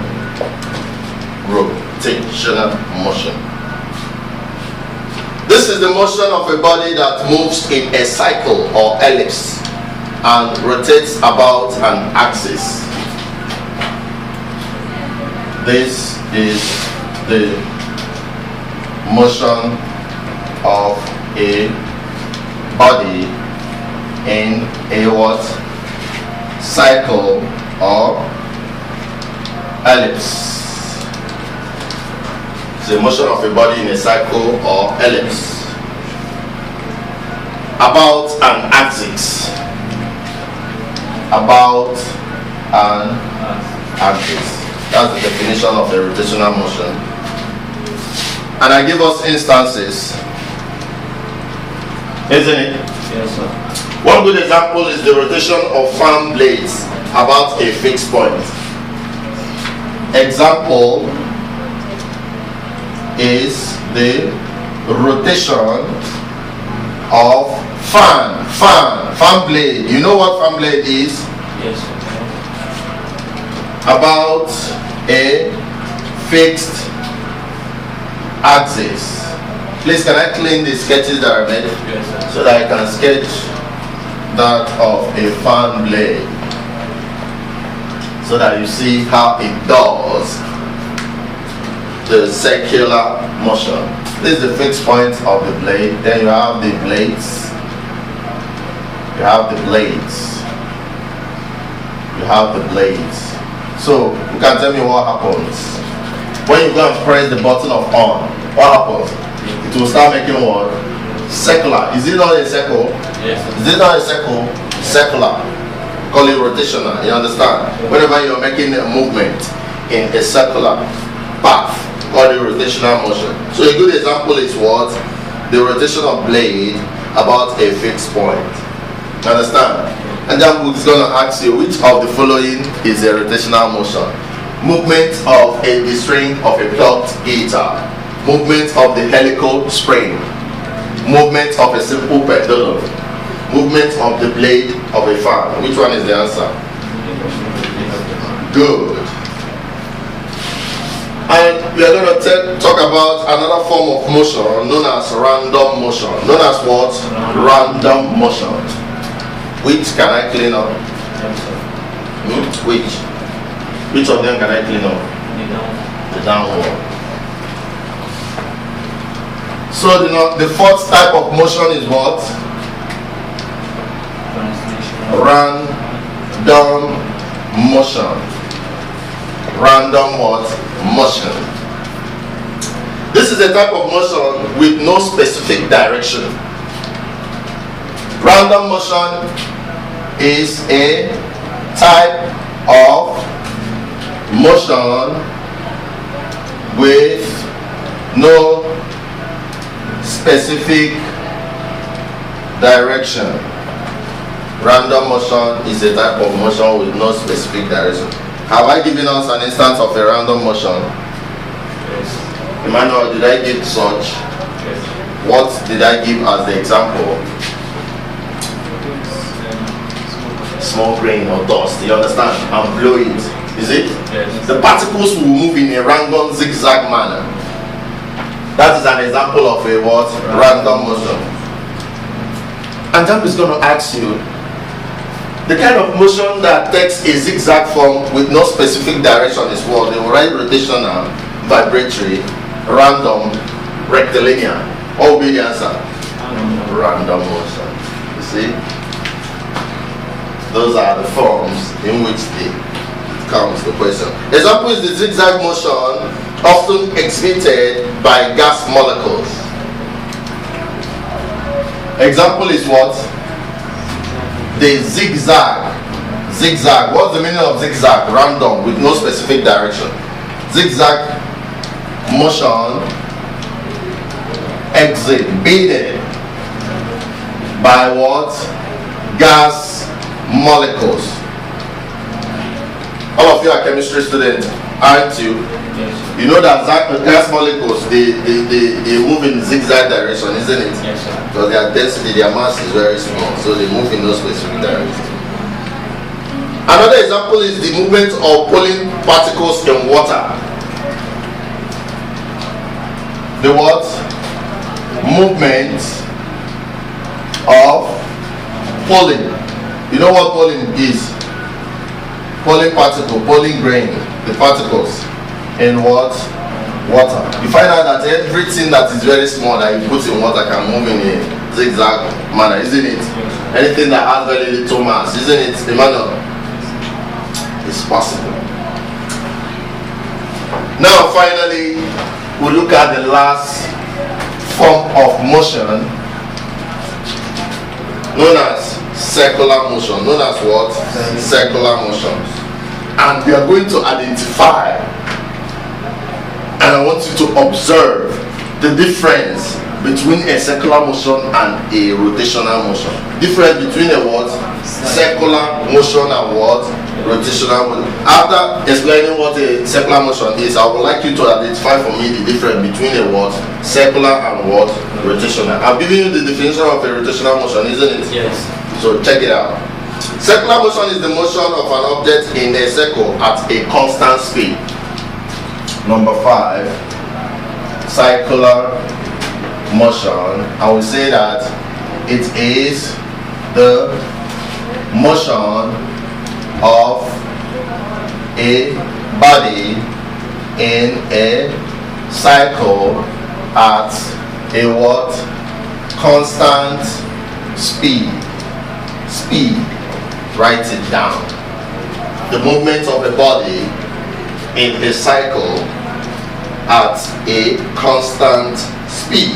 Rotational motion. This is the motion of a body that moves in a cycle or ellipse and rotates about an axis. This is the motion of a body in a what? Cycle or ellipse. It's the motion of a body in a cycle or ellipse about an axis. About an axis. That's the definition of a rotational motion. And I give us instances. Isn't it? Yes, sir. One good example is the rotation of fan blades about a fixed point. Example is the rotation of fan blade. You know what fan blade is? Yes, sir. About a fixed axis. Please, can I clean the sketches that are made? Yes, sir. So that I can sketch that of a fan blade, so that you see how it does the circular motion. This is the fixed point of the blade. Then you have the blades. You have the blades. You have the blades. So you can tell me what happens when you go and press the button of on. What happens? It will start making what? Circular. Is it not a circle? Yes, sir. Is it not a circle? Circular. Call it rotational. You understand? Whenever you're making a movement in a circular path, call it rotational motion. So a good example is what? The rotation of blade about a fixed point. You understand? And then we're going to ask you which of the following is a rotational motion. Movement of the string of a plucked guitar. Movement of the helical spring. Movement of a simple pendulum. Movement of the blade of a fan. Which one is the answer? Good. And we are going to talk about another form of motion known as random motion. Known as what? Random motion. Which can I clean up? Yes, sir. Which of them can I clean up? The down one. So the fourth type of motion is what? Random motion. Random what? Motion. This is a type of motion with no specific direction. Random motion is a type of motion with no specific direction. Random motion is a type of motion with no specific direction. Have I given us an instance of a random motion? Yes. Emmanuel, did I give such? Yes. What did I give as the example? Small grain or dust, you understand? And blow it. Is it? Yes. The particles will move in a random zigzag manner. That is an example of a what? Random motion. And JAMB is going to ask you the kind of motion that takes a zigzag form with no specific direction is what? They will write rotational, vibratory, random, rectilinear. What will be the answer? Random motion. You see? Those are the forms in which they comes the question. Example is the zigzag motion often exhibited by gas molecules. Example is what? The zigzag. Zigzag. What's the meaning of zigzag? Random with no specific direction. Zigzag motion exhibited by what? Gas molecules. All of you are chemistry students, aren't you? Yes. You know that gas molecules they move in zigzag direction, isn't it? Yes, sir. Because their density, their mass is very small, so they move in no specific direction. Another example is the movement of pollen particles in water. The what? Movement of pollen. You know what pollen is? Pollen particle, pollen grain, the particles in what? Water. You find out that everything that is very small that you put in water can move in a zigzag manner, isn't it? Anything that has very little mass, isn't it, Emmanuel? It's possible. Now finally, we look at the last form of motion known as circular motion. Known as what? Circular motion. And we are going to identify, and I want you to observe the difference between a circular motion and a rotational motion. Difference between a what? Circular motion and what? Rotational motion. After explaining what a circular motion is, I would like you to identify for me the difference between a what? Circular and what? Rotational. I've given you the definition of a rotational motion, isn't it? Yes. So check it out. Circular motion is the motion of an object in a circle at a constant speed. Number 5, circular motion. I will say that it is the motion of a body in a cycle at a what? Constant speed. Write it down. The movement of a body in a cycle at a constant speed.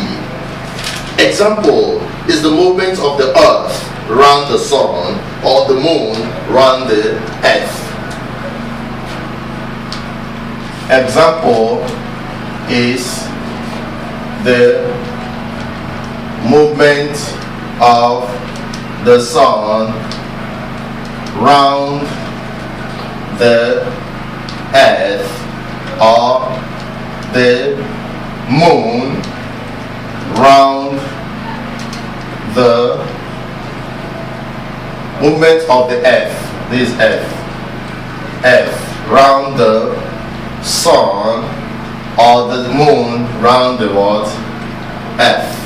Example is the movement of the earth round the sun or the moon round the earth. Example is the movement of the sun round the earth or the moon round the movement of the earth. This is earth round the sun or the moon round the what? Earth.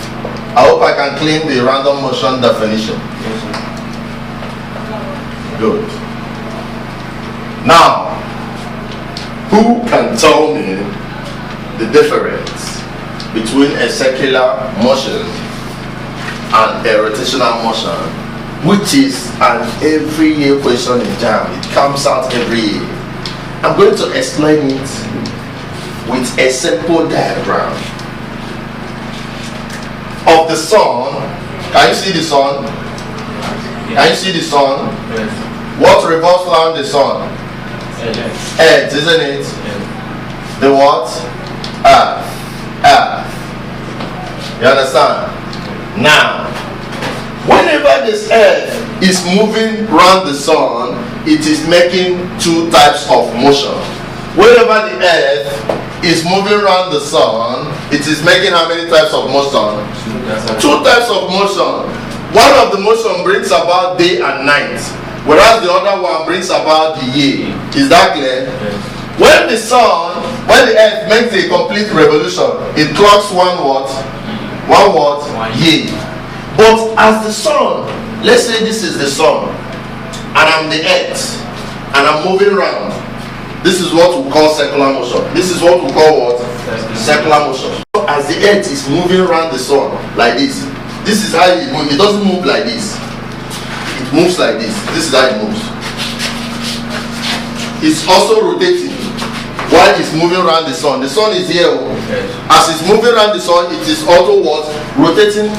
I hope I can claim the random motion definition. Good. Now, who can tell me the difference between a circular motion and a rotational motion which is an every year question in JAMB. It comes out every year. I'm going to explain it with a simple diagram of the sun. Can you see the sun? Can you see the sun? Yes. What revolves around the sun? Yes. Earth, isn't it? Yes. The what? Earth. Earth. You understand? Now, whenever this earth is moving around the sun, it is making two types of motion. Whenever the earth is moving around the sun, it is making how many types of motion? Two types of motion. One of the motion brings about day and night, whereas the other one brings about the year. Is that clear? Yes. When the sun, when the earth makes a complete revolution, it clocks one what? One what? Year. But as the sun, let's say this is the sun, and I'm the earth, and I'm moving around. This is what we call circular motion. This is what we call what? Circular motion. So as the earth is moving around the sun like this is how it moves. It doesn't move like this. It moves like this. This is how it moves. It's also rotating while it's moving around the sun. The sun is here. As it's moving around the sun, it is also what? Rotating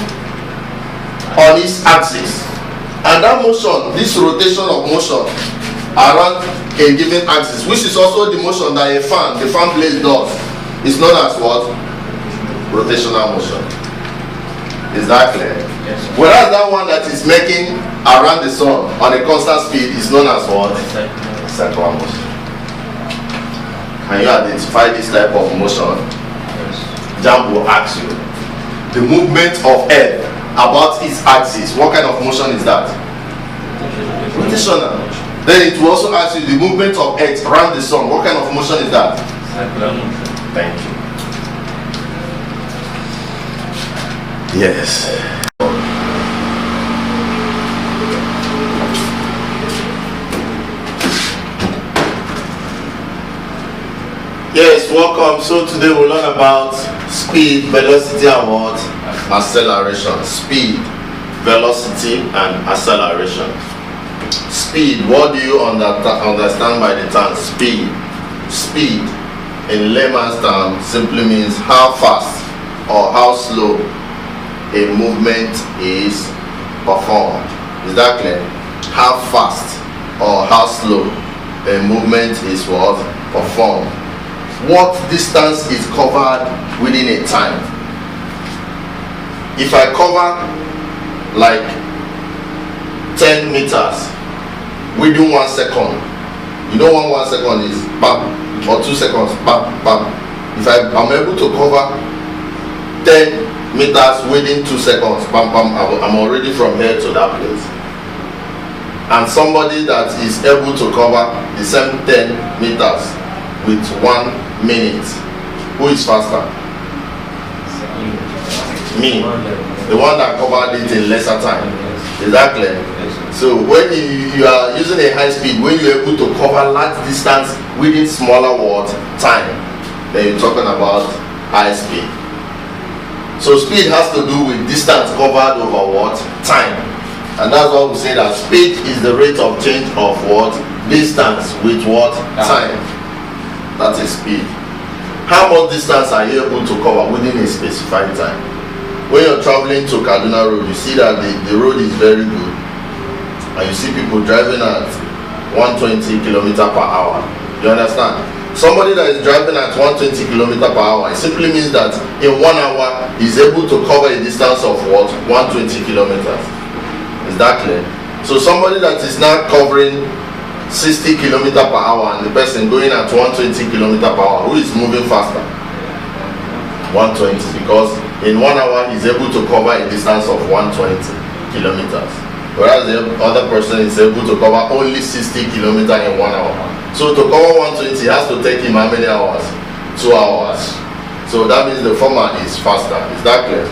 on its axis. And that motion, this rotation of motion around a given axis, which is also the motion that the fan blade does, is known as what? Rotational motion. Is that clear? Yes. Whereas that one that is making around the sun on a constant speed is known as what? Circular motion. Can you identify this type of motion? Yes. JAMB will ask you the movement of earth about its axis. What kind of motion is that? Rotational. Then it will also ask you the movement of earth around the sun. What kind of motion is that? Circular motion. Thank you. Yes. Yes, welcome. So today we'll learn about speed, velocity, and what? Acceleration. Speed, velocity, and acceleration. Speed, what do you understand by the term speed? Speed, in layman's terms, simply means how fast or how slow a movement is performed. Is that clear? How fast or how slow a movement is what? Performed. What distance is covered within a time? If I cover like 10 meters within 1 second, you know what 1 second is? Bam. Or 2 seconds, bam, bam. If I'm able to cover 10 meters within 2 seconds, bam, bam, I'm already from here to that place. And somebody that is able to cover the same 10 meters with 1 minute, who is faster? Me, the one that covered it in lesser time. Is that clear? So when you are using a high speed, when you're able to cover large distance within smaller what time, then you're talking about high speed. So speed has to do with distance covered over what? Time. And that's why we say that speed is the rate of change of what? Distance with what? Time. That is speed. How much distance are you able to cover within a specified time? When you're traveling to Kaduna Road, you see that the road is very good. And you see people driving at 120 km per hour. You understand? Somebody that is driving at 120 km per hour, it simply means that in 1 hour he's able to cover a distance of what? 120 kilometers. Is that clear? So somebody that is now covering 60 km per hour and the person going at 120 km per hour, who is moving faster? 120, because in 1 hour he's able to cover a distance of 120 kilometers. Whereas the other person is able to cover only 60 kilometers in 1 hour. So to cover 120, it has to take him how many hours? 2 hours. So that means the former is faster. Is that clear?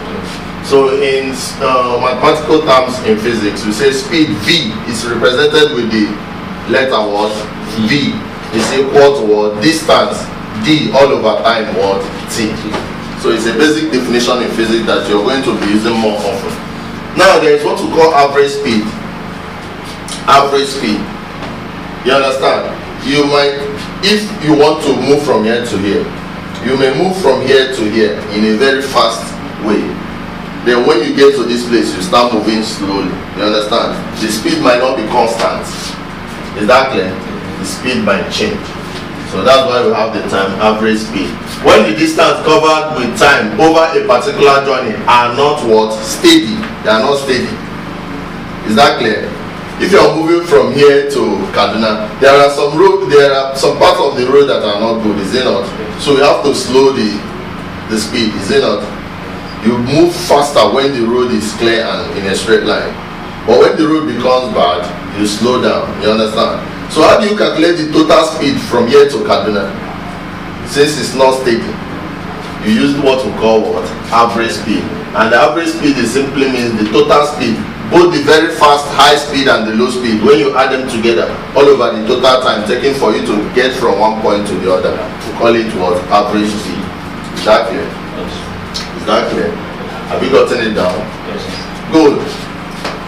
So in mathematical terms in physics, we say speed V is represented with the letter what? V is equal to what? Distance D all over time what? T. So it's a basic definition in physics that you're going to be using more often. Now there is what we call average speed. average speed. You understand? You might, if you want to move from here to here, you may move from here to here in a very fast way. Then when you get to this place, you start moving slowly. You understand? The speed might not be constant. Is that clear? The speed might change. So that's why we have the term average speed. When the distance covered with time over a particular journey are not what? Steady. They are not steady. Is that clear? If you are moving from here to Kaduna, there are some parts of the road that are not good, is it not? So you have to slow the speed, is it not? You move faster when the road is clear and in a straight line. But when the road becomes bad, you slow down. You understand? So how do you calculate the total speed from here to Kaduna? Since it's not steady, you use what we call what? Average speed. And the average speed is simply means the total speed, both the very fast high speed and the low speed. When you add them together, all over the total time taken for you to get from one point to the other, we call it what? Average speed. Is that clear? Is that clear? Have you gotten it down? Yes. Good.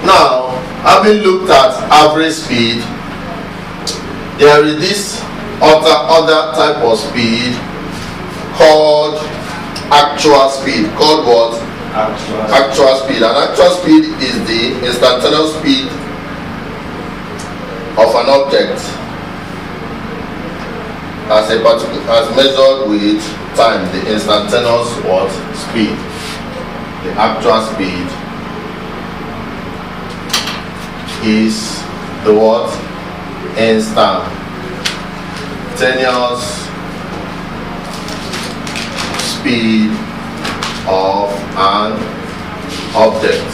Now, having looked at average speed, there is this other type of speed called actual speed. Called what? Actual speed. And actual speed is the instantaneous speed of an object as measured with time. The instantaneous what? Speed. The actual speed is the what? Instantaneous speed of an object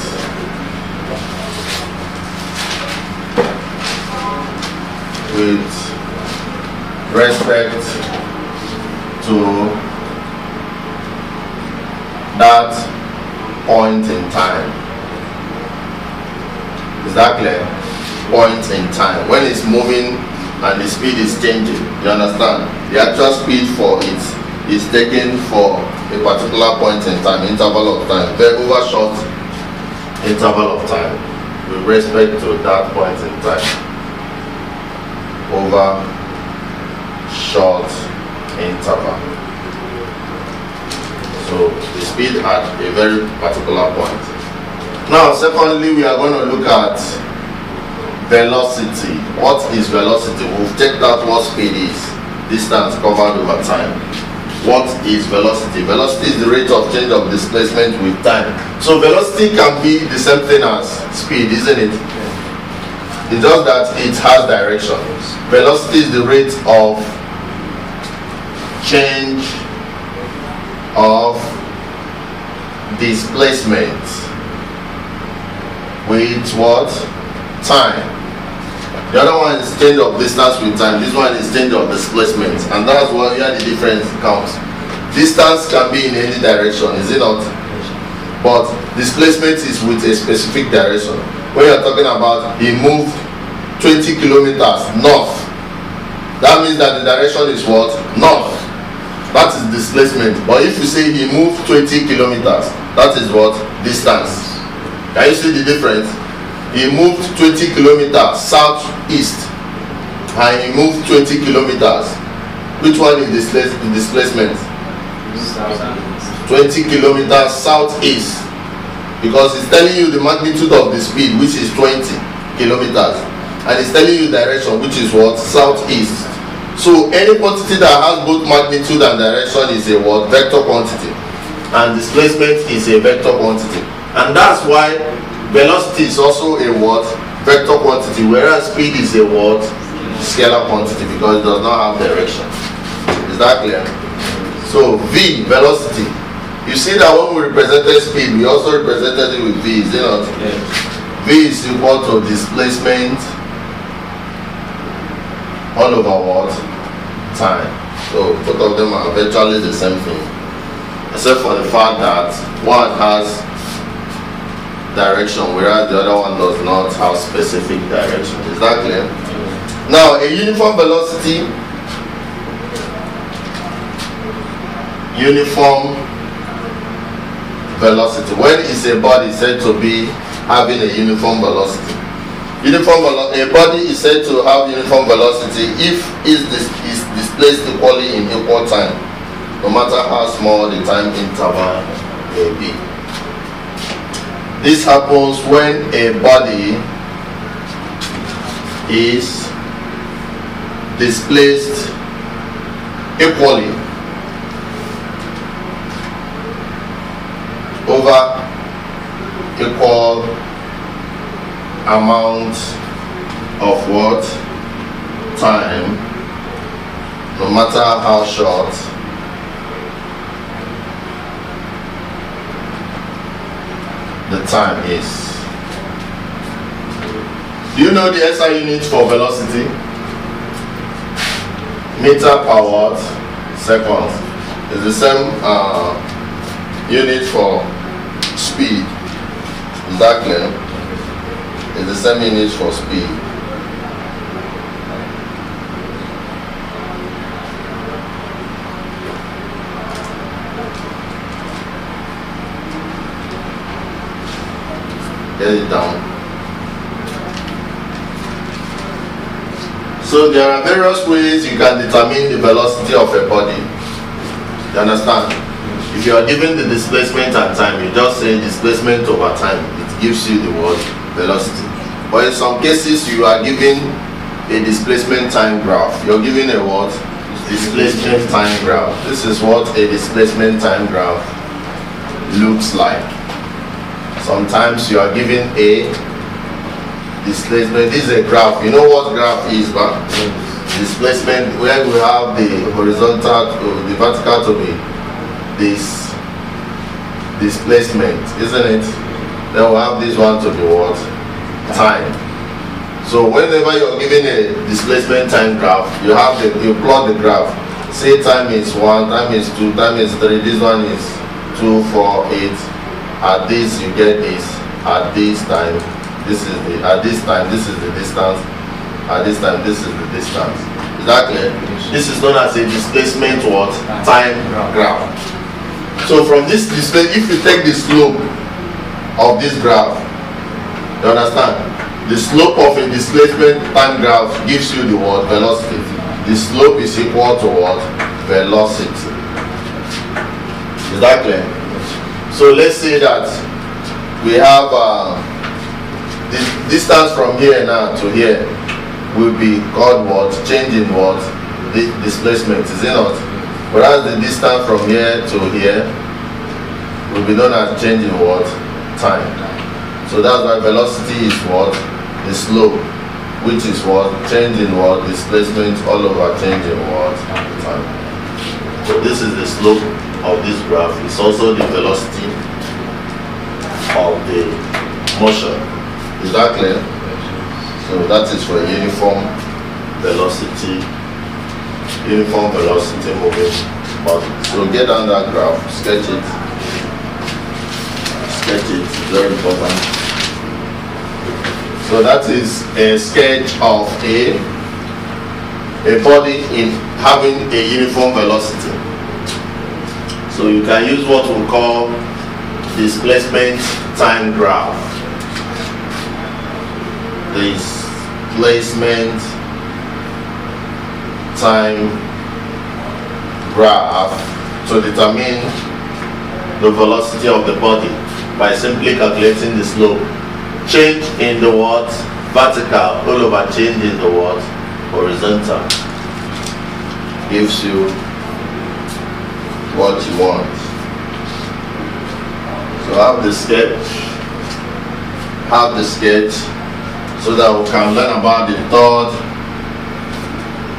with respect to that point in time. Is that clear? Point in time. When it's moving and the speed is changing, you understand? The actual speed for it is taken for a particular point in time, interval of time, very over short interval of time, with respect to that point in time, over short interval. So the speed at a very particular point. Now, secondly, we are going to look at velocity. What is velocity? We've checked out what speed is, distance covered over time. What is velocity? Velocity is the rate of change of displacement with time. So velocity can be the same thing as speed, isn't it? It's just that it has direction. Velocity is the rate of change of displacement with what? Time. The other one is change of distance with time. This one is change of displacement, and that's where the difference counts. Distance can be in any direction, is it not? But displacement is with a specific direction. When you're talking about he moved 20 kilometers north, that means that the direction is what? North. That is displacement. But if you say he moved 20 kilometers, that is what? Distance. Can you see the difference? He moved 20 kilometers southeast and he moved 20 kilometers. Which one is displacement? 20 kilometers southeast, because it's telling you the magnitude of the speed, which is 20 kilometers, and it's telling you direction, which is what? Southeast. So any quantity that has both magnitude and direction is a what? Vector quantity, and displacement is a vector quantity. And that's why velocity is also a what? Vector quantity, whereas speed is a what? Scalar quantity, because it does not have direction. Is that clear? So V, velocity. You see that when we represented speed, we also represented it with V, is it not? Yes. V is equal to displacement all over what? Time. So both of them are virtually the same thing, except for the fact that one has direction, whereas the other one does not have specific direction. Is that clear? Now, a uniform velocity, when is a body said to be having a uniform velocity? A body is said to have uniform velocity if it is displaced equally in equal time, no matter how small the time interval may be. This happens when a body is displaced equally over equal amount of what? Time, no matter how short the time is. Do you know the SI unit for velocity? Meter per what? Seconds. It's the same unit for speed. Exactly. It's the same unit for speed. Get it down. So there are various ways you can determine the velocity of a body. You understand? If you are given the displacement and time, you just say displacement over time. It gives you the word velocity. But in some cases, you are given a displacement time graph. You're given a what? Displacement time graph. This is what a displacement time graph looks like. Sometimes you are given a displacement. This is a graph. You know what graph is, but displacement, where we have the horizontal to the vertical to be this displacement, isn't it? Then we'll have this one to be what? Time. So whenever you're given a displacement time graph, you plot the graph. Say time is 1, time is 2, time is 3, this one is 2, 4, 8. At this you get this. At this time, this is the this is the distance. At this time, this is the distance. Is that clear? This is known as a displacement what? Time graph. So from this display, if you take the slope of this graph, you understand? The slope of a displacement time graph gives you the word velocity. The slope is equal to what? Velocity. Is that clear? So let's say that we have the distance from here now to here will be called what? Change in what? The displacement, is it not? Whereas the distance from here to here will be known as change in what? Time. So that's why velocity is what? The slope, which is what? Change in what? Displacement all over change in what? Time. So this is the slope of this graph. It's also the velocity of the motion. Is that clear? So that is for uniform velocity moving body. So get down that graph, sketch it. Sketch it, very important. So that is a sketch of a body in having a uniform velocity. So you can use what we call displacement time graph. Displacement time graph to determine the velocity of the body by simply calculating the slope. Change in the what? Vertical all over change in the what? Horizontal. Gives you what you want. So have the sketch so that we can learn about the third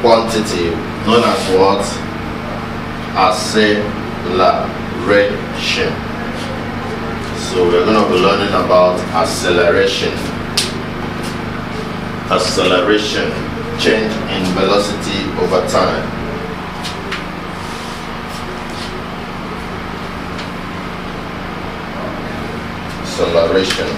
quantity known as what? Acceleration. So we're going to be learning about acceleration. Acceleration, change in velocity over time. Acceleration.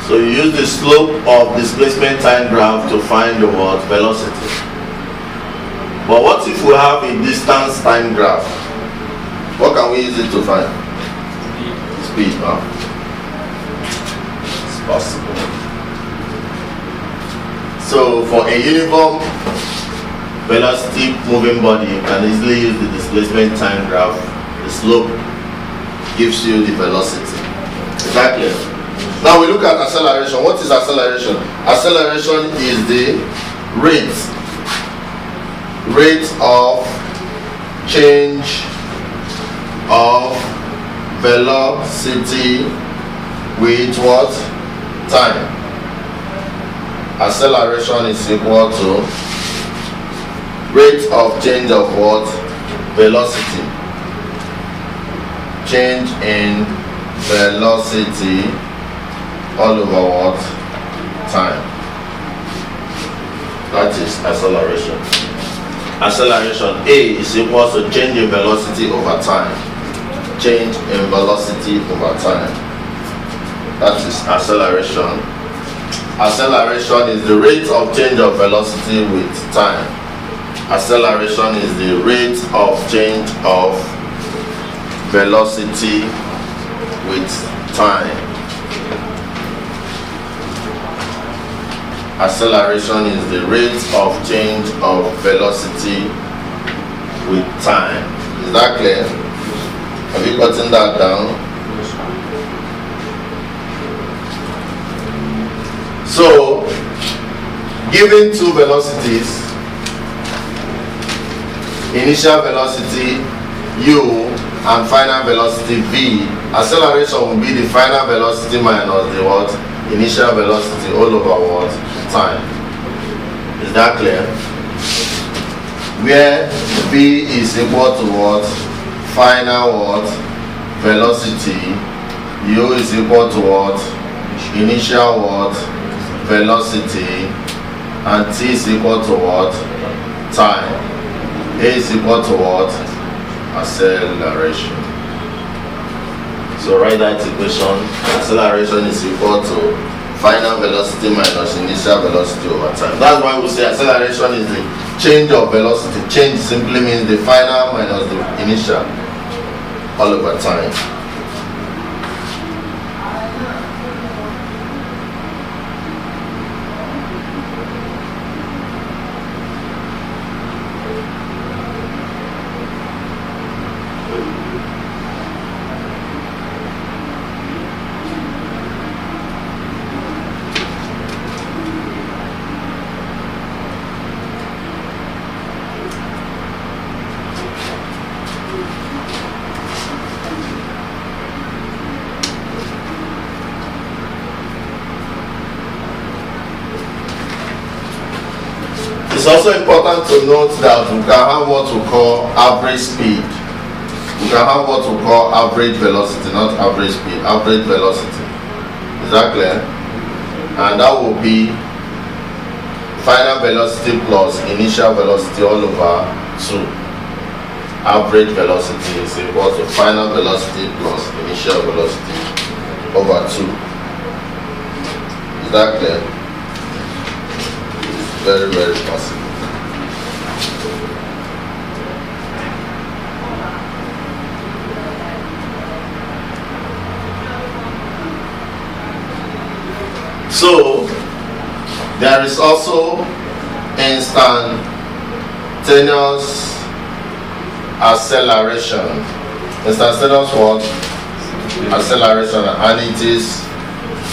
So So you use the slope of displacement time graph to find the what? Velocity. But what if we have a distance time graph? What can we use it to find? Speed, huh? It's possible. So for a uniform velocity moving body, you can easily use the displacement time graph. The slope gives you the velocity. Is that clear? Now we look at acceleration. What is acceleration? Acceleration is the rate of change of velocity with what? Time. Acceleration is equal to rate of change of what? Velocity. Change in velocity all over what? Time. That is acceleration. Acceleration A is equal to change in velocity over time. Change in velocity over time. That is acceleration. Acceleration is the rate of change of velocity with time. Acceleration is the rate of change of velocity with time. Acceleration is the rate of change of velocity with time. Is that clear? Have you gotten that down? So, given two velocities, initial velocity u and final velocity v, acceleration will be the final velocity minus the what? Initial velocity all over what? Time. Is that clear? Where v is equal to what? Final what? Velocity. U is equal to what? Initial what? Velocity. And t is equal to what? Time. A is equal to what? Acceleration. So write that equation. Acceleration is equal to final velocity minus initial velocity over time. That's why we say acceleration is the change of velocity. Change simply means the final minus the initial all over time. It's also important to note that we can have what we call average speed. We can have what we call average velocity, not average speed, average velocity. Is that clear? And that will be final velocity plus initial velocity all over 2. Average velocity is equal to final velocity plus initial velocity over 2. Is that clear? Very, very possible. So there is also instantaneous acceleration. Instantaneous what? Acceleration, and it is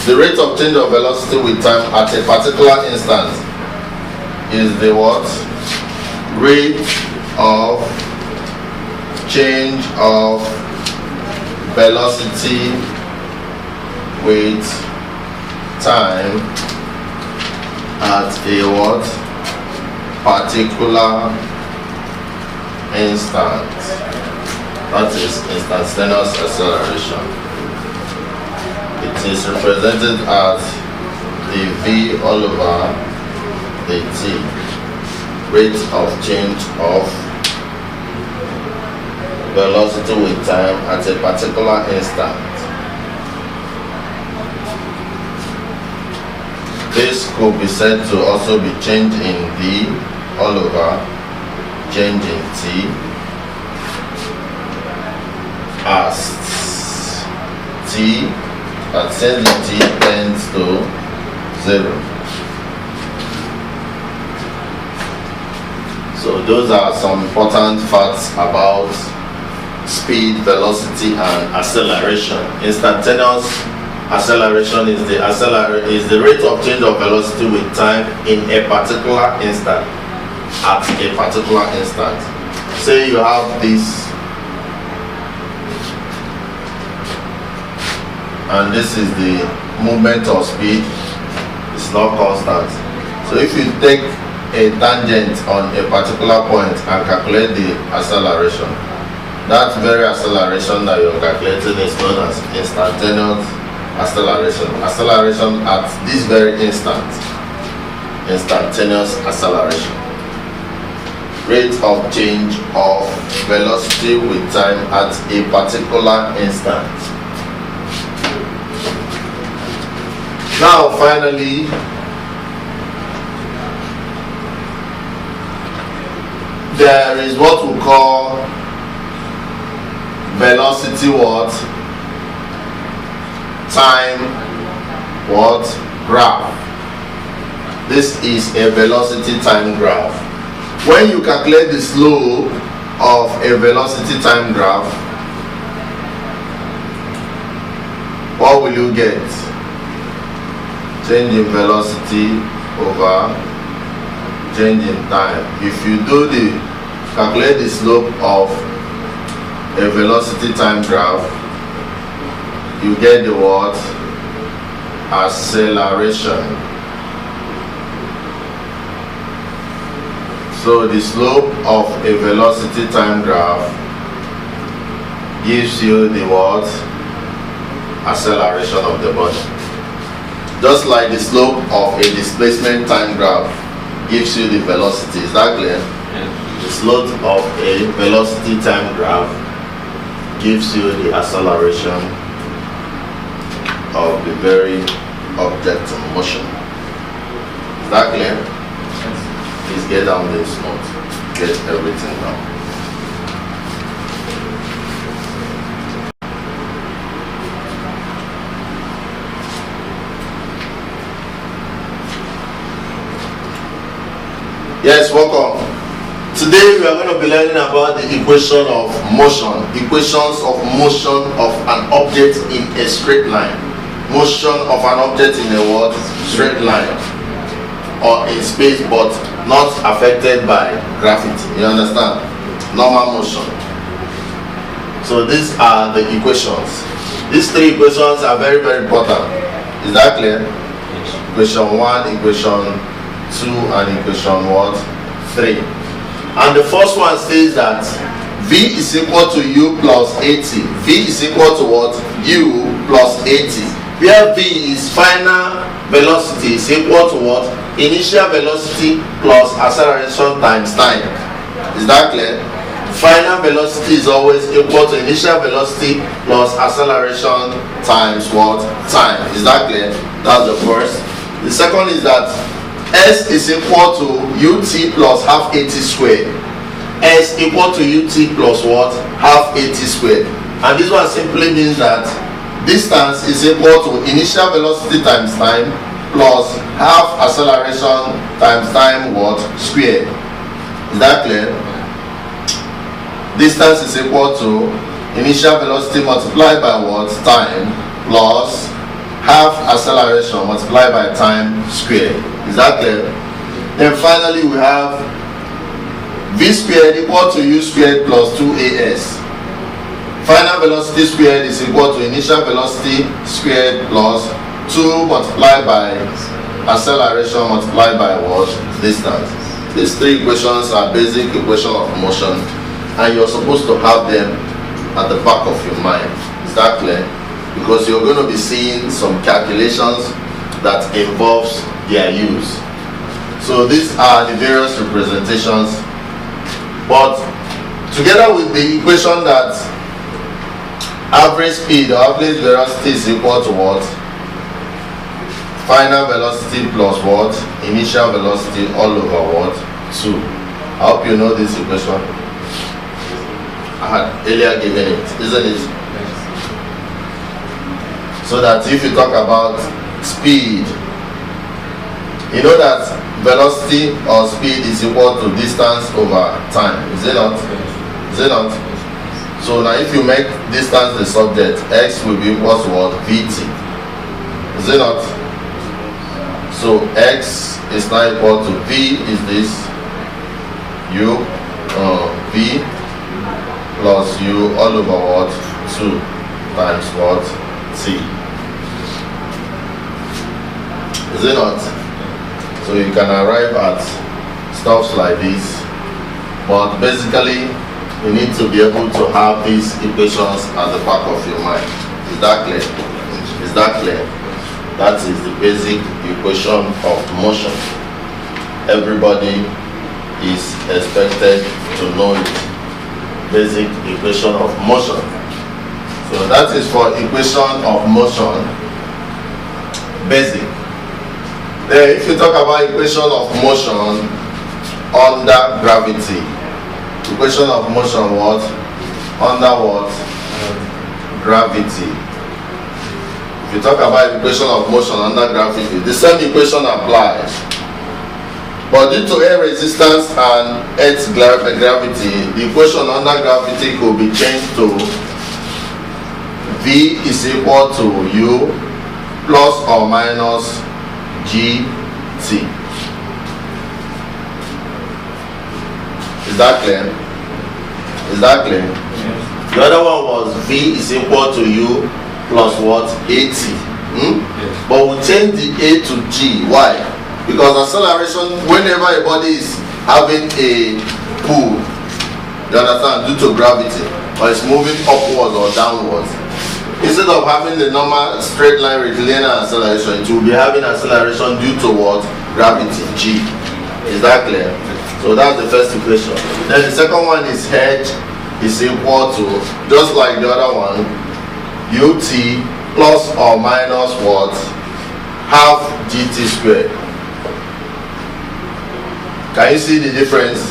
the rate of change of velocity with time at a particular instant. Is the what? Rate of change of velocity with time at a what? Particular instant. That is instantaneous acceleration. It is represented as the v all over the t, rate of change of velocity with time at a particular instant. This could be said to also be change in D all over change in T as T at change in T tends to 0. So those are some important facts about speed, velocity, and acceleration. Instantaneous acceleration is the rate of change of velocity with time in a particular instant. At a particular instant. Say you have this, and this is the movement of speed. It's not constant. So if you take a tangent on a particular point and calculate the acceleration, that very acceleration that you're calculating is known as instantaneous acceleration. Acceleration at this very instant. Instantaneous acceleration. Rate of change of velocity with time at a particular instant. Now finally, there is what we call velocity what? Time what? Graph. This is a velocity time graph. When you calculate the slope of a velocity time graph, what will you get? Change in velocity over change in time. If you do calculate the slope of a velocity time graph, you get the word acceleration. So the slope of a velocity time graph gives you the word acceleration of the body. Just like the slope of a displacement time graph gives you the velocity. Is that clear? Yeah. The slope of a velocity time graph gives you the acceleration of the very object in motion. Is that clear? Please get down this note. Get everything down. Yes, welcome. Today we are going to be learning about the equation of motion. Equations of motion of an object in a straight line. Motion of an object in a what? Straight line. Or in space, but not affected by gravity. You understand? Normal motion. So these are the equations. These three equations are very, very important. Is that clear? Equation 1, equation 2, and equation what? 3. And the first one says that V is equal to U plus 80. V is equal to what? U plus 80. Where V is final velocity is equal to what? Initial velocity plus acceleration times time. Is that clear? Final velocity is always equal to initial velocity plus acceleration times what? Time. Is that clear? That's the first. The second is that S is equal to UT plus half 80 squared. S equal to UT plus what? Half 80 squared. And this one simply means that distance is equal to initial velocity times time plus half acceleration times time what? Squared. Is that clear? Distance is equal to initial velocity multiplied by what? Time plus half acceleration multiplied by time squared. Is that clear? Then finally we have V squared equal to U squared plus 2AS. Final velocity squared is equal to initial velocity squared plus 2 multiplied by acceleration multiplied by what? Distance. These three equations are basic equations of motion, and you're supposed to have them at the back of your mind. Is that clear? Because you're going to be seeing some calculations that involves their use. So these are the various representations, but together with the equation that average speed or average velocity is equal to what? final velocity plus what? Initial velocity all over what? 2. I hope you know this equation. I had earlier given it, isn't it? So that if you talk about speed, you know that velocity or speed is equal to distance over time, is it not? Is it not? So now if you make distance the subject, x will be equal to what? Vt. Is it not? So x is now equal to v is this u v plus u all over what? 2 times what? T. Is it not? So you can arrive at stuff like this, but basically you need to be able to have these equations at the back of your mind. Is that clear? Is that clear? That is the basic equation of motion. Everybody is expected to know it. Basic equation of motion. So that is for equation of motion. Basic. Then if you talk about equation of motion under gravity, equation of motion what? Under what? Gravity. If you talk about equation of motion under gravity, the same equation applies. But due to air resistance and Earth's gravity, the equation under gravity could be changed to V is equal to U plus or minus GT. Is that clear? Is that clear? Yes. The other one was V is equal to U plus what? AT. Yes. But we change the A to G. Why? Because acceleration, whenever a body is having a pull, you understand, due to gravity, or it's moving upwards or downwards, instead of having the normal straight line rectilinear acceleration, it will be having acceleration due to what? Gravity, G. Is that clear? So that's the first equation. Then the second one is H is equal to, just like the other one, UT plus or minus what? Half GT squared. Can you see the difference?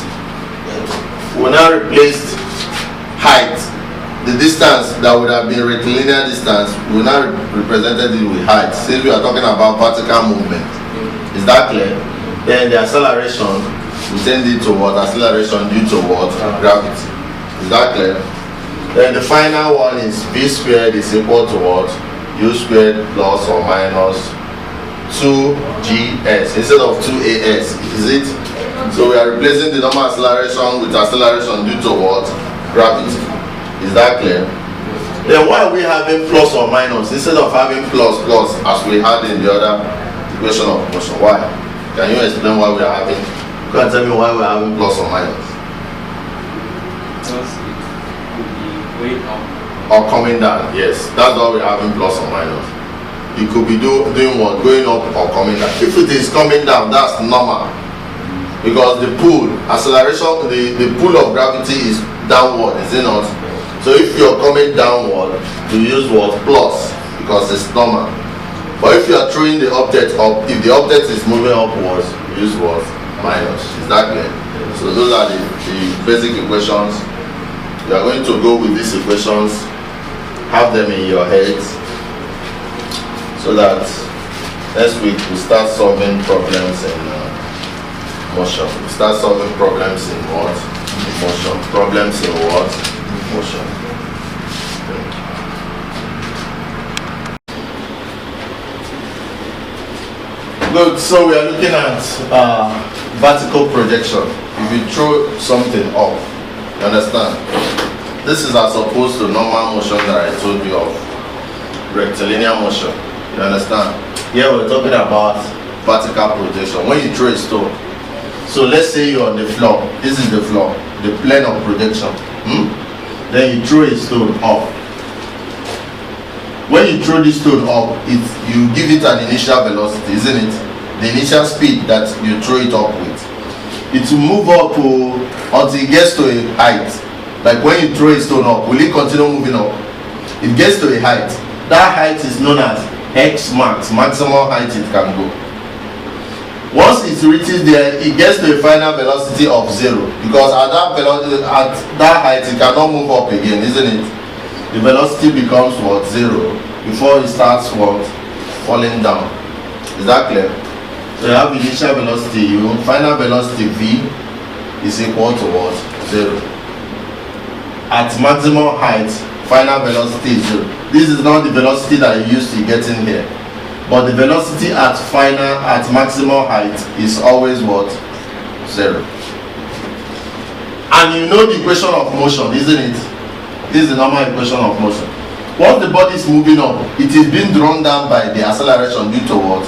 We now replaced height. The distance that would have been rectilinear distance, we now represented it with height, since we are talking about vertical movement. Is that clear? Then the acceleration, we send it to what? Acceleration due to what? Gravity. Is that clear? Then the final one is V squared is equal to what? U squared plus or minus 2GS instead of 2AS. Is it? So we are replacing the normal acceleration with acceleration due to what? Gravity. Is that clear? Then why are we having plus or minus instead of having plus as we had in the other equation of motion? Why? Can you explain why we are having? You can tell me why we are having plus or minus? Because it could be going up or coming down. Yes, that's why we are having plus or minus. It could be doing what? Going up or coming down. If it is coming down, that's normal. Because the pull, acceleration, the pull of gravity is downward, is it not? So if you're coming downward, you use what? Plus, because it's normal. But if you are throwing the object up, if the object is moving upwards, you use what? Minus. Is that clear? So those are the basic equations. You are going to go with these equations, have them in your head, so that next week we start solving problems in motion. We start solving problems in what? Motion. Problems in what? Motion. Good. So we are looking at vertical projection. If you throw something up, you understand? This is as opposed to normal motion that I told you of, rectilinear motion. You understand? Here we're talking about vertical projection. When you throw a stone, so let's say you're on the floor. This is the floor, the plane of projection. Then you throw a stone up. When you throw this stone up, you give it an initial velocity, isn't it? The initial speed that you throw it up with. It will move up until it gets to a height. Like when you throw a stone up, will it continue moving up? It gets to a height. That height is known as X max, maximum height it can go. Once it reaches there, it gets to a final velocity of 0, because at that velocity, at that height, it cannot move up again, isn't it? The velocity becomes what? 0 before it starts what? Falling down. Is that clear? So you have initial velocity u, final velocity v is equal to what? 0. At maximum height, final velocity is 0. This is not the velocity that you used to get in here, but the velocity at maximum height is always what? 0. And you know the equation of motion, isn't it? This is the normal equation of motion. Once the body is moving up, it is being drawn down by the acceleration due to what?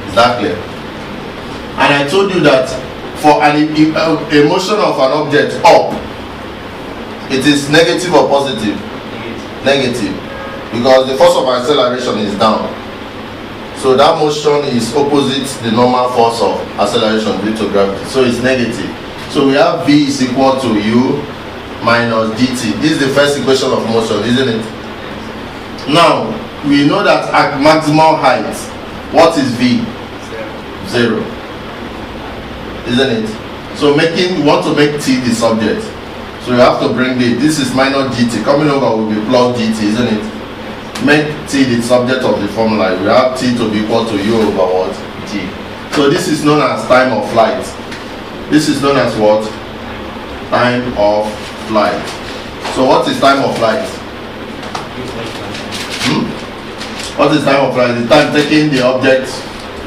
Is that clear? And I told you that for a motion of an object up, it is negative or positive? Negative. Because the force of acceleration is down. So that motion is opposite the normal force of acceleration due to gravity. So it's negative. So we have v is equal to u minus dt. This is the first equation of motion, isn't it? Now, we know that at maximum height, what is v? 0. Isn't it? So we want to make t the subject. So you have to bring this is minus gt. Coming over will be plus gt, isn't it? Make t the subject of the formula. We have t to be equal to u over what? T. So this is known as time of flight. This is known as what? Time of flight. So what is time of flight? What is time of flight? The time taking the object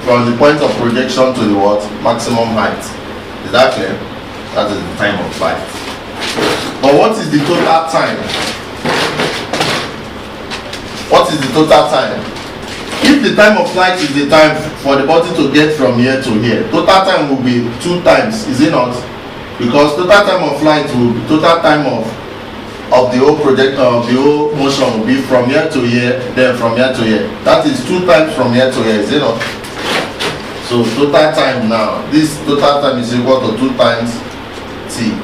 from the point of projection to the what? Maximum height. Is that clear? That is the time of flight. But what is the total time? What is the total time? If the time of flight is the time for the body to get from here to here, total time will be 2 times, is it not? Because total time of flight will be total time of the whole project of the whole motion will be from here to here, then from here to here. That is 2 times from here to here, is it not? So total time now, this total time is equal to 2 times t.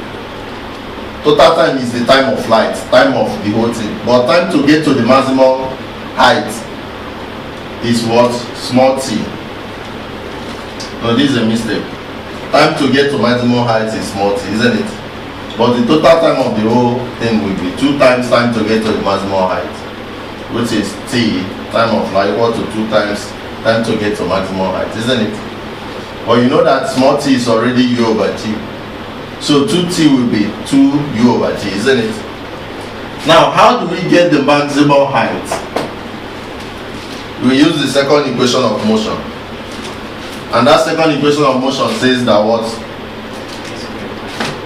Total time is the time of flight, time of the whole thing. But time to get to the maximum height is what? Small t. No, this is a mistake. Time to get to maximum height is small t, isn't it? But the total time of the whole thing will be 2 times time to get to the maximum height, which is t, time of flight, equal to 2 times time to get to maximum height, isn't it? But you know that small t is already u over t. So 2t will be 2u over t, isn't it? Now, how do we get the maximum height? We use the second equation of motion. And that second equation of motion says that what?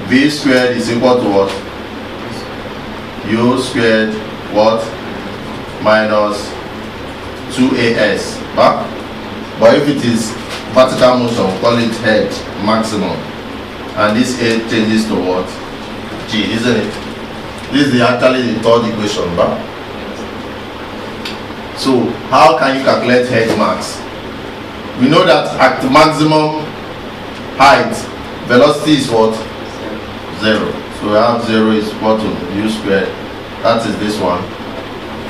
V squared is equal to what? U squared what? Minus 2as. Huh? But if it is vertical motion, we call it head maximum. And this a changes to what? G, isn't it? This is actually the third equation, but so how can you calculate head max? We know that at the maximum height, velocity is what? 0. So we have 0 is equal to u squared. That is this one.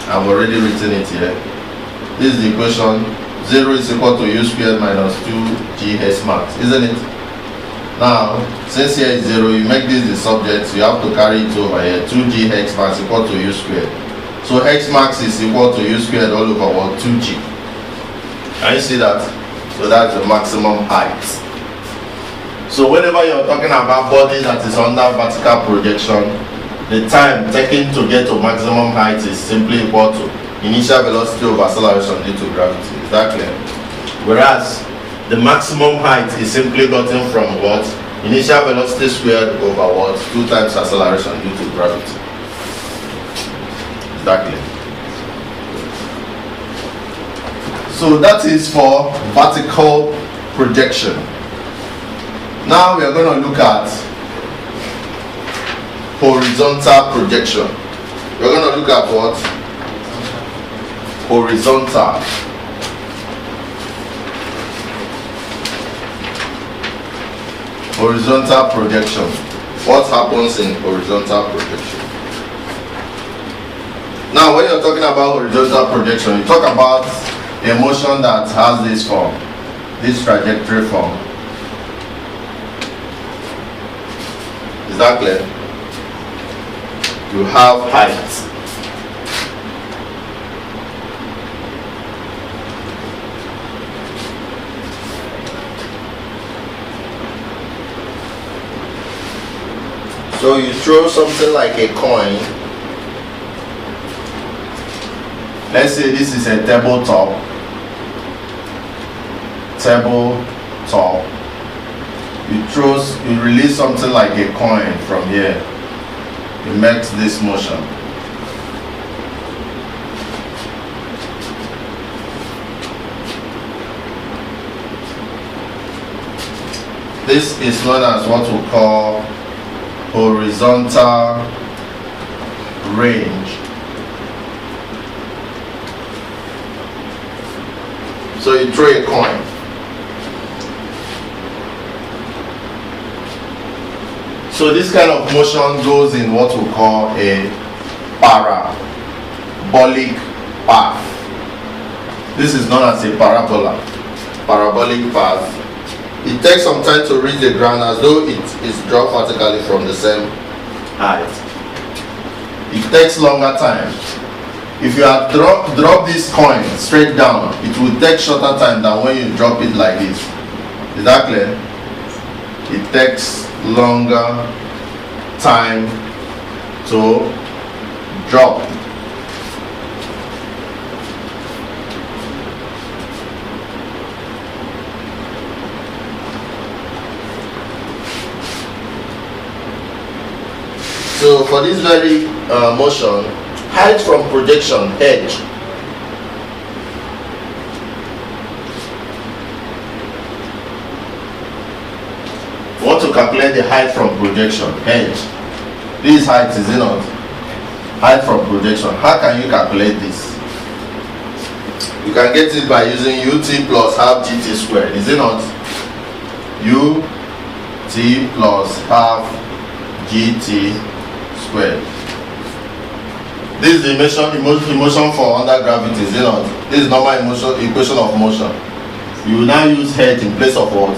I've already written it here. This is the equation. 0 is equal to u squared minus 2g h max, isn't it? Now, since here is 0, you make this the subject, you have to carry it over here. 2g h max equal to u squared. So h max is equal to u squared all over what? 2g. Can you see that? So that's the maximum height. So whenever you're talking about body that is under vertical projection, the time taken to get to maximum height is simply equal to initial velocity over acceleration due to gravity. Is that clear? Whereas the maximum height is simply gotten from what? Initial velocity squared over what? 2 times acceleration due to gravity. Is that clear? So that is for vertical projection. Now we are going to look at horizontal projection. We're going to look at what? Horizontal. Horizontal projection. What happens in horizontal projection? Now, when you're talking about horizontal projection, you talk about a motion that has this form, this trajectory form. Is that clear? You have height. So you throw something like a coin. Let's say this is a tabletop. You release something like a coin from here. It makes this motion. This is known as what we call horizontal range. So you throw a coin. So this kind of motion goes in what we call a parabolic path. This is known as a parabolic path. It takes some time to reach the ground as though it is dropped vertically from the same height. It takes longer time. If you had drop this coin straight down, it will take shorter time than when you drop it like this. Is that clear? It takes longer time to drop. So for this very motion, height from projection, h. We want to calculate the height from projection, h. This height, is it not? Height from projection. How can you calculate this? You can get it by using ut plus half gt squared, is it not? ut plus half gt squared. This is the motion for under gravity, is it not? This is normal equation of motion. You will now use h in place of what?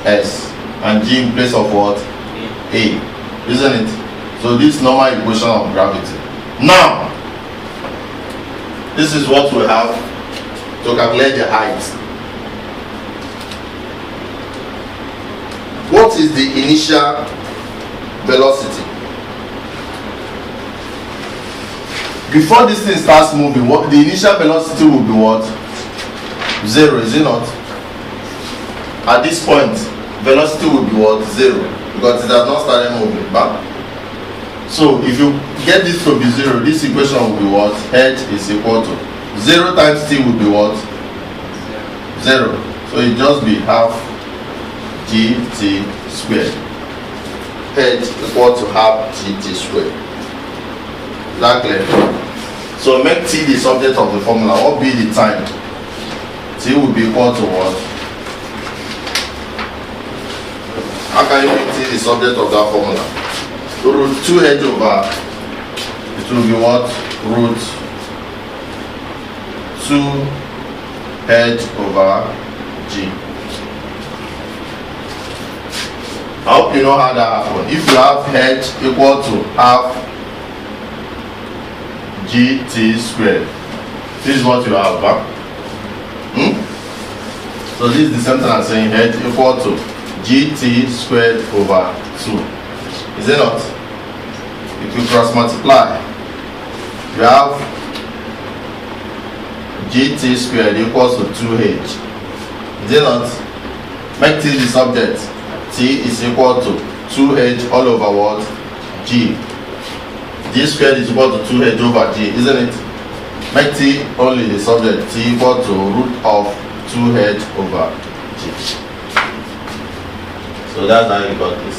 S. And g in place of what? A. Isn't it? So this is normal equation of gravity. Now, this is what we have to calculate the height. What is the initial velocity? Before this thing starts moving, the initial velocity will be what? 0, is it not? At this point, velocity will be what? 0, because it has not started moving back. So if you get this to be 0, this equation will be what? H is equal to 0 times t will be what? 0. So it just be half gt squared. H equal to half gt squared. Is that clear? So make t the subject of the formula. What be the time? T will be equal to what? How can you make t the subject of that formula? Root 2h over, it will be what? Root 2h over g. I hope you know how that happens. If you have h equal to half gt squared, this is what you have, huh? So this is the same thing as saying h equal to gt squared over 2. Is it not? If you cross multiply, you have gt squared equals to 2h. Is it not? Make t the subject. T is equal to 2h all over what? G. G squared is equal to 2h over g, isn't it? Make t only the subject. T equal to root of 2h over g. So that's how you got this.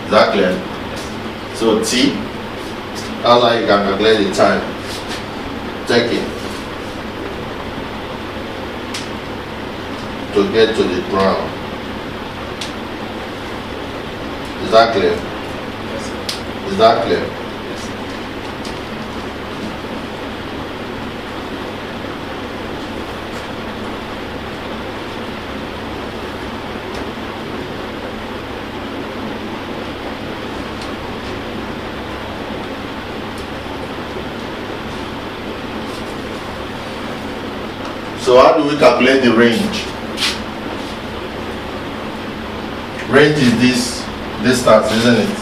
Is that clear? So t, that's how you can calculate the time taken to get to the ground. Is that clear? Is that clear? So how do we calculate the range? Range is this distance, isn't it?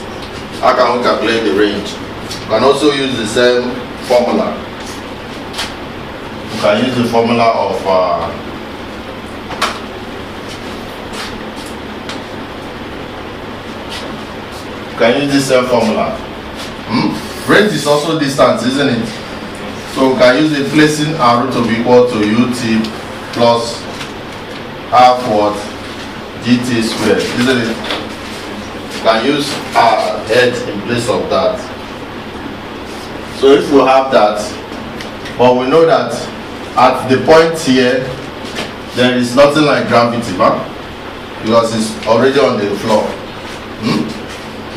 How can we calculate the range? We can also use the same formula. We can use the formula of range is also distance, isn't it? So we can use the placing arrow to be equal to ut plus half what gt squared, isn't it? We can use our head in place of that. So if we have that, but we know that at the point here there is nothing like gravity, because it's already on the floor.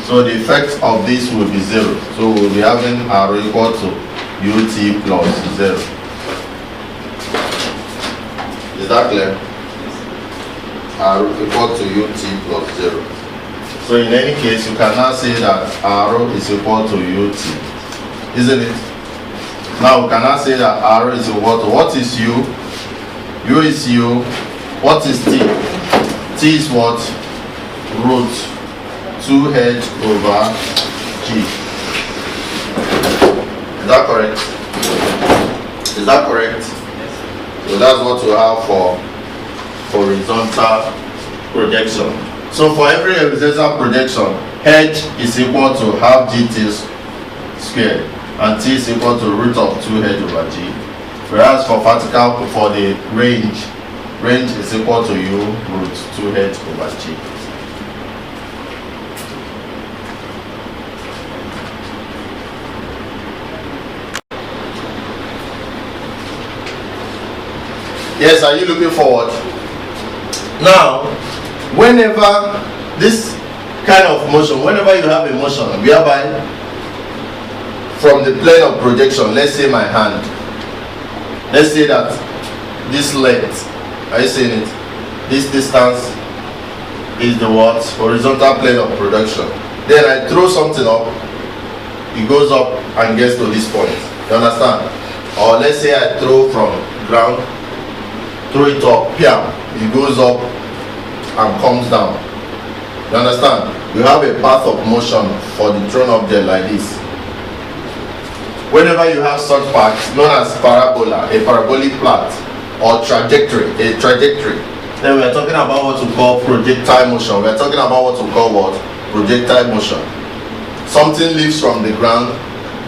So the effect of this will be 0. So we'll be having arrow equal to ut plus 0. Is that clear? Arrow equal to ut plus 0. So in any case, you can now say that arrow is equal to ut, isn't it? Now we can now say that arrow is equal to, what is u? U is u. What is t? T is what? Root 2h over g. Is that correct? Is that correct? So that's what we have for horizontal projection. So for every horizontal projection, h is equal to half gt squared and t is equal to root of 2h over g. Whereas for vertical, for the range is equal to u root 2h over g. Yes, are you looking forward? Now, whenever this kind of motion, whenever you have a motion whereby from the plane of projection, let's say my hand, let's say that this length, are you seeing it? This distance is the what? Horizontal plane of projection. Then I throw something up, it goes up and gets to this point. You understand? Or let's say I throw from ground, throw it up, it goes up and comes down. You understand? You have a path of motion for the thrown object like this. Whenever you have such paths known as parabola, a parabolic path, or a trajectory, then we are talking about what we call projectile motion. We are talking about what we call what? Projectile motion. Something leaves from the ground,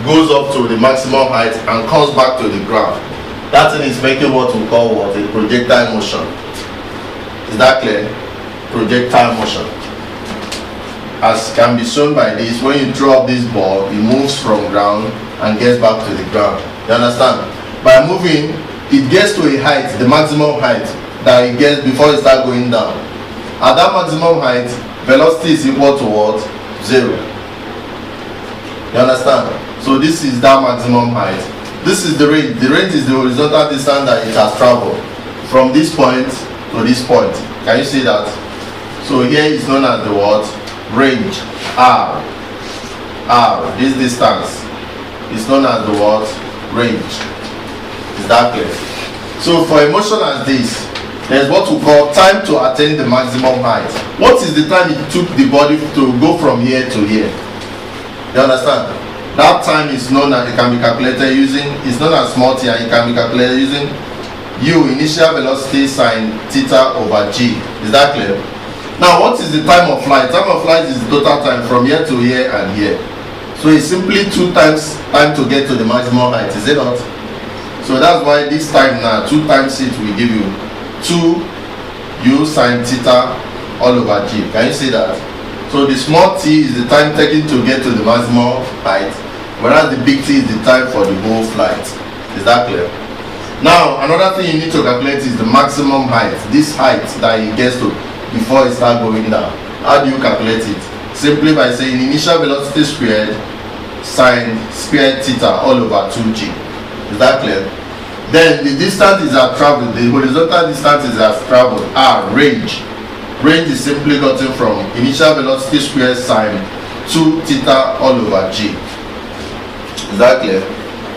goes up to the maximum height and comes back to the ground. That thing is making what we call what? A projectile motion. Is that clear? Projectile motion. As can be shown by this, when you throw up this ball, it moves from ground and gets back to the ground. You understand? By moving, it gets to a height, the maximum height that it gets before it starts going down. At that maximum height, velocity is equal to what? 0. You understand? So this is that maximum height. This is the range. The range is the horizontal distance that it has traveled from this point to this point. Can you see that? So here is known as the what? Range. R. This distance is known as the what? Range. Is that clear? So for a motion as this, there's what we call time to attain the maximum height. What is the time it took the body to go from here to here? You understand? That time is known as, it can be calculated using, it's known as small t, and it can be calculated using u, initial velocity sine theta over g. Is that clear? Now what is the time of flight? Time of flight is the total time from here to here and here. So it's simply 2 times time to get to the maximum height, is it not? So that's why this time now, 2 times it will give you 2 u sine theta all over g. Can you see that? So the small t is the time taken to get to the maximum height, whereas the big T is the time for the whole flight. Is that clear? Now, another thing you need to calculate is the maximum height, this height that it gets to before it starts going down. How do you calculate it? Simply by saying initial velocity squared sine squared theta all over 2g. Is that clear? Then the distance is as traveled, the horizontal distance is as traveled, r, range. Range is simply gotten from initial velocity squared sine 2 theta all over g. Is that clear?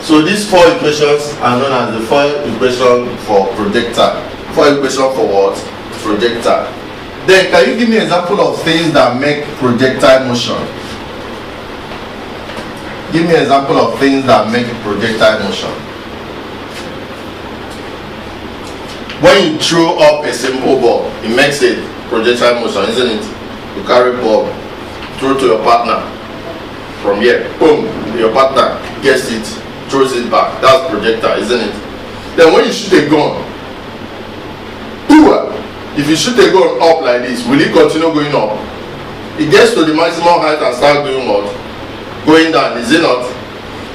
So these four equations are known as the four equations for projectile. Four equations for what? Projectile. Then can you give me an example of things that make projectile motion? Give me an example of things that make projectile motion. When you throw up a simple ball, it makes a projectile motion, isn't it? You carry ball, throw to your partner. From here, boom, your partner gets it, throws it back. That's projectile, isn't it? Then when you shoot a gun, if you shoot a gun up like this, will it continue going up? It gets to the maximum height and starts doing what? Going down, is it not?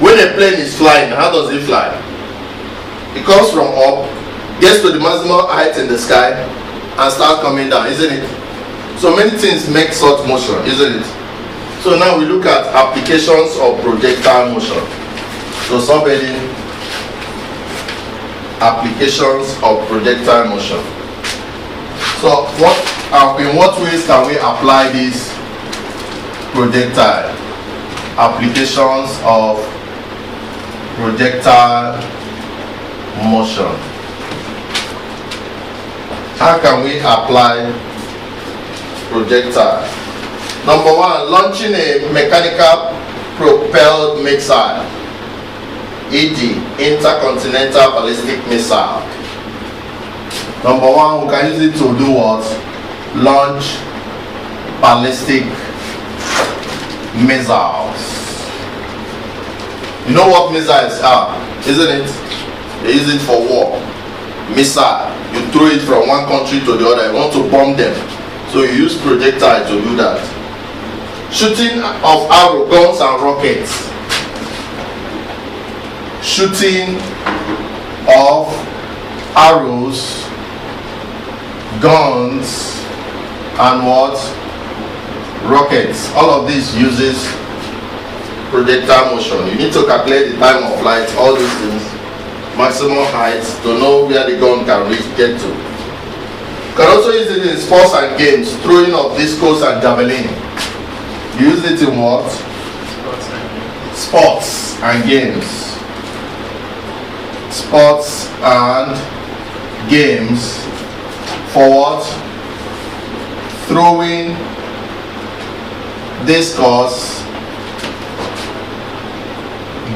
When a plane is flying, how does it fly? It comes from up, gets to the maximum height in the sky, and starts coming down, isn't it? So many things make such motion, isn't it? So now we look at applications of projectile motion. So somebody, applications of projectile motion. So in what ways can we apply this projectile? Applications of projectile motion. How can we apply projectile? Number one, launching a mechanical propelled missile, e.g. intercontinental ballistic missile. Number one, we can use it to do what? Launch ballistic missiles. You know what missiles are, isn't it? They use it for war. Missile, you throw it from one country to the other. You want to bomb them, so you use projectile to do that. Shooting of arrow, guns and rockets. Shooting of arrows, guns and what? Rockets. All of this uses projectile motion. You need to calculate the time of flight, all these things, maximum height, to know where the gun can reach, get to. You can also use it in sports and games, throwing of discus and javelin. You use it in what? Sports and games. Sports and games. For what? Throwing discus,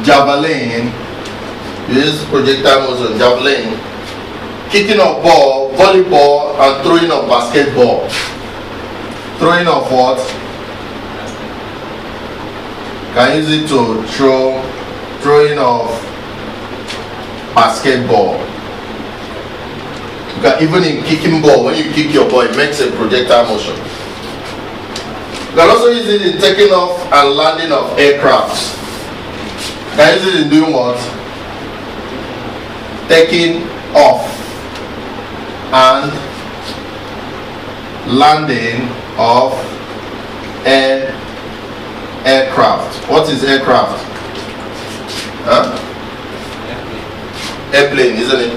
javelin. You use projectile motion, javelin. Kicking of ball, volleyball, and throwing of basketball. Throwing of what? Can use it to throwing of basketball. You can, even in kicking ball, when you kick your ball, it makes a projectile motion. You can also use it in taking off and landing of aircrafts. You can use it in doing what? Taking off and landing of aircraft. What is aircraft? Huh? Airplane, isn't it?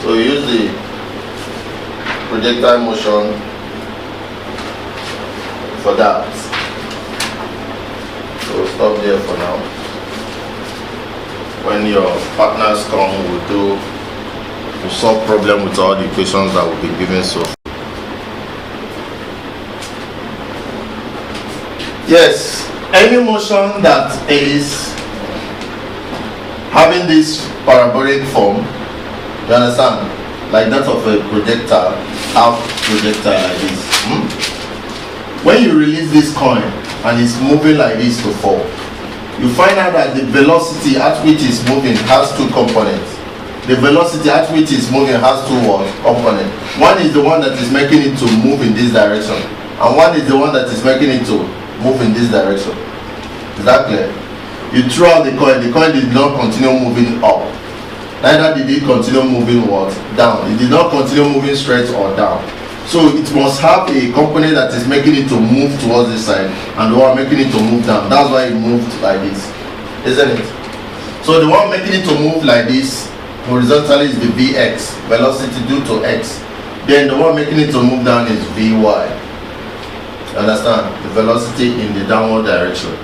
So you use the projectile motion for that. So we'll stop there for now. When your partners come, we'll solve problem with all the equations that will be given so far. Yes, any motion that is having this parabolic form, you understand, like that of a projectile, half projectile like this. When you release this coin and it's moving like this to fall, you find out that the velocity at which it's moving has two components. The velocity at which it's moving has two components. One is the one that is making it to move in this direction, and one is the one that is making it to move in this direction. Is that clear? You throw out the coin did not continue moving up. Neither did it continue moving what? Down. It did not continue moving straight or down. So it must have a component that is making it to move towards this side and the one making it to move down. That's why it moved like this, isn't it? So the one making it to move like this horizontally is the Vx, velocity due to x. Then the one making it to move down is Vy. Understand? The velocity in the downward direction.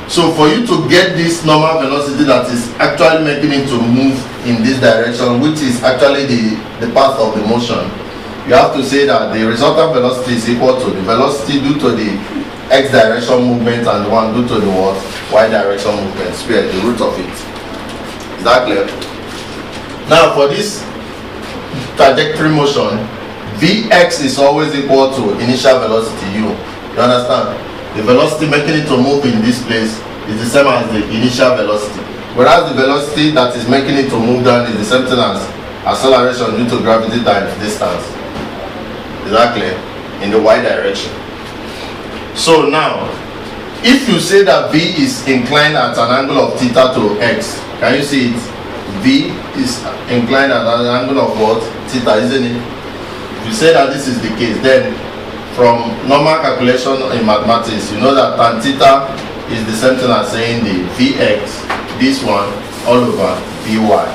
So for you to get this normal velocity that is actually making it to move in this direction, which is actually the path of the motion, you have to say that the resultant velocity is equal to the velocity due to the x direction movement and the one due to the what? Y direction movement squared, the root of it. Is that clear? Now for this trajectory motion, Vx is always equal to initial velocity u. You understand? The velocity making it to move in this place is the same as the initial velocity, whereas the velocity that is making it to move down is the same thing as acceleration due to gravity times distance. Is that clear? In the y direction. So now, if you say that V is inclined at an angle of theta to x, can you see it? V is inclined at an angle of what? Theta, isn't it? If you say that this is the case, then from normal calculation in mathematics, you know that tan theta is the same thing as saying the Vx, this one, all over Vy,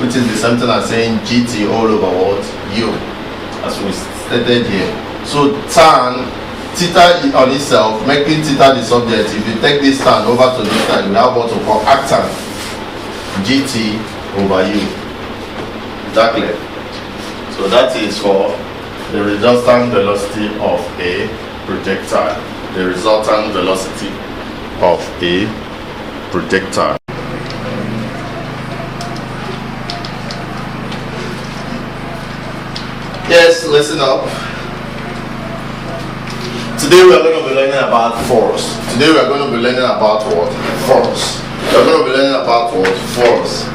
which is the same thing as saying Gt all over what? U, as we stated here. So tan theta on itself, making theta the subject, if you take this tan over to this side, you have what we call arctan, Gt over U. Is that clear? So that is for the resultant velocity of a projectile. The resultant velocity of a projectile. Yes, listen up. Today we are going to be learning about force. Today we are going to be learning about what? Force. We are going to be learning about what? Force.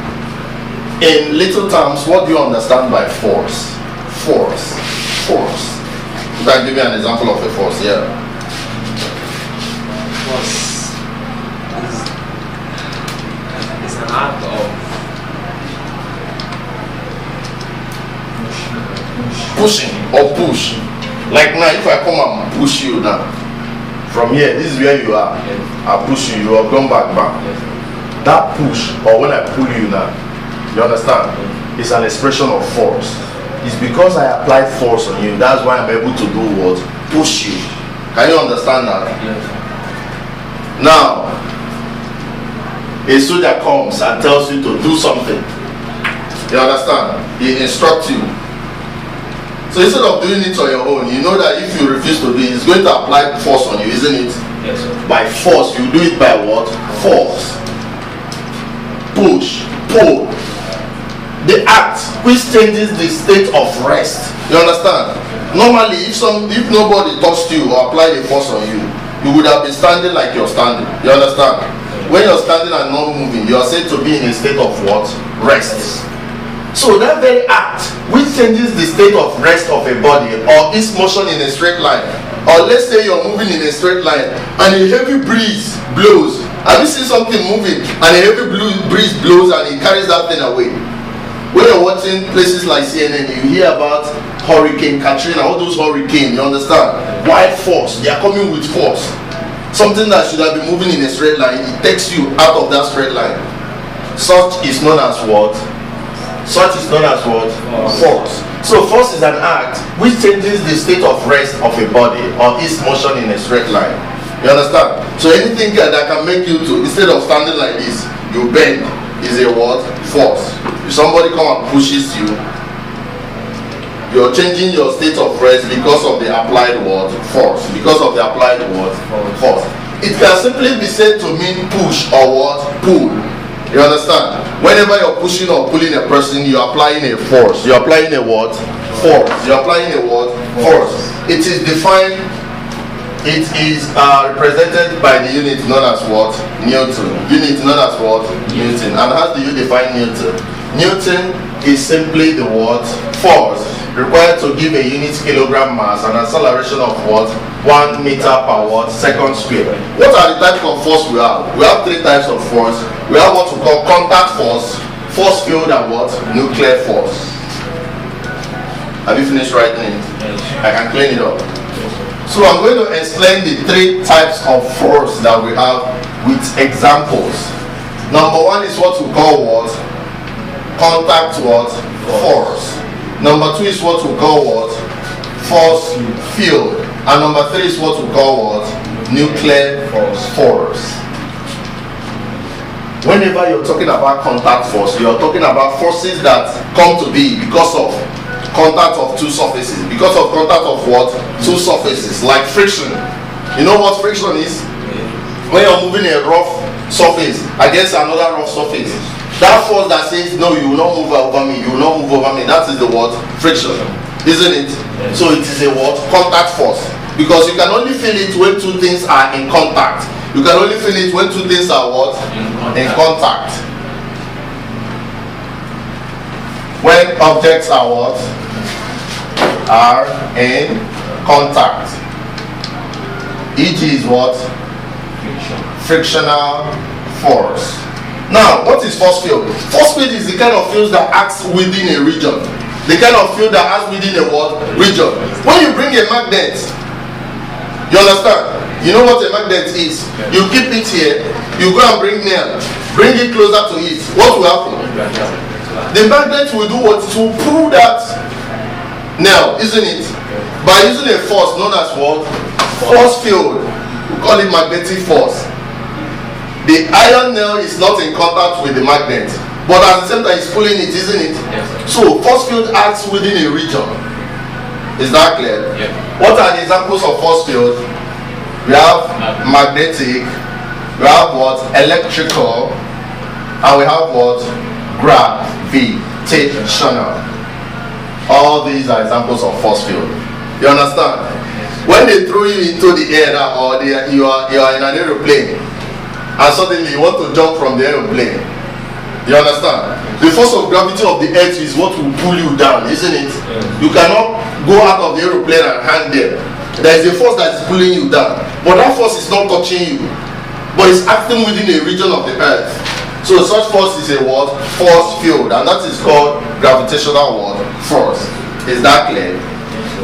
In little terms, what do you understand by force? Force. Force. You can give me an example of a force here. Force is an act of pushing or push. Like now, if I come and push you now, from here, this is where you are. I push you, you will come back. That push, or when I pull you now, you understand? It's an expression of force. It's because I applied force on you. That's why I'm able to do what? Push you. Can you understand that? Now, a soldier comes and tells you to do something. You understand? He instructs you. So instead of doing it on your own, you know that if you refuse to do it, it's going to apply force on you, isn't it? Yes, sir. By force, you do it by what? Force. Push, pull. The act which changes the state of rest. You understand? Normally, if nobody touched you or applied a force on you, you would have been standing like you're standing. You understand? When you're standing and not moving, you are said to be in a state of what? Rest. So that very act which changes the state of rest of a body or its motion in a straight line, or let's say you're moving in a straight line and a heavy breeze blows. Have you seen something moving and a heavy breeze blows and it carries that thing away? When you're watching places like CNN, you hear about Hurricane Katrina, all those hurricanes, you understand? Wild force, they are coming with force. Something that should have been moving in a straight line, it takes you out of that straight line. Such is known as what? Such is known as what? Force. So force is an act which changes the state of rest of a body or its motion in a straight line. You understand? So anything that can make you to, instead of standing like this, you bend, is a what? Force. If somebody come and pushes you, you're changing your state of rest because of the applied word force. Because of the applied word force. It can simply be said to mean push or what? Pull. You understand? Whenever you're pushing or pulling a person, you're applying a force. You're applying a what? Force. You're applying a what? Force. It is defined. It is represented by the unit known as what? Newton. Unit known as what? Newton. And how do you define Newton? Newton is simply the word force required to give a unit kilogram mass and acceleration of what? 1 meter per what? Second square. What are the types of force we have? We have 3 types of force. We have what we call contact force, force field, and what? Nuclear force. Have you finished writing it? I can clean it up. So I'm going to explain the 3 types of force that we have with examples. Number 1 is what we call what? Contact what? Force. Number 2 is what we call what? Force field. And number 3 is what we call what? Nuclear force. Whenever you're talking about contact force, you're talking about forces that come to be because of contact of two surfaces. Because of contact of what? Two surfaces, like friction. You know what friction is? When you're moving a rough surface against another rough surface, that force that says no, you will not move over me, you will not move over me, that is the word friction, isn't it? So it is a word contact force, because you can only feel it when two things are in contact. You can only feel it when two things are what? In contact. When objects are what? Are in contact. E.g. is what? Frictional force. Now, what is force field? Force field is the kind of field that acts within a region. The kind of field that acts within a what? Region. When you bring a magnet, you understand? You know what a magnet is? You keep it here, you go and bring nail, bring it closer to it. What will happen? The magnet will do what? To pull that nail, isn't it? By using a force known as what? Force field. We call it magnetic force. The iron nail is not in contact with the magnet, but at the same time it's pulling it, isn't it? Yes. So force field acts within a region. Is that clear? Yeah. What are the examples of force field? We have magnetic, we have what? Electrical, and we have what? Gravitational. All these are examples of force field. You understand? When they throw you into the air now, or you are in an aeroplane, and suddenly you want to jump from the aeroplane, you understand? The force of gravity of the earth is what will pull you down, isn't it? You cannot go out of the aeroplane and hang there. There is a force that is pulling you down, but that force is not touching you, but it's acting within a region of the earth. So such force is a what? Force field, and that is called gravitational what? Force. Is that clear?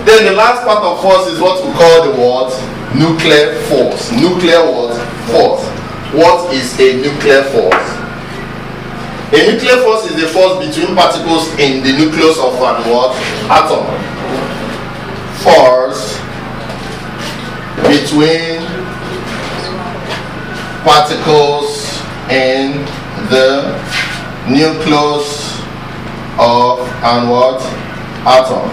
Then the last part of force is what we call the what? Nuclear force. Nuclear what? Force. What is a nuclear force? A nuclear force is the force between particles in the nucleus of an what? Atom. Force between particles in the nucleus of an what? Atom.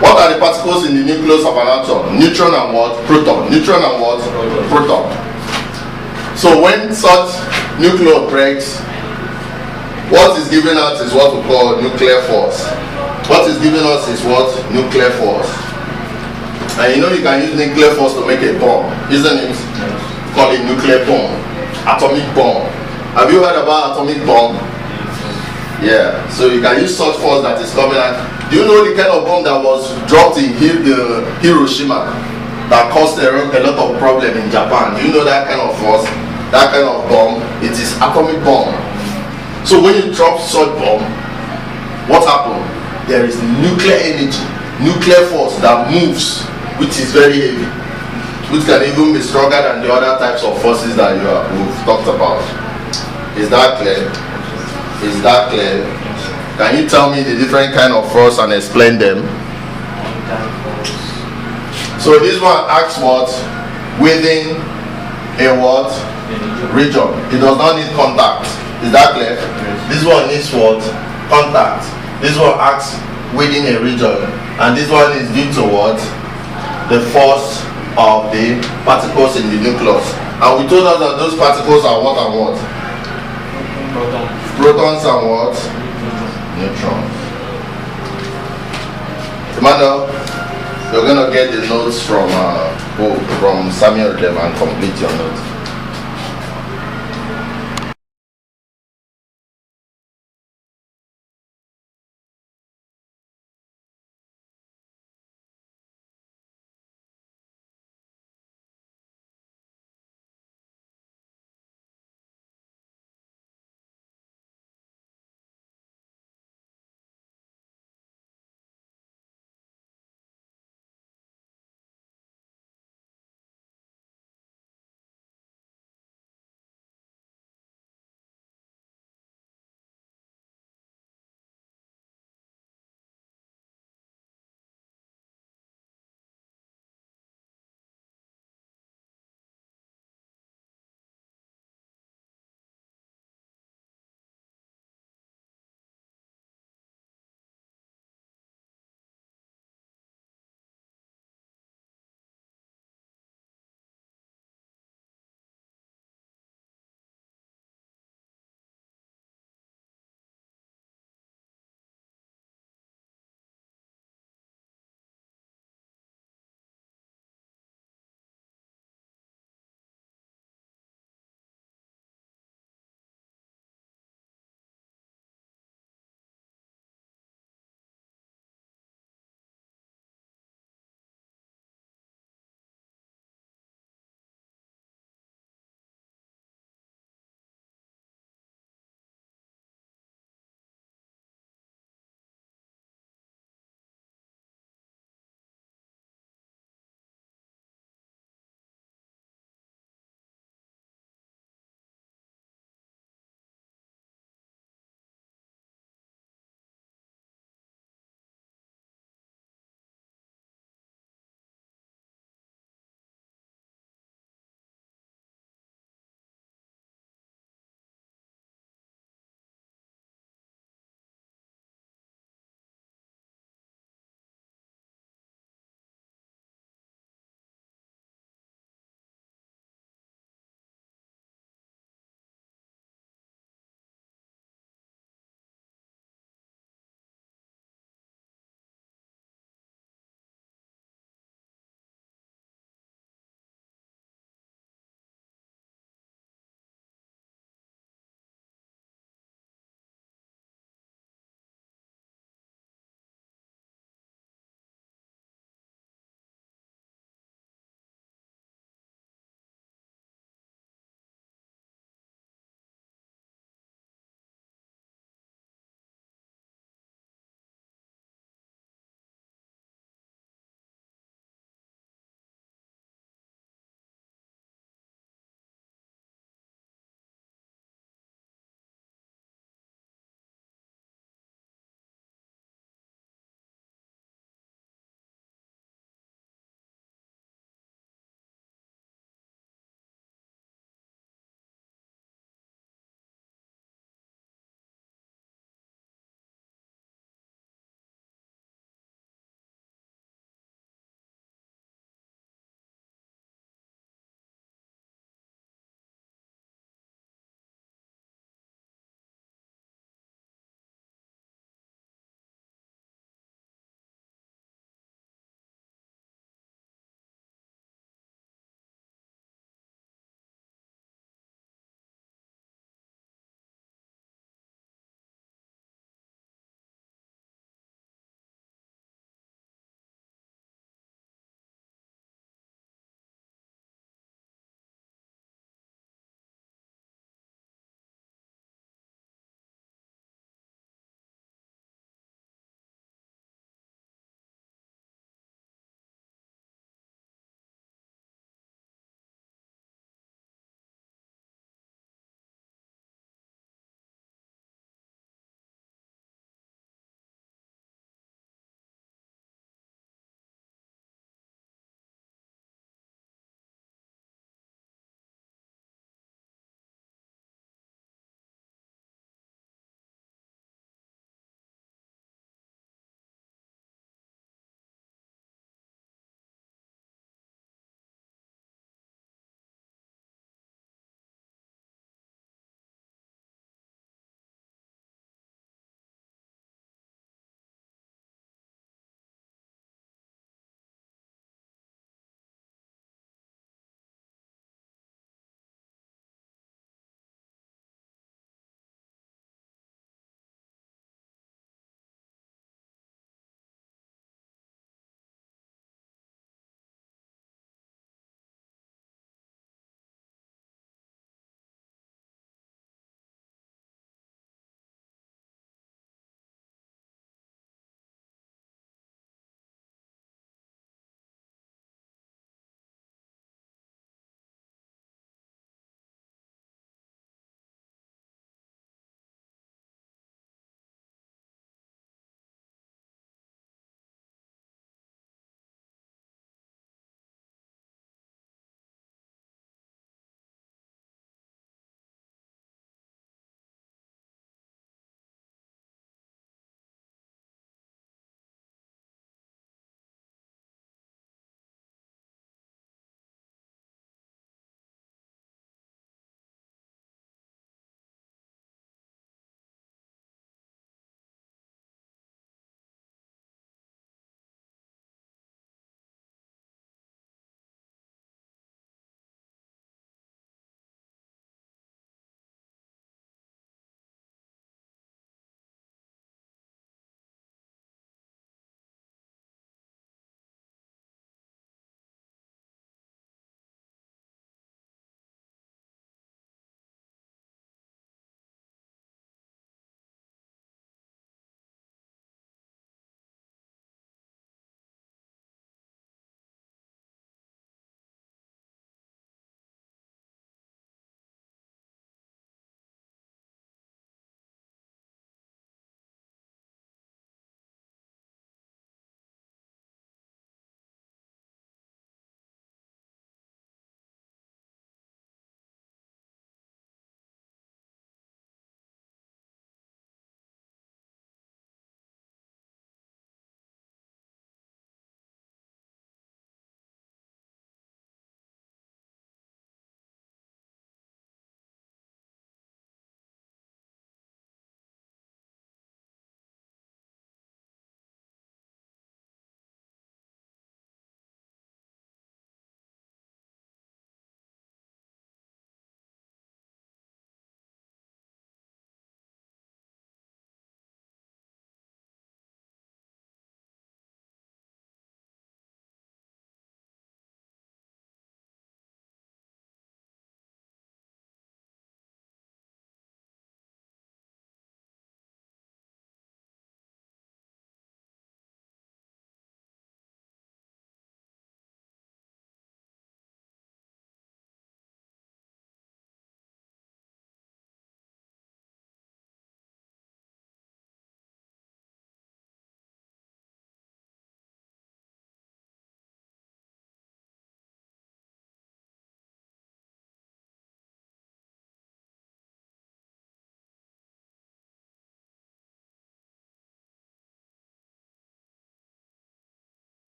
What are the particles in the nucleus of an atom? Neutron and what? Proton. Neutron and what? Proton. So when such nucleus breaks, what is given out is what we call nuclear force. What is given us is what? Nuclear force. And you know you can use nuclear force to make a bomb, isn't it? Call it nuclear bomb, atomic bomb. Have you heard about atomic bomb? Yeah. So you can use such force that is coming out. Do you know the kind of bomb that was dropped in Hiroshima that caused a lot of problem in Japan? Do you know that kind of force? That kind of bomb? It is atomic bomb. So when you drop such bomb, what happens? There is nuclear energy, nuclear force that moves, which is very heavy, which can even be stronger than the other types of forces that we've talked about. Is that clear? Is that clear? Can you tell me the different kind of force and explain them? So this one asks what? Within a what? Region. It does not need contact. Is that clear? This one needs what? Contact. This one acts within a region, and this one is due to what? The force of the particles in the nucleus. And we told us that those particles are what and what? Protons and what? Neutrons. Emmanuel, you're gonna get the notes from Samuel Dem and complete your notes.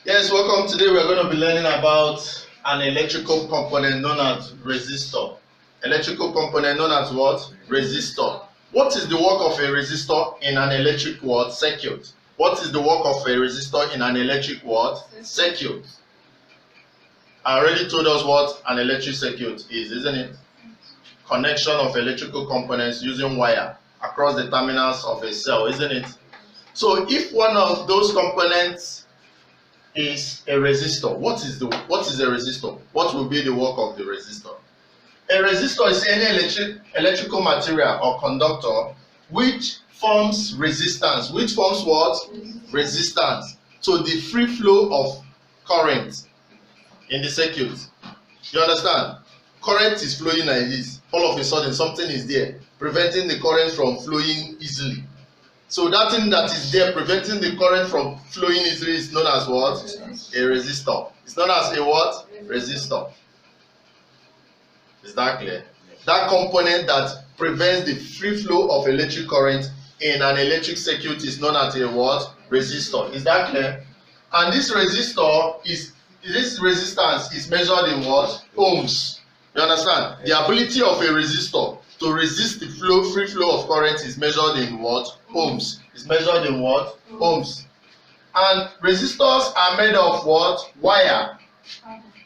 Yes, welcome. Today we are going to be learning about an electrical component known as resistor. Electrical component known as what? Resistor. What is the work of a resistor in an electric what? Circuit. What is the work of a resistor in an electric what? Circuit. I already told us what an electric circuit is, isn't it? Connection of electrical components using wire across the terminals of a cell, isn't it? So if one of those components is a resistor, what is a resistor? What will be the work of the resistor? A resistor is any electrical material or conductor which forms resistance. Which forms what? Resistance to the free flow of current in the circuit. You understand? Current is flowing like this. All of a sudden something is there preventing the current from flowing easily. So that thing that is there preventing the current from flowing easily is known as what? A resistor. It's known as a what? Resistor. Is that clear? That component that prevents the free flow of electric current in an electric circuit is known as a what? Resistor. Is that clear? And this resistance is measured in what? Ohms. You understand? The ability of a resistor to resist the free flow of current is measured in what? Ohms. It's measured in what? Ohms. And resistors are made of what? Wire.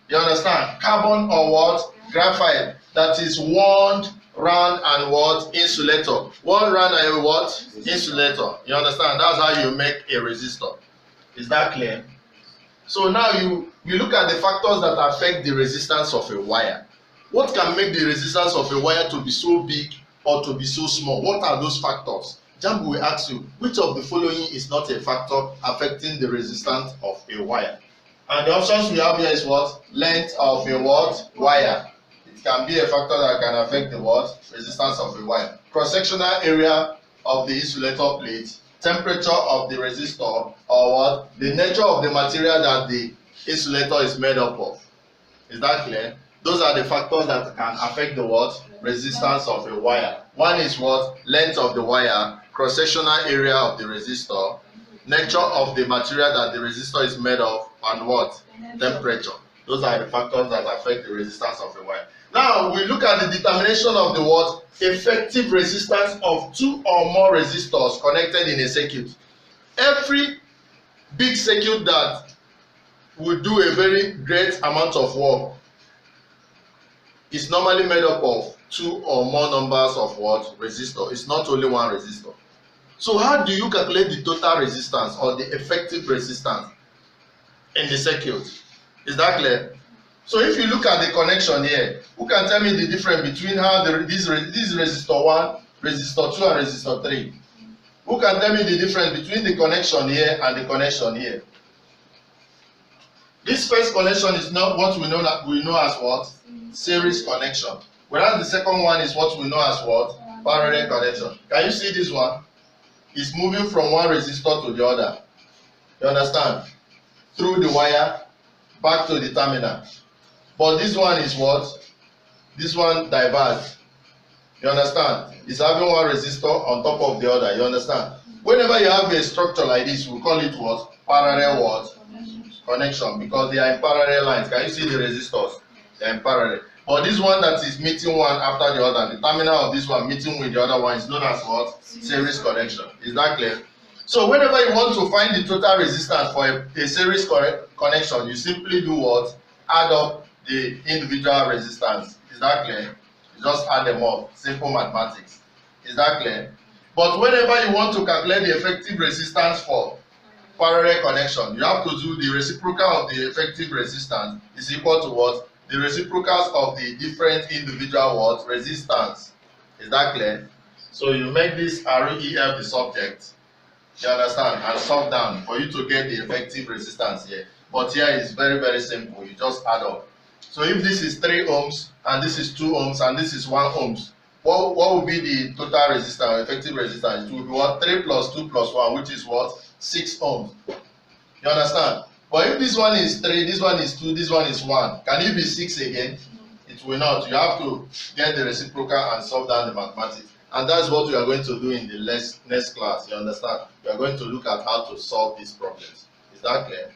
You understand? Carbon or what? Graphite. That is wound round and what? Insulator. One round and what? Insulator. You understand? That's how you make a resistor. Is that clear? So now you look at the factors that affect the resistance of a wire. What can make the resistance of a wire to be so big or to be so small? What are those factors? JAMB will ask you, which of the following is not a factor affecting the resistance of a wire? And the options we have here is what? Length of a what? Wire. It can be a factor that can affect the what? Resistance of a wire. Cross-sectional area of the insulator plate, temperature of the resistor, or what? The nature of the material that the insulator is made up of. Is that clear? Those are the factors that can affect the what? Resistance of a wire. One is what? Length of the wire, cross-sectional area of the resistor, nature of the material that the resistor is made of, and what? Temperature. Those are the factors that affect the resistance of a wire. Now we look at the determination of the what? Effective resistance of two or more resistors connected in a circuit. Every big circuit that will do a very great amount of work is normally made up of two or more numbers of what? Resistor. It's not only one resistor. So how do you calculate the total resistance or the effective resistance in the circuit? Is that clear? So if you look at the connection here, who can tell me the difference between how this resistor 1, resistor 2 and resistor 3? Who can tell me the difference between the connection here and the connection here? This first connection is not what we know as what? Series connection. Whereas the second one is what we know as what? Parallel connection. Can you see this one? It's moving from one resistor to the other. You understand? Through the wire back to the terminal. But this one is what? This one diverges. You understand? It's having one resistor on top of the other. You understand? Whenever you have a structure like this, we call it what? Parallel what? Connection, because they are in parallel lines. Can you see the resistors? They are in parallel. But this one that is meeting one after the other, the terminal of this one meeting with the other one is known as what? Series connection. Is that clear? So whenever you want to find the total resistance for a series connection, you simply do what? Add up the individual resistance. Is that clear? You just add them up. Simple mathematics. Is that clear? But whenever you want to calculate the effective resistance for parallel connection, you have to do the reciprocal of the effective resistance is equal to what? The reciprocals of the different individual what? Resistance. Is that clear? So you make this REF the subject. You understand? And solve down for you to get the effective resistance here. But here is very, very simple. You just add up. So if this is 3 ohms and this is 2 ohms and this is 1 ohms, what will be the total resistance, effective resistance? It will be what? 3 plus 2 plus 1, which is what? 6 ohms. You understand? But if this one is 3, this one is 2, this one is 1, can it be 6 again? It will not. You have to get the reciprocal and solve down the mathematics. And that's what we are going to do in the next class. You understand? We are going to look at how to solve these problems. Is that clear?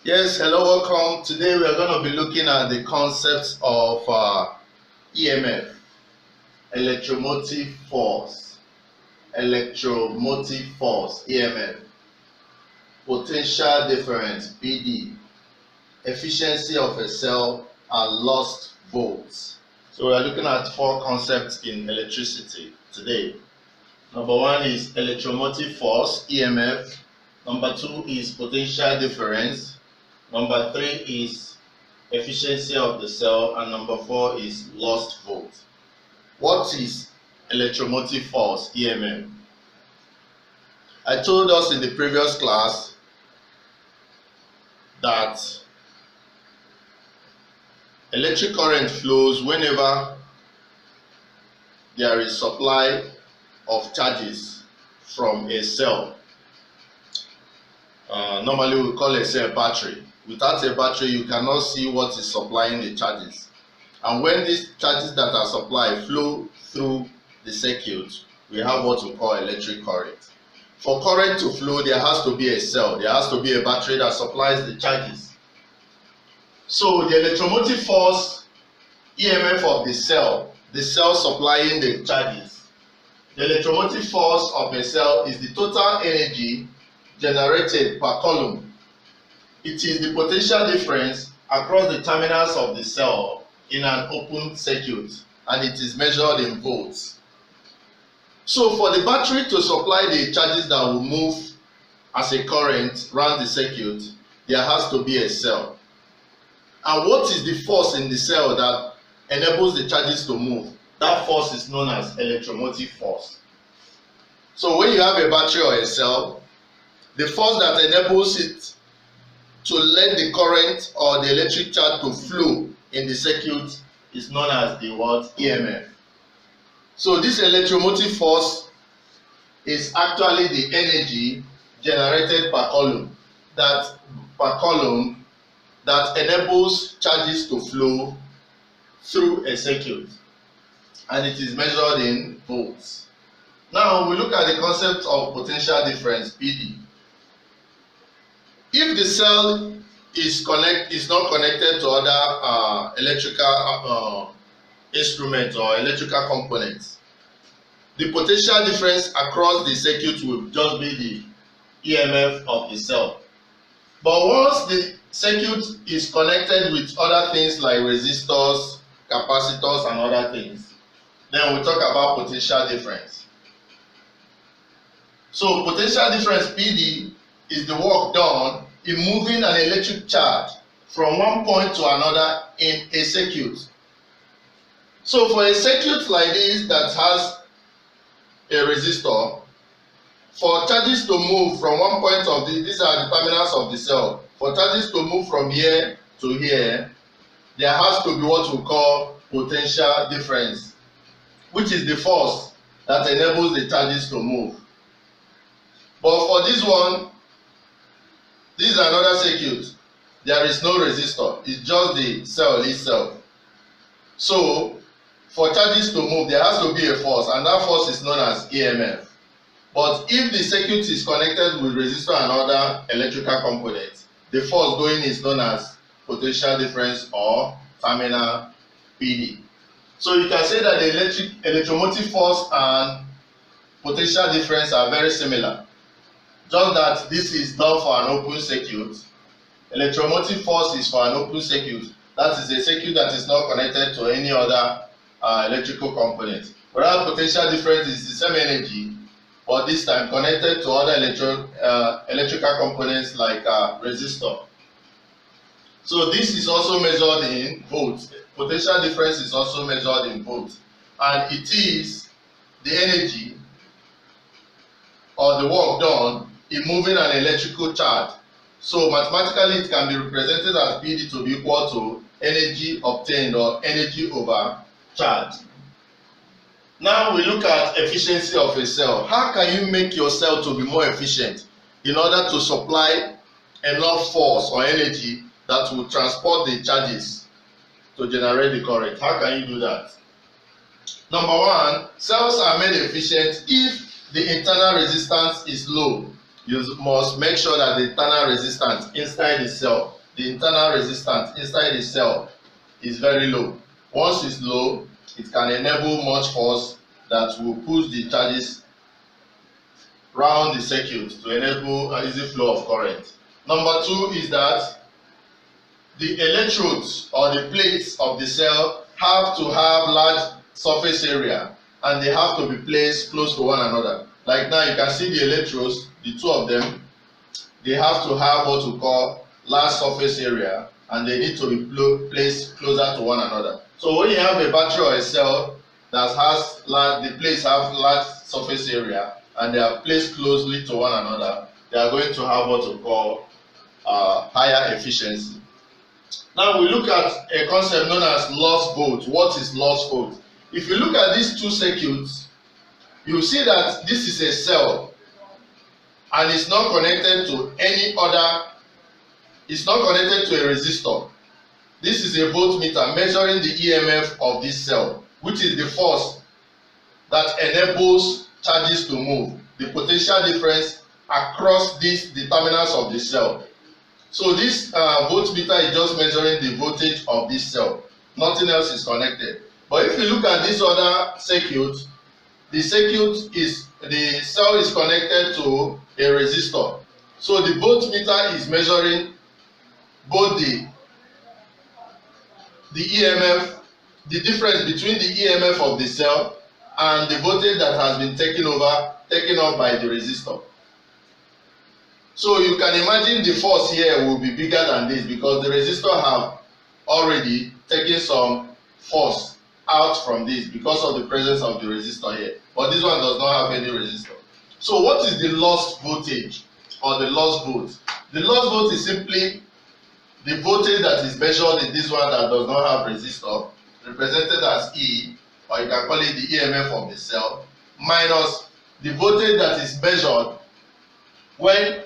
Yes, hello, welcome. Today we are going to be looking at the concepts of EMF, electromotive force, EMF, potential difference, PD, efficiency of a cell, and lost volts. So we are looking at 4 concepts in electricity today. Number 1 is electromotive force, EMF. Number 2 is potential difference. Number 3 is efficiency of the cell, and number 4 is lost volt. What is electromotive force, EMF? I told us in the previous class that electric current flows whenever there is supply of charges from a cell. Normally we call a cell battery. Without a battery, you cannot see what is supplying the charges. And when these charges that are supplied flow through the circuit, we have what we call electric current. For current to flow, there has to be a cell, there has to be a battery that supplies the charges. So the electromotive force, EMF of the cell supplying the charges. The electromotive force of a cell is the total energy generated per column. It is the potential difference across the terminals of the cell in an open circuit, and it is measured in volts. So for the battery to supply the charges that will move as a current around the circuit, there has to be a cell. And what is the force in the cell that enables the charges to move? That force is known as electromotive force. So when you have a battery or a cell, the force that enables it to let the current or the electric charge to flow in the circuit is known as the word EMF. So this electromotive force is actually the energy generated per column that enables charges to flow through a circuit, and it is measured in volts. Now we look at the concept of potential difference, PD. If the cell is not connected to other electrical instruments or electrical components, the potential difference across the circuit will just be the EMF of the cell. But once the circuit is connected with other things like resistors, capacitors, and other things, then we talk about potential difference. So potential difference, PD, is the work done in moving an electric charge from one point to another in a circuit. So for a circuit like this that has a resistor, for charges to move from one point of these are the terminals of the cell, for charges to move from here to here, there has to be what we call potential difference, which is the force that enables the charges to move. But for this one, this is another circuit. There is no resistor. It's just the cell itself. So for charges to move, there has to be a force, and that force is known as EMF. But if the circuit is connected with resistor and other electrical components, the force going is known as potential difference or terminal PD. So you can say that the electromotive force and potential difference are very similar. Just that this is done for an open circuit. Electromotive force is for an open circuit. That is a circuit that is not connected to any other electrical component. Whereas potential difference is the same energy, but this time connected to other electrical components like resistor. So this is also measured in volts. Potential difference is also measured in volts, and it is the energy or the work done in moving an electrical charge. So mathematically it can be represented as PD to be equal to energy obtained or energy over charge. Now we look at efficiency of a cell. How can you make your cell to be more efficient in order to supply enough force or energy that will transport the charges to generate the current? How can you do that? Number 1, cells are made efficient if the internal resistance is low. You must make sure that the internal resistance inside the cell the internal resistance inside the cell is very low. Once it's low, it can enable much force that will push the charges round the circuit to enable an easy flow of current. Number two is that the electrodes or the plates of the cell have to have large surface area, and they have to be placed close to one another. Like now you can see the electrodes, the two of them, they have to have what we call large surface area, and they need to be placed closer to one another. So when you have a battery or a cell that has the plates have large surface area and they are placed closely to one another, they are going to have what we call higher efficiency. Now we look at a concept known as lost volt. What is lost volt? If you look at these two circuits, you see that this is a cell and it's not connected to any other, it's not connected to a resistor. This is a voltmeter measuring the EMF of this cell, which is the force that enables charges to move, the potential difference across the terminals of the cell. So this voltmeter is just measuring the voltage of this cell. Nothing else is connected. But if you look at this other circuit, the cell is connected to a resistor. So the voltmeter is measuring both the EMF, the difference between the EMF of the cell and the voltage that has been taken up by the resistor. So you can imagine the force here will be bigger than this because the resistor have already taken some force out from this because of the presence of the resistor here. But this one does not have any resistor. So what is the lost voltage or the lost volt? The lost volt is simply the voltage that is measured in this one that does not have resistor, represented as E, or you can call it the EMF of the cell, minus the voltage that is measured when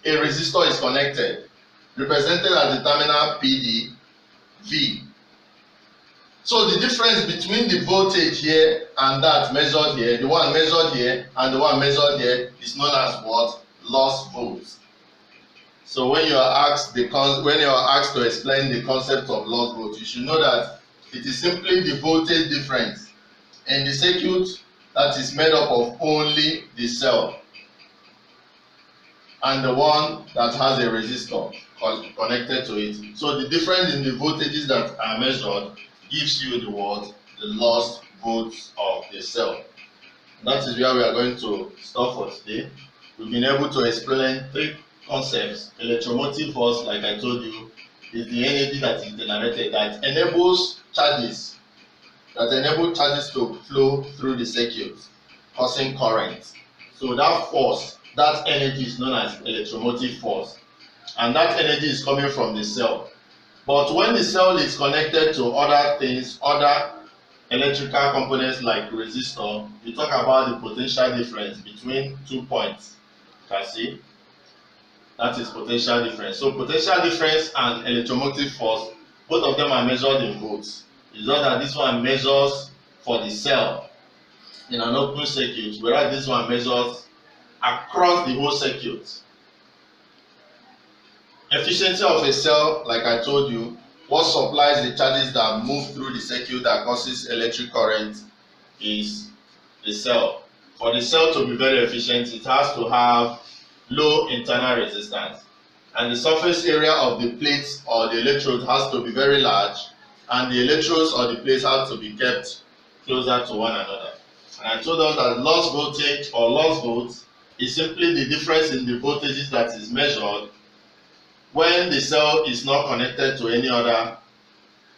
a resistor is connected, represented as the terminal PD, V. So the difference between the voltage here and that measured here, the one measured here and the one measured here, is known as what? Lost volts. So when you are asked to explain the concept of lost volts, you should know that it is simply the voltage difference in the circuit that is made up of only the cell and the one that has a resistor connected to it. So the difference in the voltages that are measured gives you the lost volts of the cell. That is where we are going to stop for today. We've been able to explain three concepts. Electromotive force, like I told you, is the energy that is generated that enables charges to flow through the circuit, causing current. So that force, that energy is known as electromotive force, and that energy is coming from the cell. But when the cell is connected to other things, other electrical components like resistor, we talk about the potential difference between 2 points. You can see that is potential difference. So potential difference and electromotive force, both of them are measured in volts. It's just that this one measures for the cell in an open circuit, whereas this one measures across the whole circuit. Efficiency of a cell, like I told you, what supplies the charges that move through the circuit that causes electric current is the cell. For the cell to be very efficient, it has to have low internal resistance, and the surface area of the plates or the electrodes has to be very large, and the electrodes or the plates have to be kept closer to one another. And I told us that lost voltage or lost volts is simply the difference in the voltages that is measured when the cell is not connected to any other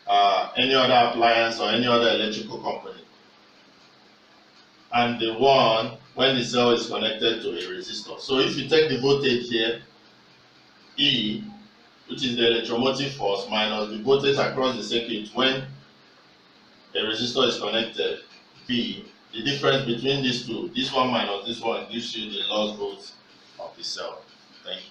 appliance or any other electrical component, and the one when the cell is connected to a resistor. So if you take the voltage here, E, which is the electromotive force, minus the voltage across the circuit when a resistor is connected, V, the difference between these two, this one minus this one, gives you the lost volts of the cell. Thank you.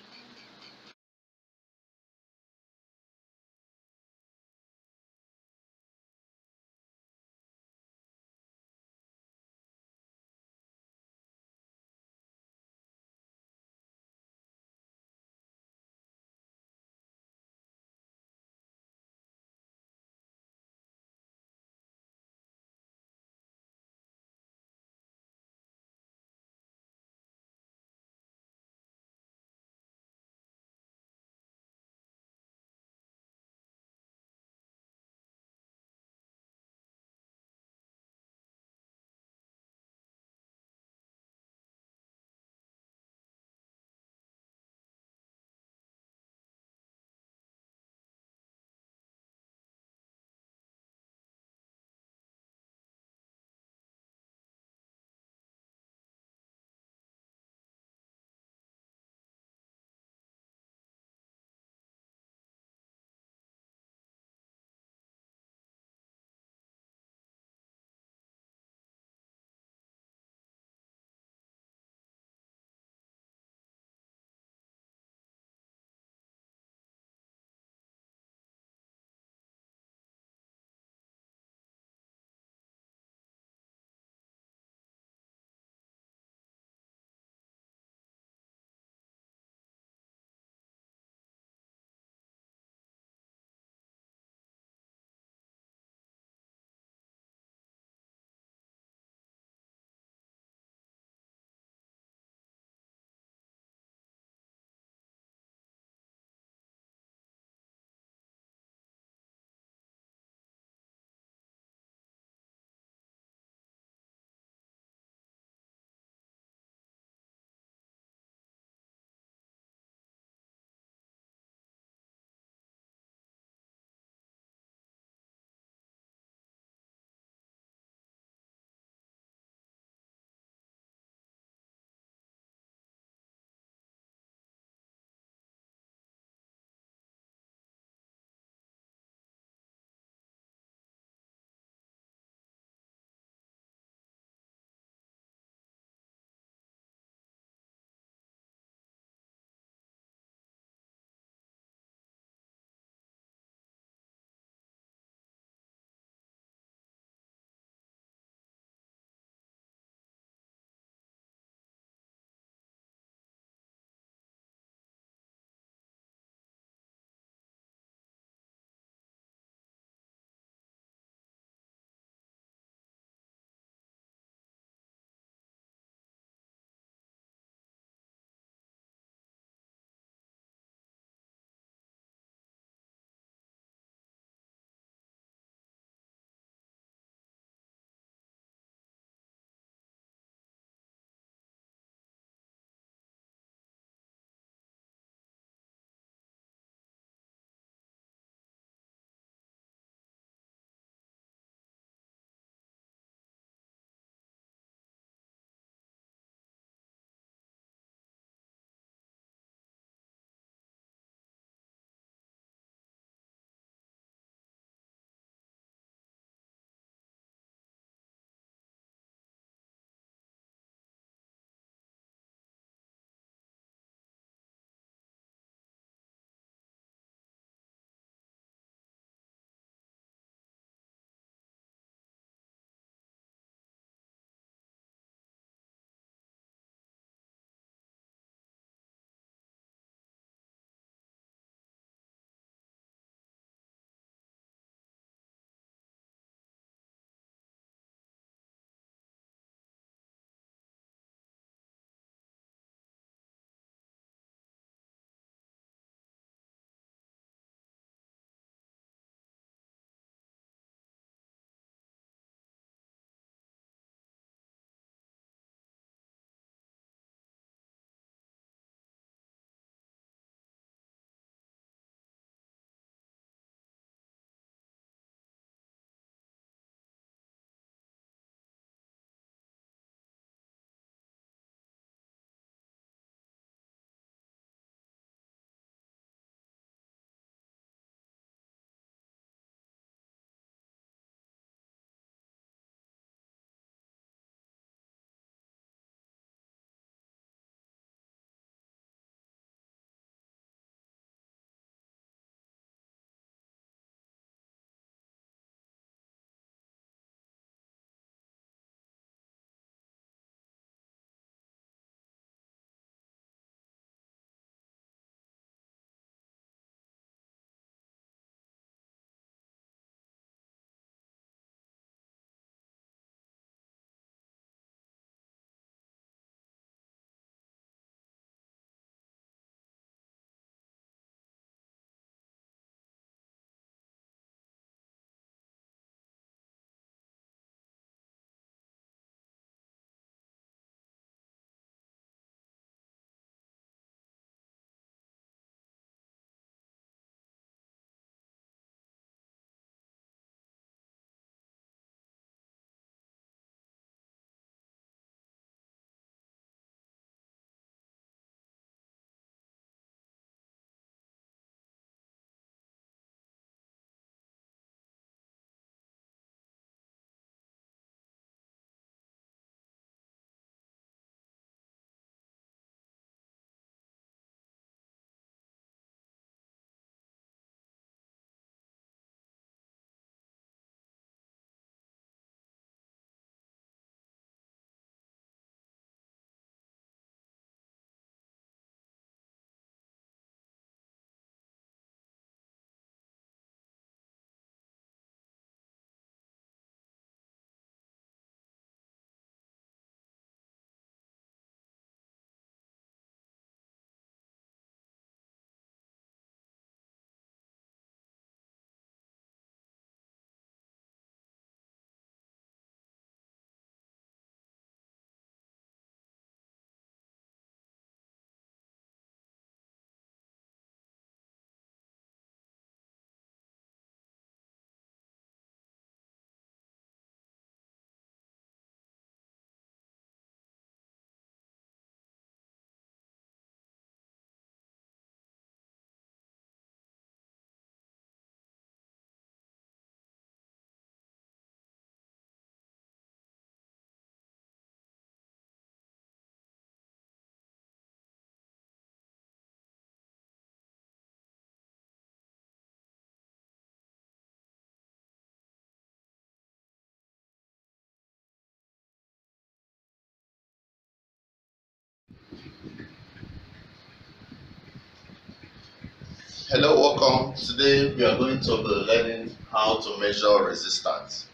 Hello, welcome. Today we are going to be learning how to measure resistance.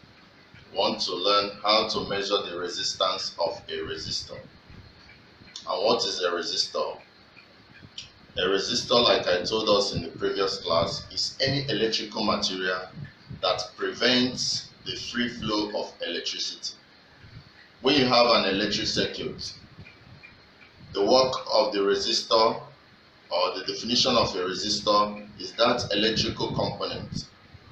We want to learn how to measure the resistance of a resistor. And what is a resistor? A resistor, like I told us in the previous class, is any electrical material that prevents the free flow of electricity. When you have an electric circuit, the work of the resistor, or the definition of a resistor, is that electrical component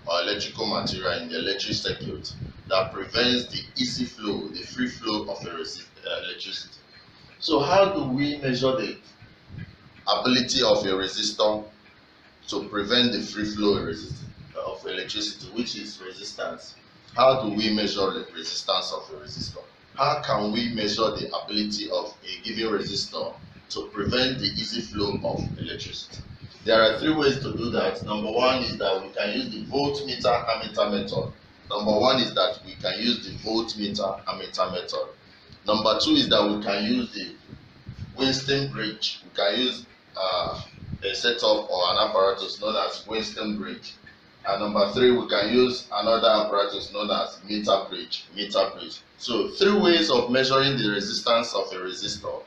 or electrical material in the electric circuit that prevents the easy flow, the free flow of electricity. So how do we measure the ability of a resistor to prevent the free flow of electricity, which is resistance? How do we measure the resistance of a resistor? How can we measure the ability of a given resistor to prevent the easy flow of electricity? There are three ways to do that. Number one is that we can use the voltmeter ammeter method. Number one is that we can use the voltmeter ammeter method. Number two is that we can use the Winston bridge. We can use a setup or an apparatus known as Winston bridge. And number three, we can use another apparatus known as meter bridge. So three ways of measuring the resistance of a resistor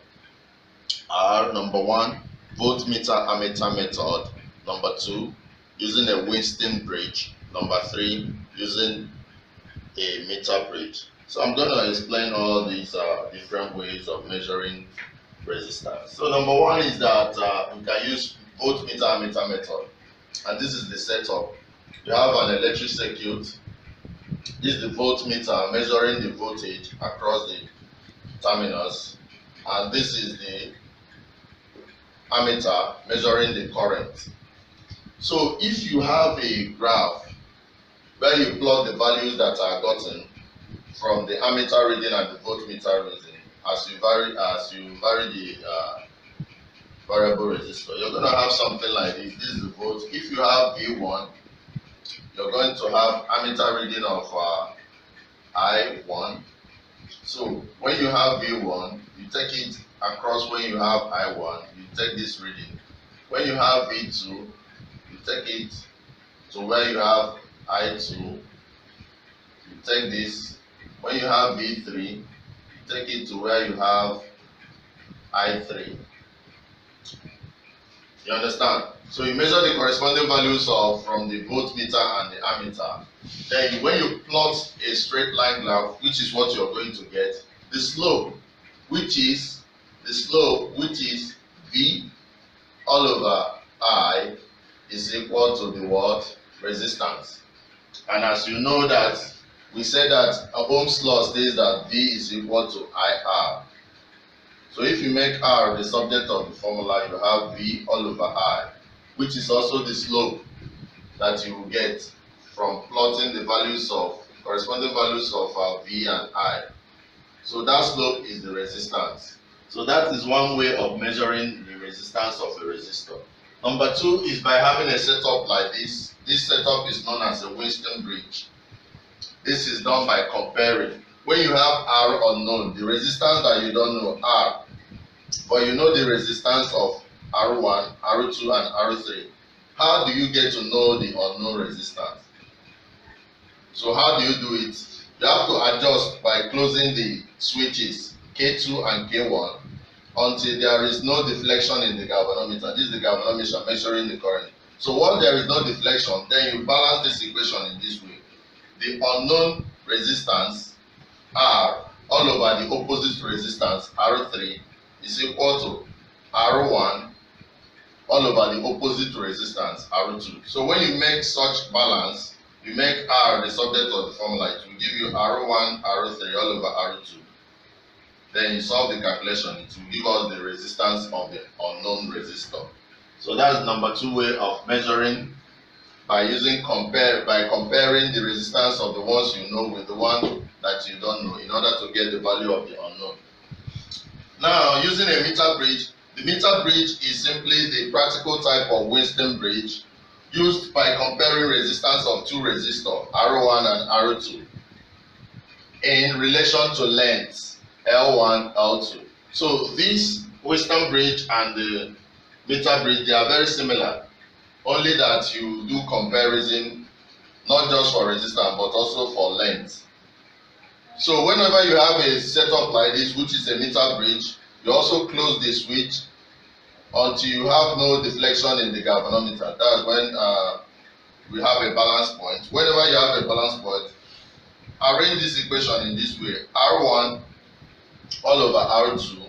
are: number one, voltmeter ammeter method; number two, using a Winston bridge; number three, using a meter bridge. So I'm going to explain all these different ways of measuring resistance. So number one is that we can use voltmeter ammeter method, and this is the setup. You have an electric circuit. This is the voltmeter measuring the voltage across the terminals, and this is the ammeter measuring the current. So if you have a graph where you plot the values that are gotten from the ammeter reading and the voltmeter reading, as you vary the variable resistor, you're going to have something like this. This is the volt. If you have V1, you're going to have ammeter reading of I1. So when you have V1, you take it across. When you have I1, you take this reading. When you have V2, you take it to where you have I2, you take this. When you have V3, you take it to where you have I3. You understand? So you measure the corresponding values from the voltmeter and the ammeter. Then when you plot a straight line graph, which is what you're going to get, the slope, which is V all over I, is equal to the what? Resistance. And as you know that we said that Ohm's law states that V is equal to IR. So if you make R the subject of the formula, you have V all over I, which is also the slope that you will get from plotting the corresponding values of V and I. So that slope is the resistance. So that is one way of measuring the resistance of a resistor. Number two is by having a setup like this. This setup is known as a Winston bridge. This is done by comparing. When you have R unknown, the resistance that you don't know, R, but you know the resistance of R1, R2, and R3. How do you get to know the unknown resistance? So how do you do it? You have to adjust by closing the switches K2 and K1 until there is no deflection in the galvanometer. This is the galvanometer measuring the current. So once there is no deflection, then you balance this equation in this way. The unknown resistance R all over the opposite resistance R3 is equal to R1 all over the opposite resistance R2. So when you make such balance, you make R the subject of the formula, it will give you R1, R3 all over R2. Then you solve the calculation, it will give us the resistance of the unknown resistor. So that's number two way of measuring, by comparing the resistance of the ones you know with the one that you don't know in order to get the value of the unknown. Now, using a meter bridge, the meter bridge is simply the practical type of Winston bridge used by comparing resistance of two resistors, R1 and R2, in relation to lengths, L1, L2. So this Winston bridge and the meter bridge, they are very similar. only that you do comparison not just for resistance but also for length. So whenever you have a setup like this, which is a meter bridge, you also close the switch until you have no deflection in the galvanometer. That's when we have a balance point. Whenever you have a balance point, arrange this equation in this way: R1 all over R2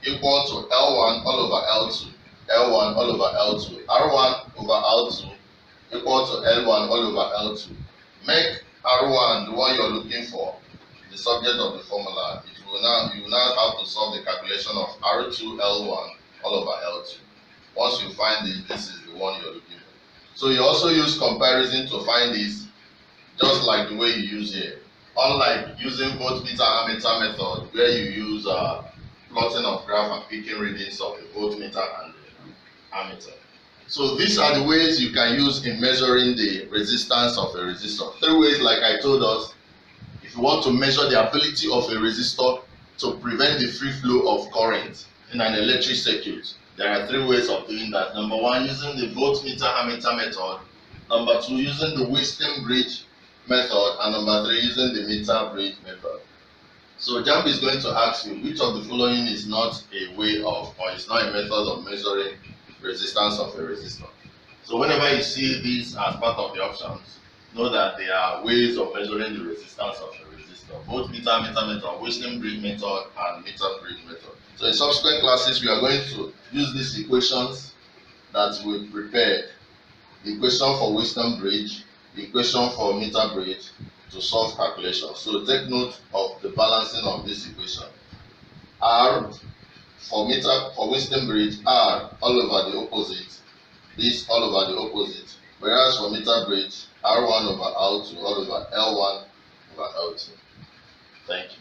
equal to L1 all over L2, L1 all over L2, R1 over R2 equal to L1 all over L2. Make R1 the one you're looking for, the subject of the formula. You will now have to solve the calculation of R2 L1 all over L2. Once you find this, this is the one you're looking for. So you also use comparison to find this, just like the way you use here. Unlike using voltmeter ammeter method, where you use plotting of graph and picking readings of the voltmeter and the ammeter. So these are the ways you can use in measuring the resistance of a resistor. 3 ways, like I told us. If you want to measure the ability of a resistor to prevent the free flow of current in an electric circuit, there are 3 ways of doing that. Number 1, using the voltmeter ammeter method. Number 2, using the Wheatstone bridge method. And number 3, using the meter bridge method. So JAMB is going to ask you which of the following is not a way of, or is not a method of measuring resistance of a resistor. So whenever you see these as part of the options, know that there are ways of measuring the resistance of a resistor. Both meter method, Wheatstone bridge method, and meter bridge method. So in subsequent classes, we are going to use these equations that we prepared. The equation for Wheatstone bridge, the equation for meter bridge, to solve calculations. So take note of the balancing of this equation. R for Wheatstone bridge, R all over the opposite, this all over the opposite. Whereas for meter bridge, R1 over R2 all over L1 over L2. Thank you.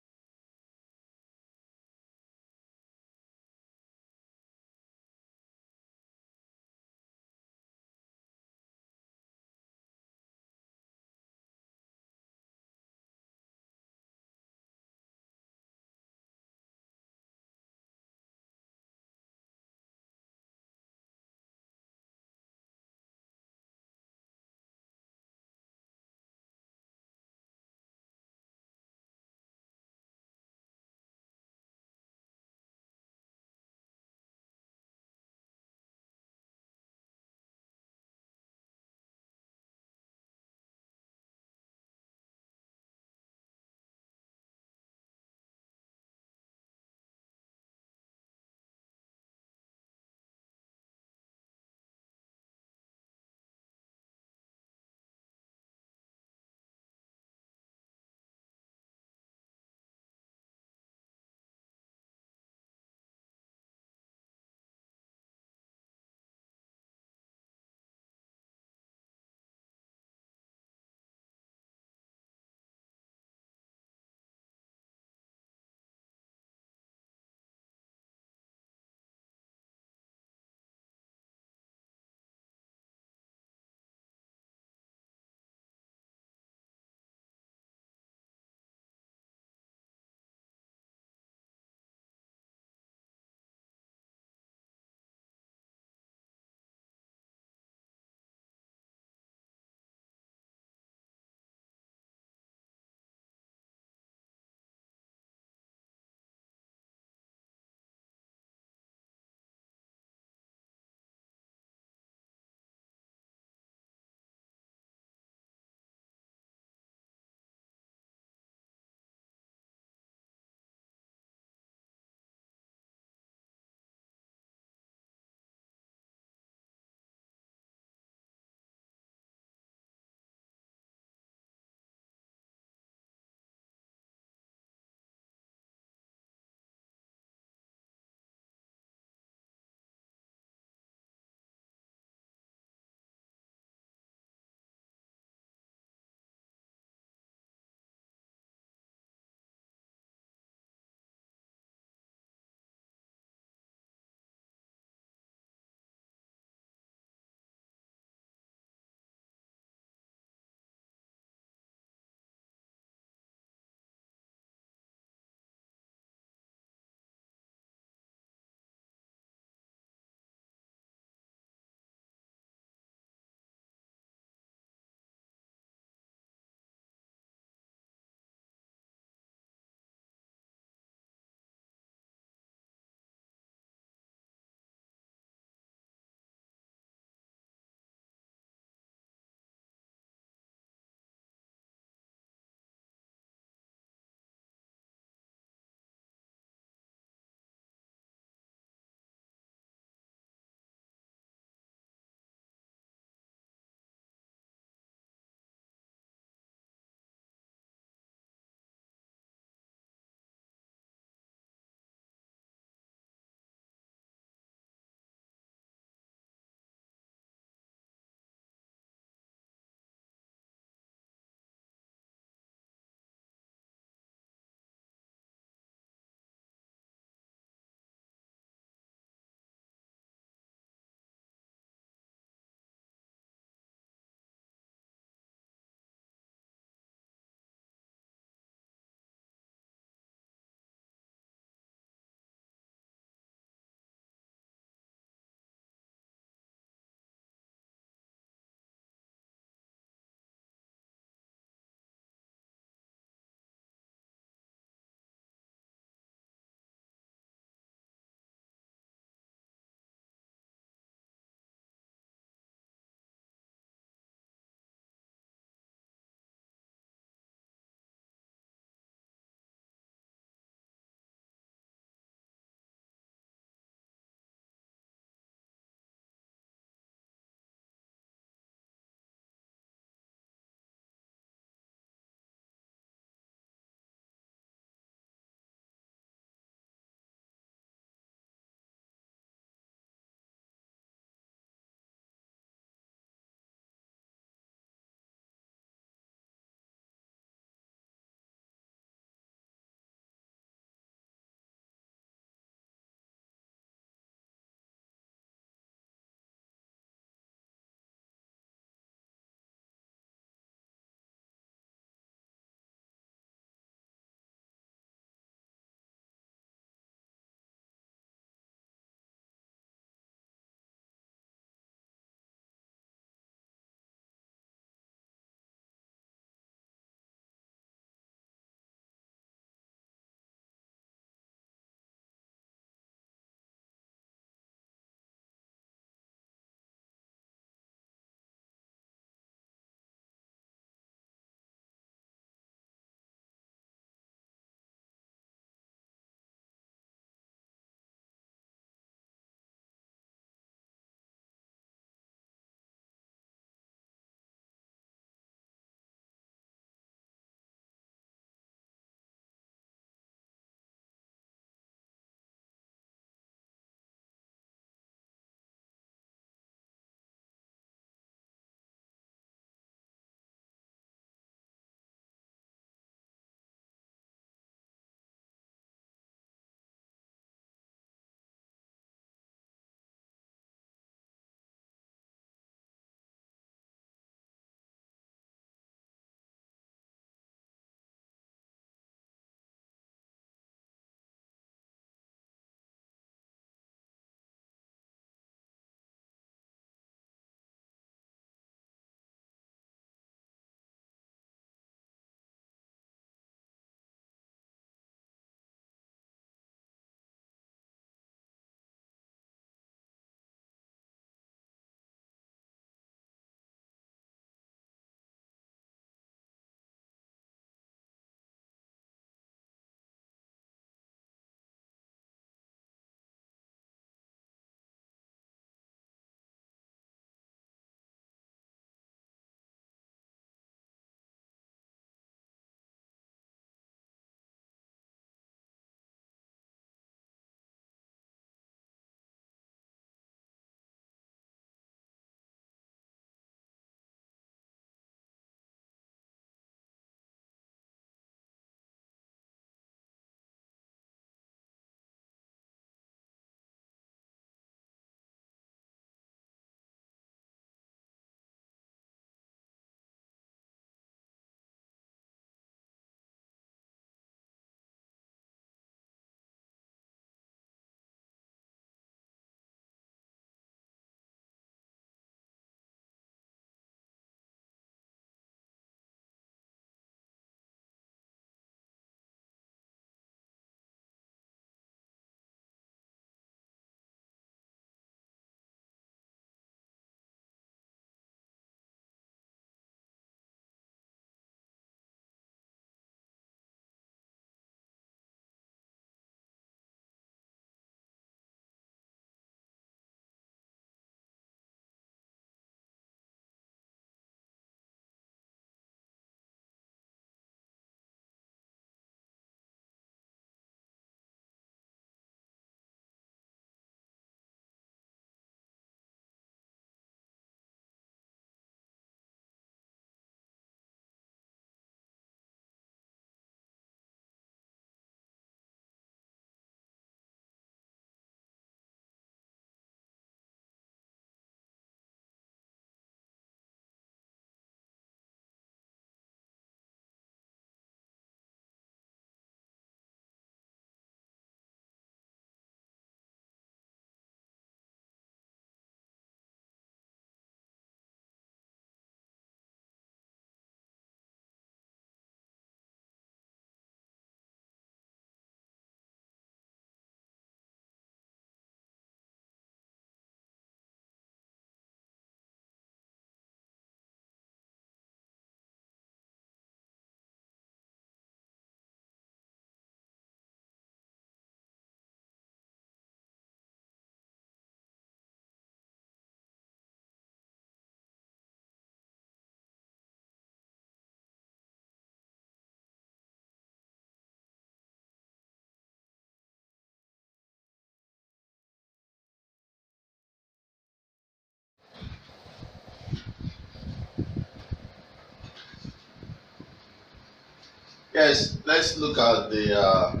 Yes, let's look at the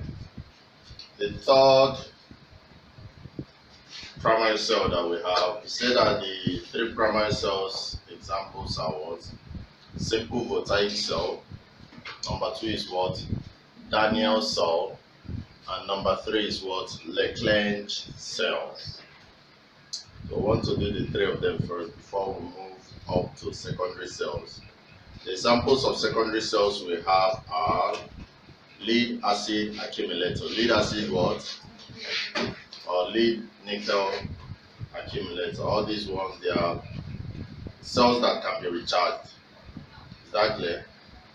third primary cell that we have. We said that the three primary cells examples are what? Simple voltaic cell. Number 2 is what? Daniel cell. And number 3 is what? Leclanche cell. So we want to do the three of them first before we move up to secondary cells. The examples of secondary cells we have are lead acid accumulator. Lead acid what? Or lead nickel accumulator. All these ones, they are cells that can be recharged. Is that clear?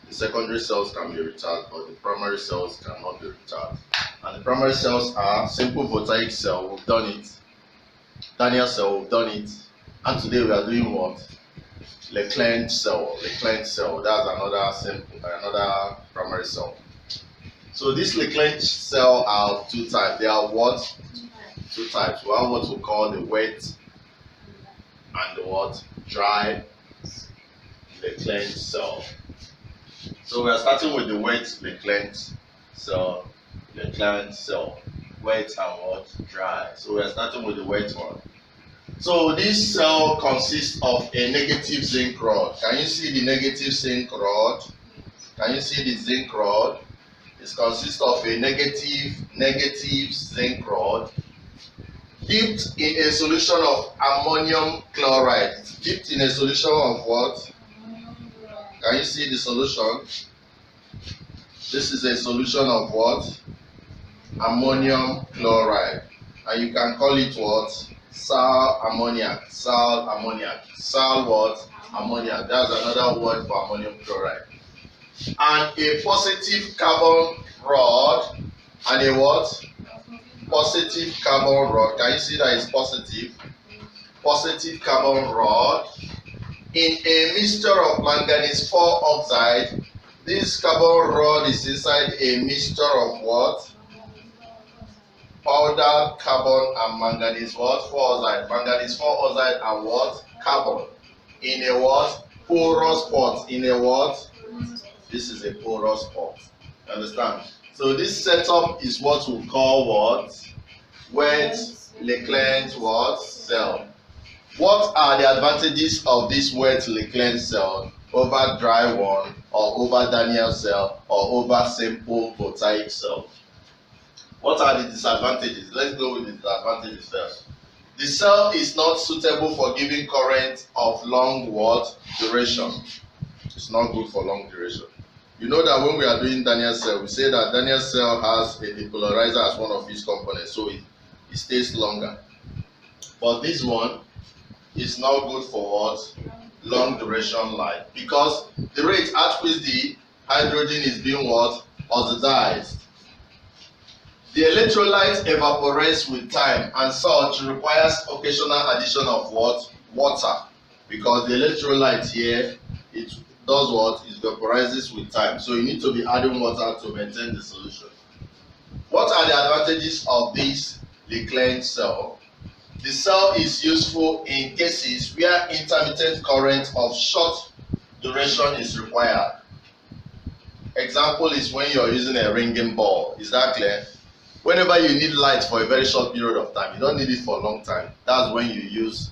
The secondary cells can be recharged, but the primary cells cannot be recharged. And the primary cells are simple voltaic cell, we've done it. Daniel cell, we've done it. And today we are doing what? Leclanche cell. Leclanche cell, that's another primary cell. So this Leclanche cell are two types. They are what? Two types. We have what we call the wet and the what? Dry Leclanche cell. So we are starting with the wet Leclanche cell. Leclanche cell. Wet and what? Dry. So we are starting with the wet one. So this cell consists of a negative zinc rod. Can you see the negative zinc rod? Can you see the zinc rod? It consists of a negative zinc rod dipped in a solution of ammonium chloride. Dipped in a solution of what? Can you see the solution? This is a solution of what? Ammonium chloride. And you can call it what? Sal ammoniac. Sal ammoniac. Sal what? Ammoniac. That's another word for ammonium chloride. And a positive carbon rod and a what? Positive carbon rod. Can you see that it's positive? Positive carbon rod in a mixture of manganese 4 oxide. This carbon rod is inside a mixture of what? Powdered carbon and manganese what? 4 oxide. Manganese 4 oxide and what? Carbon. In a what? Porous pot. In a what? This is a porous pot. Understand? So this setup is what we call what? Wet Leclanche what? Cell. What are the advantages of this wet Leclanche cell over dry one, or over Daniel cell, or over simple voltaic cell? What are the disadvantages? Let's go with the disadvantages first. The cell is not suitable for giving current of long what? Duration. It's not good for long duration. You know that when we are doing Daniel cell, we say that Daniel cell has a depolarizer as one of its components, so it stays longer. But this one is not good for what? Long duration life, because the rate at which the hydrogen is being what? Oxidized. The electrolyte evaporates with time, and such requires occasional addition of what? Water, because the electrolyte here, it does what? It vaporizes with time, so you need to be adding water to maintain the solution. What are the advantages of this Leclanche cell? The cell is useful in cases where intermittent current of short duration is required. Example is when you are using a ringing bulb. Is that clear? Whenever you need light for a very short period of time, you don't need it for a long time. That's when you use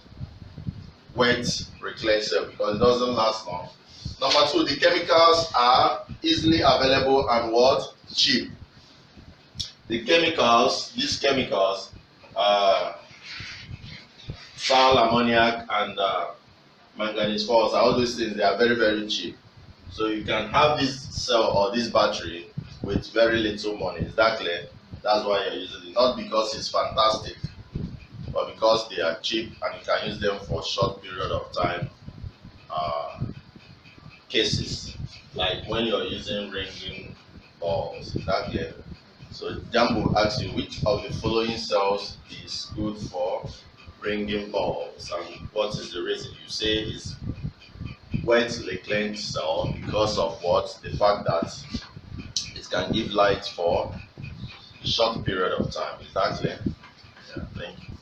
wet Leclanche cell, because it doesn't last long. Number 2, the chemicals are easily available and what? Cheap. The chemicals, these chemicals, sal ammoniac and manganese 4 oxide, all those things, they are very, very cheap. So you can have this cell or this battery with very little money. Is that clear? That's why you're using it. Not because it's fantastic, but because they are cheap and you can use them for short period of time cases, like when you're using ringing bulbs. Is that clear? So JAMB will ask you which of the following cells is good for ringing bulbs, and what is the reason? You say is wet Leclanche cell because of what? The fact that it can give light for a short period of time. Is that clear? Yeah, thank you.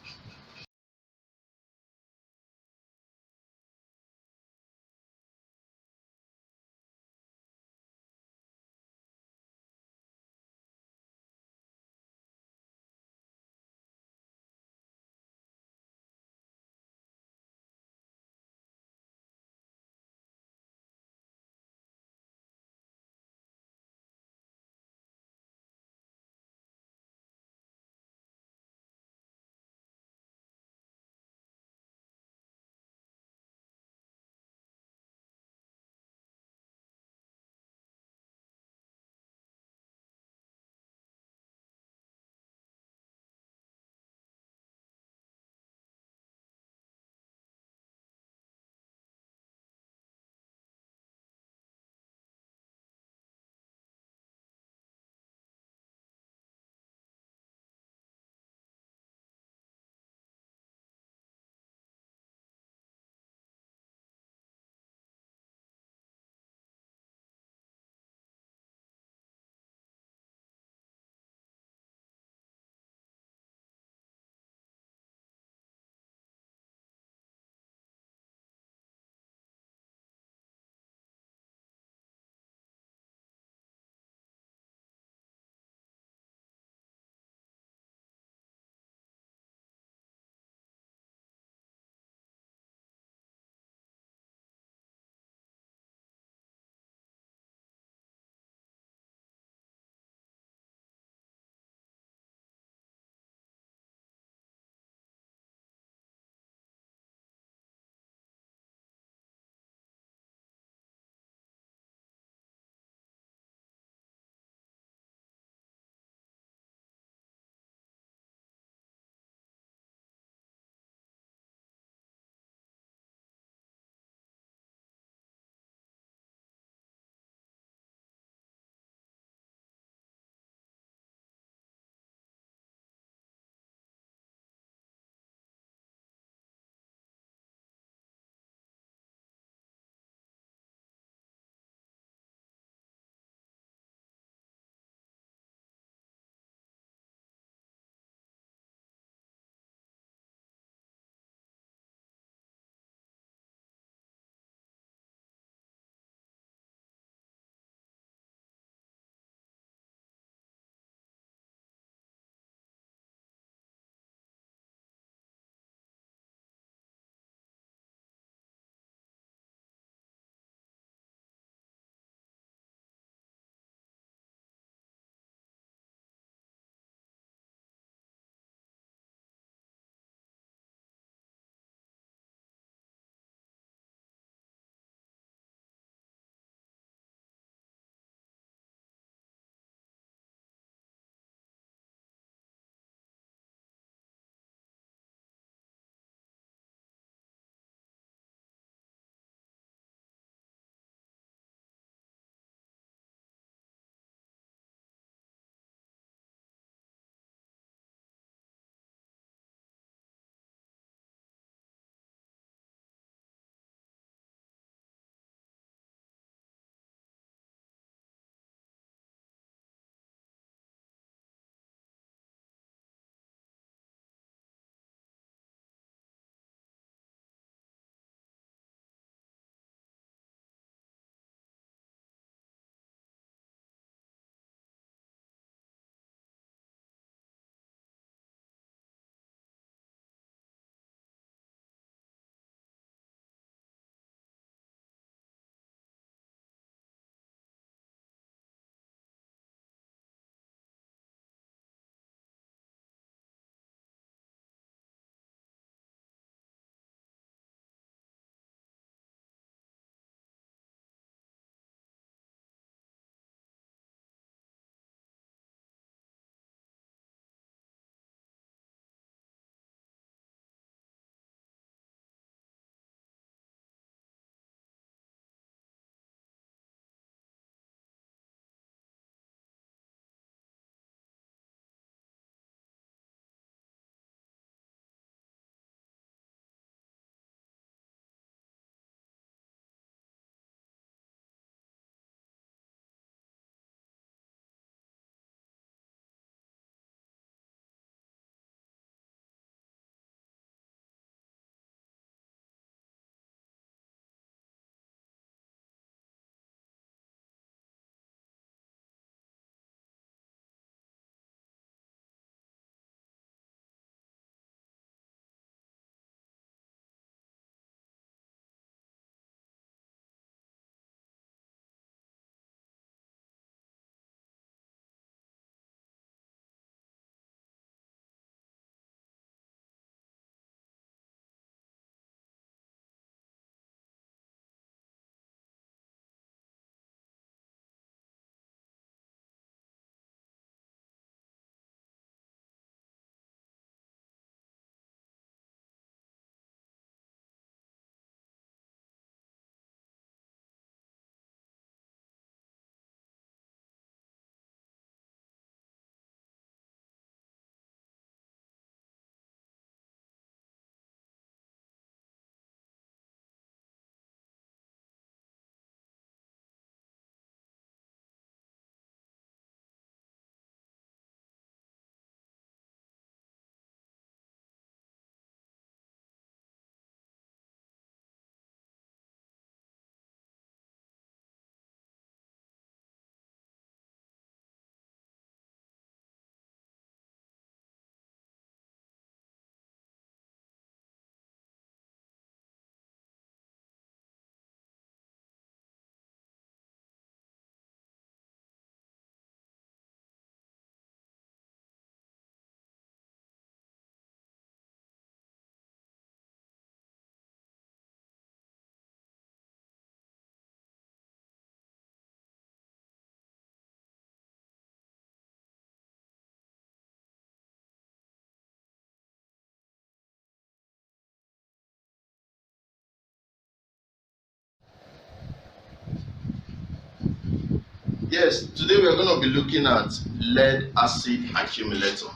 Yes, today we are going to be looking at lead acid accumulator,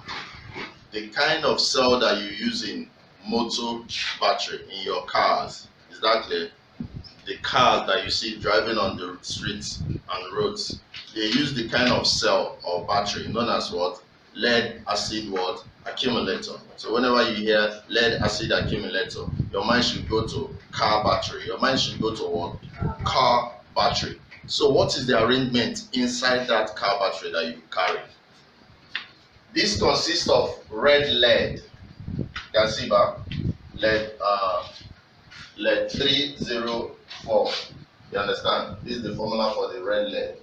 the kind of cell that you use in motor battery in your cars. Is that clear? The cars that you see driving on the streets and roads, they use the kind of cell or battery known as what? Lead acid what? Accumulator. So whenever you hear lead acid accumulator, your mind should go to car battery. Your mind should go to what? Car battery. So what is the arrangement inside that car battery that you carry? This consists of red lead. You can see back lead lead 304. You understand? This is the formula for the red lead.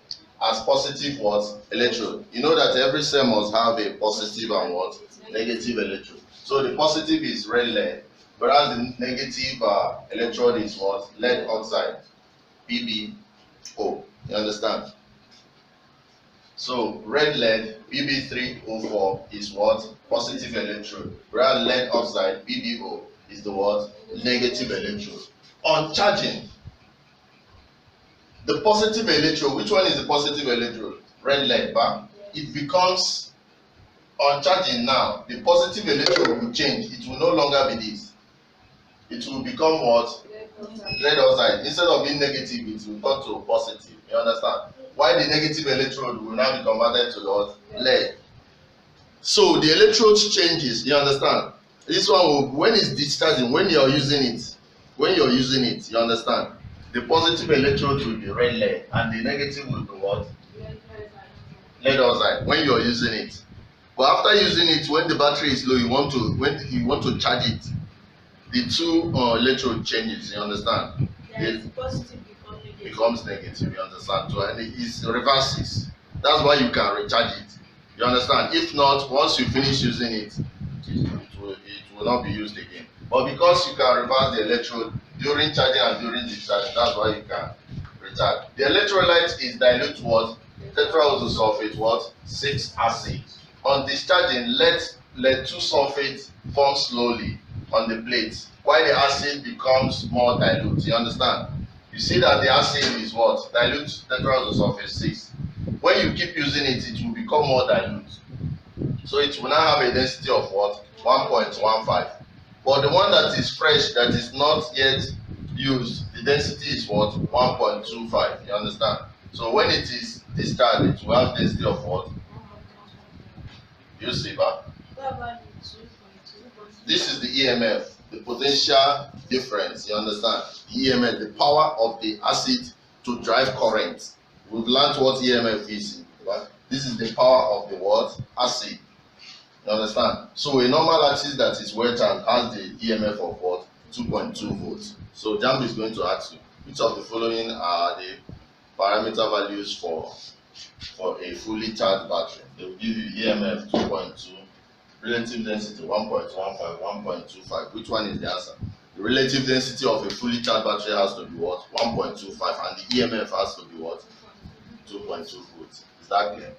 As positive what? Electrode. You know that every cell must have a positive and what? Negative electrode. So the positive is red lead, whereas the negative electrode is what? Lead oxide, PbO. You understand? So red lead Pb3O4 is what? Positive electrode, whereas lead oxide PbO is the what? Negative electrode. On charging, the positive electrode, which one is the positive electrode? Red lead, but it becomes, on charging now, the positive electrode will change. It will no longer be this. It will become what? Red oxide. Instead of being negative, it will turn to positive. You understand? Why the negative electrode will now be converted to what? Lead. So the electrode changes. You understand? This one will, when it's discharging, when you're using it, you understand? The positive electrode will be red lead and the negative will be what? Lead oxide when you're using it. But after using it, when the battery is low, when you want to charge it, the two electrode changes. You understand? The positive becomes negative. You understand? So and it reverses. That's why you can recharge it. You understand? If not, once you finish using it, it will not be used again. But because you can reverse the electrode during charging and during discharging, that's why you can recharge. The electrolyte is dilute what? Tetraoxosulfate what? 6 acid. On discharging, lead 2 sulfate forms slowly on the plate, while the acid becomes more dilute. You understand? You see that the acid is what? Dilute tetraoxosulfate 6. When you keep using it, it will become more dilute. So it will now have a density of what? 1.15. But the one that is fresh, that is not yet used, the density is what? 1.25. You understand? So when it is discharged, it will have density of what? You see that? This is the EMF, the potential difference. You understand? The EMF, the power of the acid to drive current. We've learned what EMF is. Right? This is the power of the what? Acid. You understand? So a normal acid that is well charged has the EMF of what? 2.2 volts. So JAMB is going to ask you, which of the following are the parameter values for a fully charged battery? They will give you EMF 2.2, relative density 1.15, 1.25. Which one is the answer? The relative density of a fully charged battery has to be what? 1.25, and the EMF has to be what? 2.2 volts. Is that clear?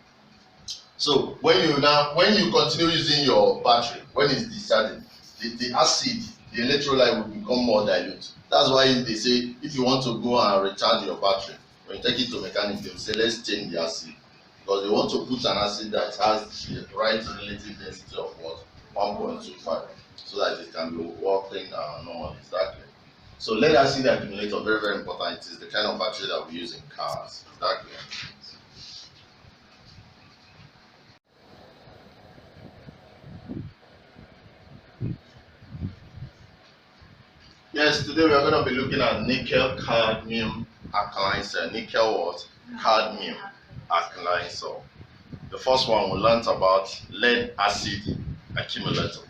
So when you continue using your battery, when it's discharging, the acid, the electrolyte will become more dilute. That's why they say if you want to go and recharge your battery, when you take it to mechanic, they will say let's change the acid, because they want to put an acid that has the right relative density of what? 1.25, so that it can be working normally. Is that clear? So lead acid accumulator, very, very important. It is the kind of battery that we use in cars. Is that clear? Yes, today we are going to be looking at nickel cadmium alkaline cell. Nickel what? Cadmium alkaline cell. The first one we learned about lead acid accumulator.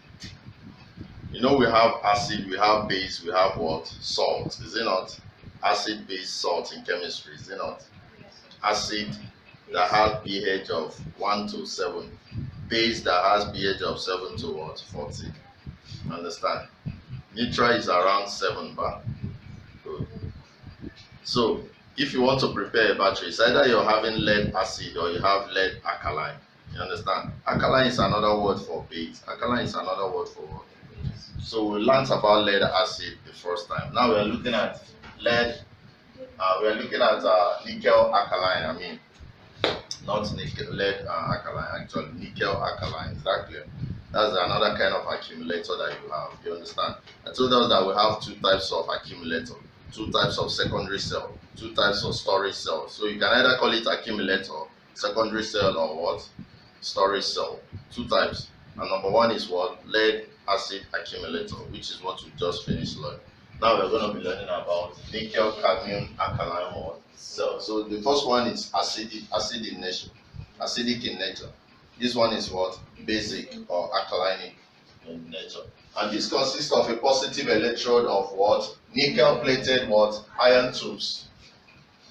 You know, we have acid, we have base, we have what? Salt. Is it not? Acid, base, salt in chemistry. Is it not? Acid that has pH of 1 to 7. Base that has pH of 7 to what? 40. Understand? Neutral is around 7 bar. Good. So if you want to prepare a battery, it's either you're having lead acid or you have lead alkaline. You understand? Alkaline is another word for base. Alkaline is another word for what? So we learned about lead acid the first time. Now we are looking at lead. We are looking at nickel alkaline. not nickel lead alkaline, actually nickel alkaline. Is that clear? That's another kind of accumulator that you have. You understand? I told us that we have two types of accumulator, two types of secondary cell, two types of storage cell. So you can either call it accumulator, secondary cell, or what? Storage cell. Two types. And number one is what? Lead acid accumulator, which is what we just finished learning. Now we're going to be learning about nickel cadmium alkaline cell. So the first one is acid in nature, acidic in nature. This one is what? Basic or alkaline in nature. And this consists of a positive electrode of what? Nickel plated what? Iron tubes.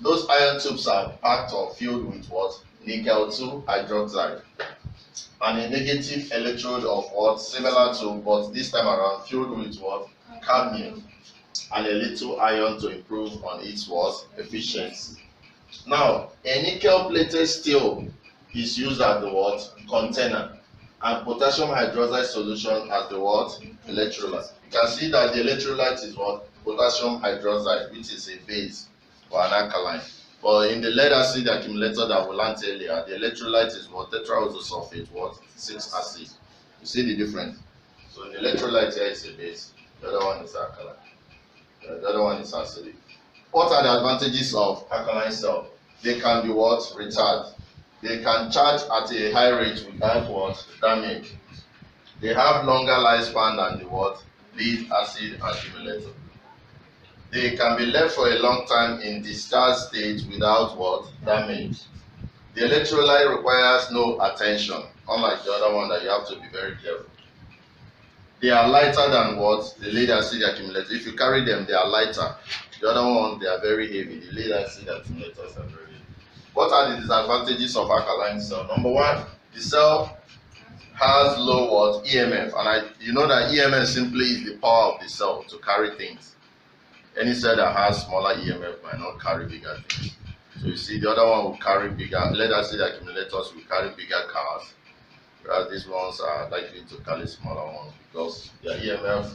Those iron tubes are packed or filled with what? Nickel 2 hydroxide. And a negative electrode of what? Similar to, but this time around filled with what? Cadmium. And a little iron to improve on its what? Efficiency. Now, a nickel plated steel is used as the what? Container. And potassium hydroxide solution as the what? Electrolyte. You can see that the electrolyte is what? Potassium hydroxide, which is a base or an alkaline. But in the lead acid accumulator that we learned earlier, the electrolyte is what? Tetrahydrosulfate, what? 6 acid. You see the difference? So the electrolyte here is a base, the other one is alkaline. The other one is acidic. What are the advantages of alkaline cell? They can be what? Recharged. They can charge at a high rate without what? Damage. They have longer lifespan than the what? Lead acid accumulator. They can be left for a long time in discharge state without what? Damage. The electrolyte requires no attention, unlike the other one that you have to be very careful. They are lighter than what? The lead acid accumulator. If you carry them, they are lighter. The other one, they are very heavy. The lead acid accumulators are very heavy. What are the disadvantages of alkaline cell? Number one, the cell has low what? EMF. And you know that EMF simply is the power of the cell to carry things. Any cell that has smaller EMF might not carry bigger things. So you see, the other one will carry bigger, lead acid accumulators will carry bigger cars, whereas these ones are likely to carry smaller ones because their EMF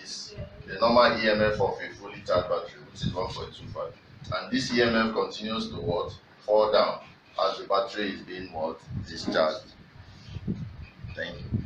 is the normal EMF of a fully charged battery, which is 1.25. And this EMF continues to what? Fall down as the battery is being what? Discharged. Thank you.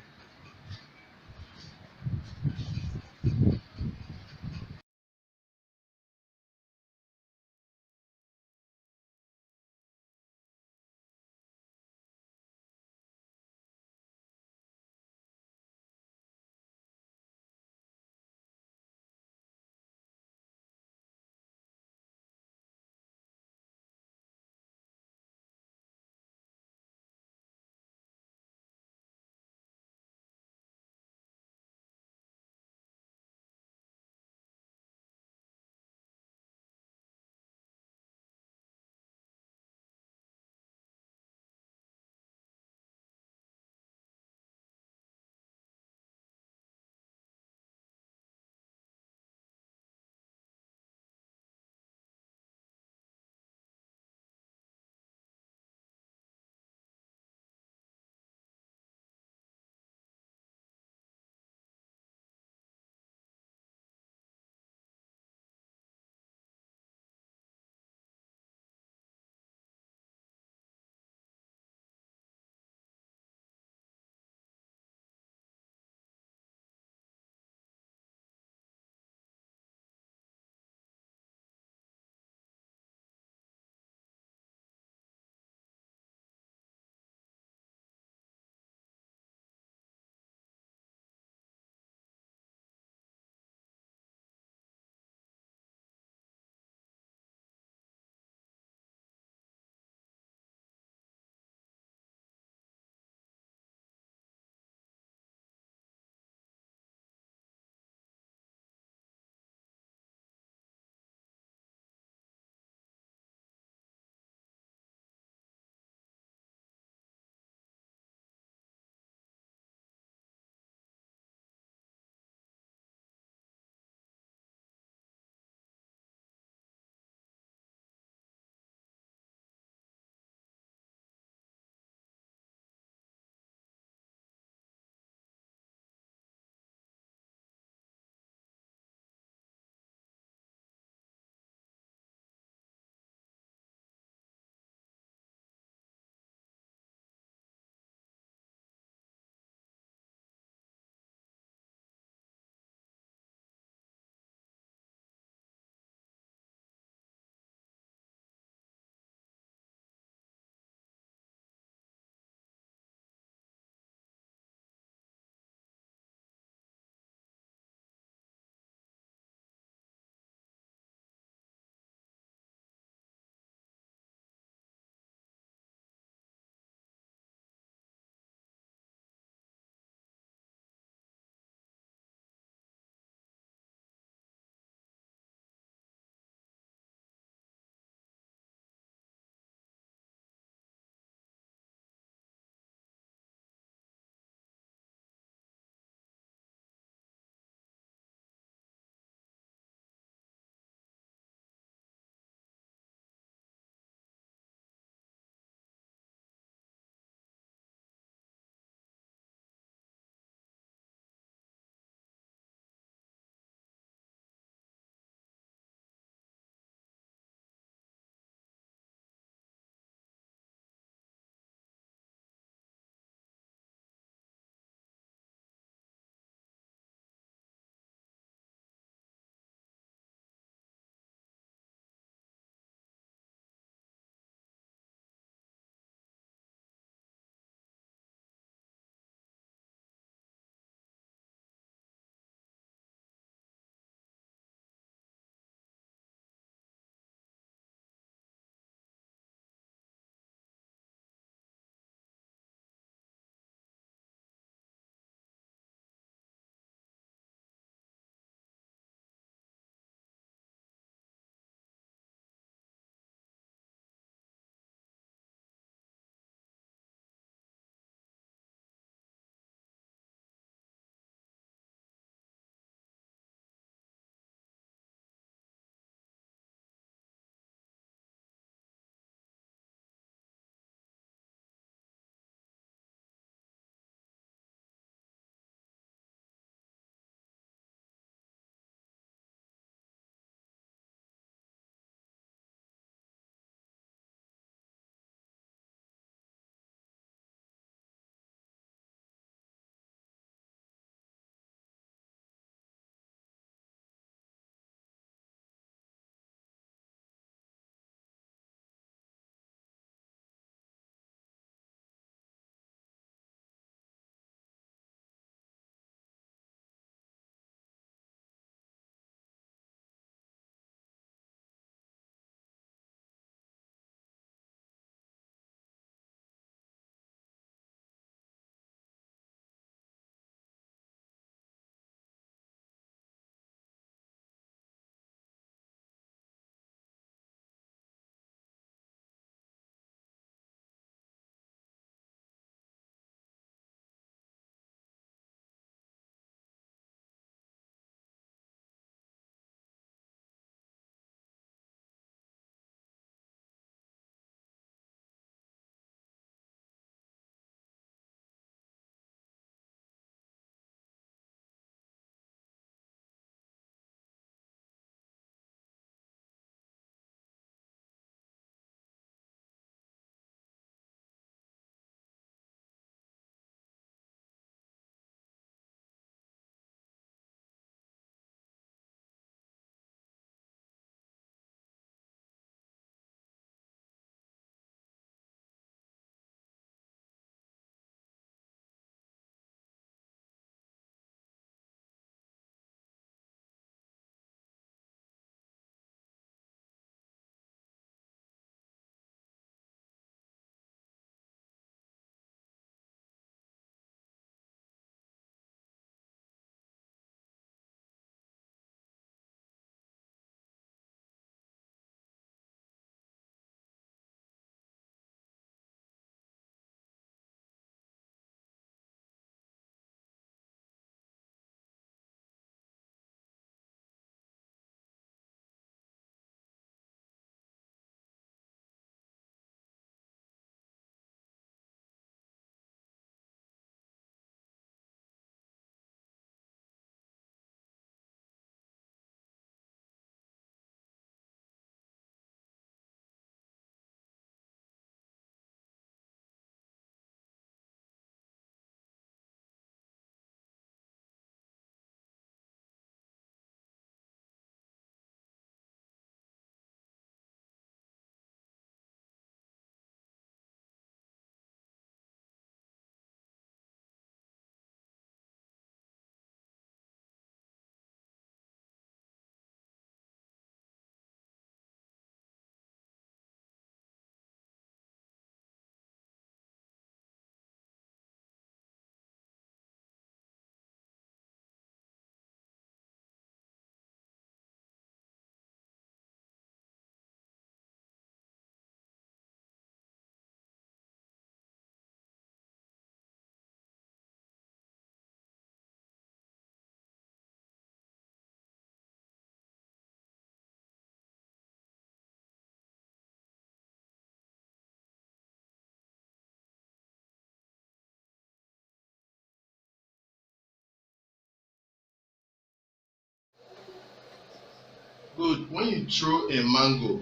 Good. When you throw a mango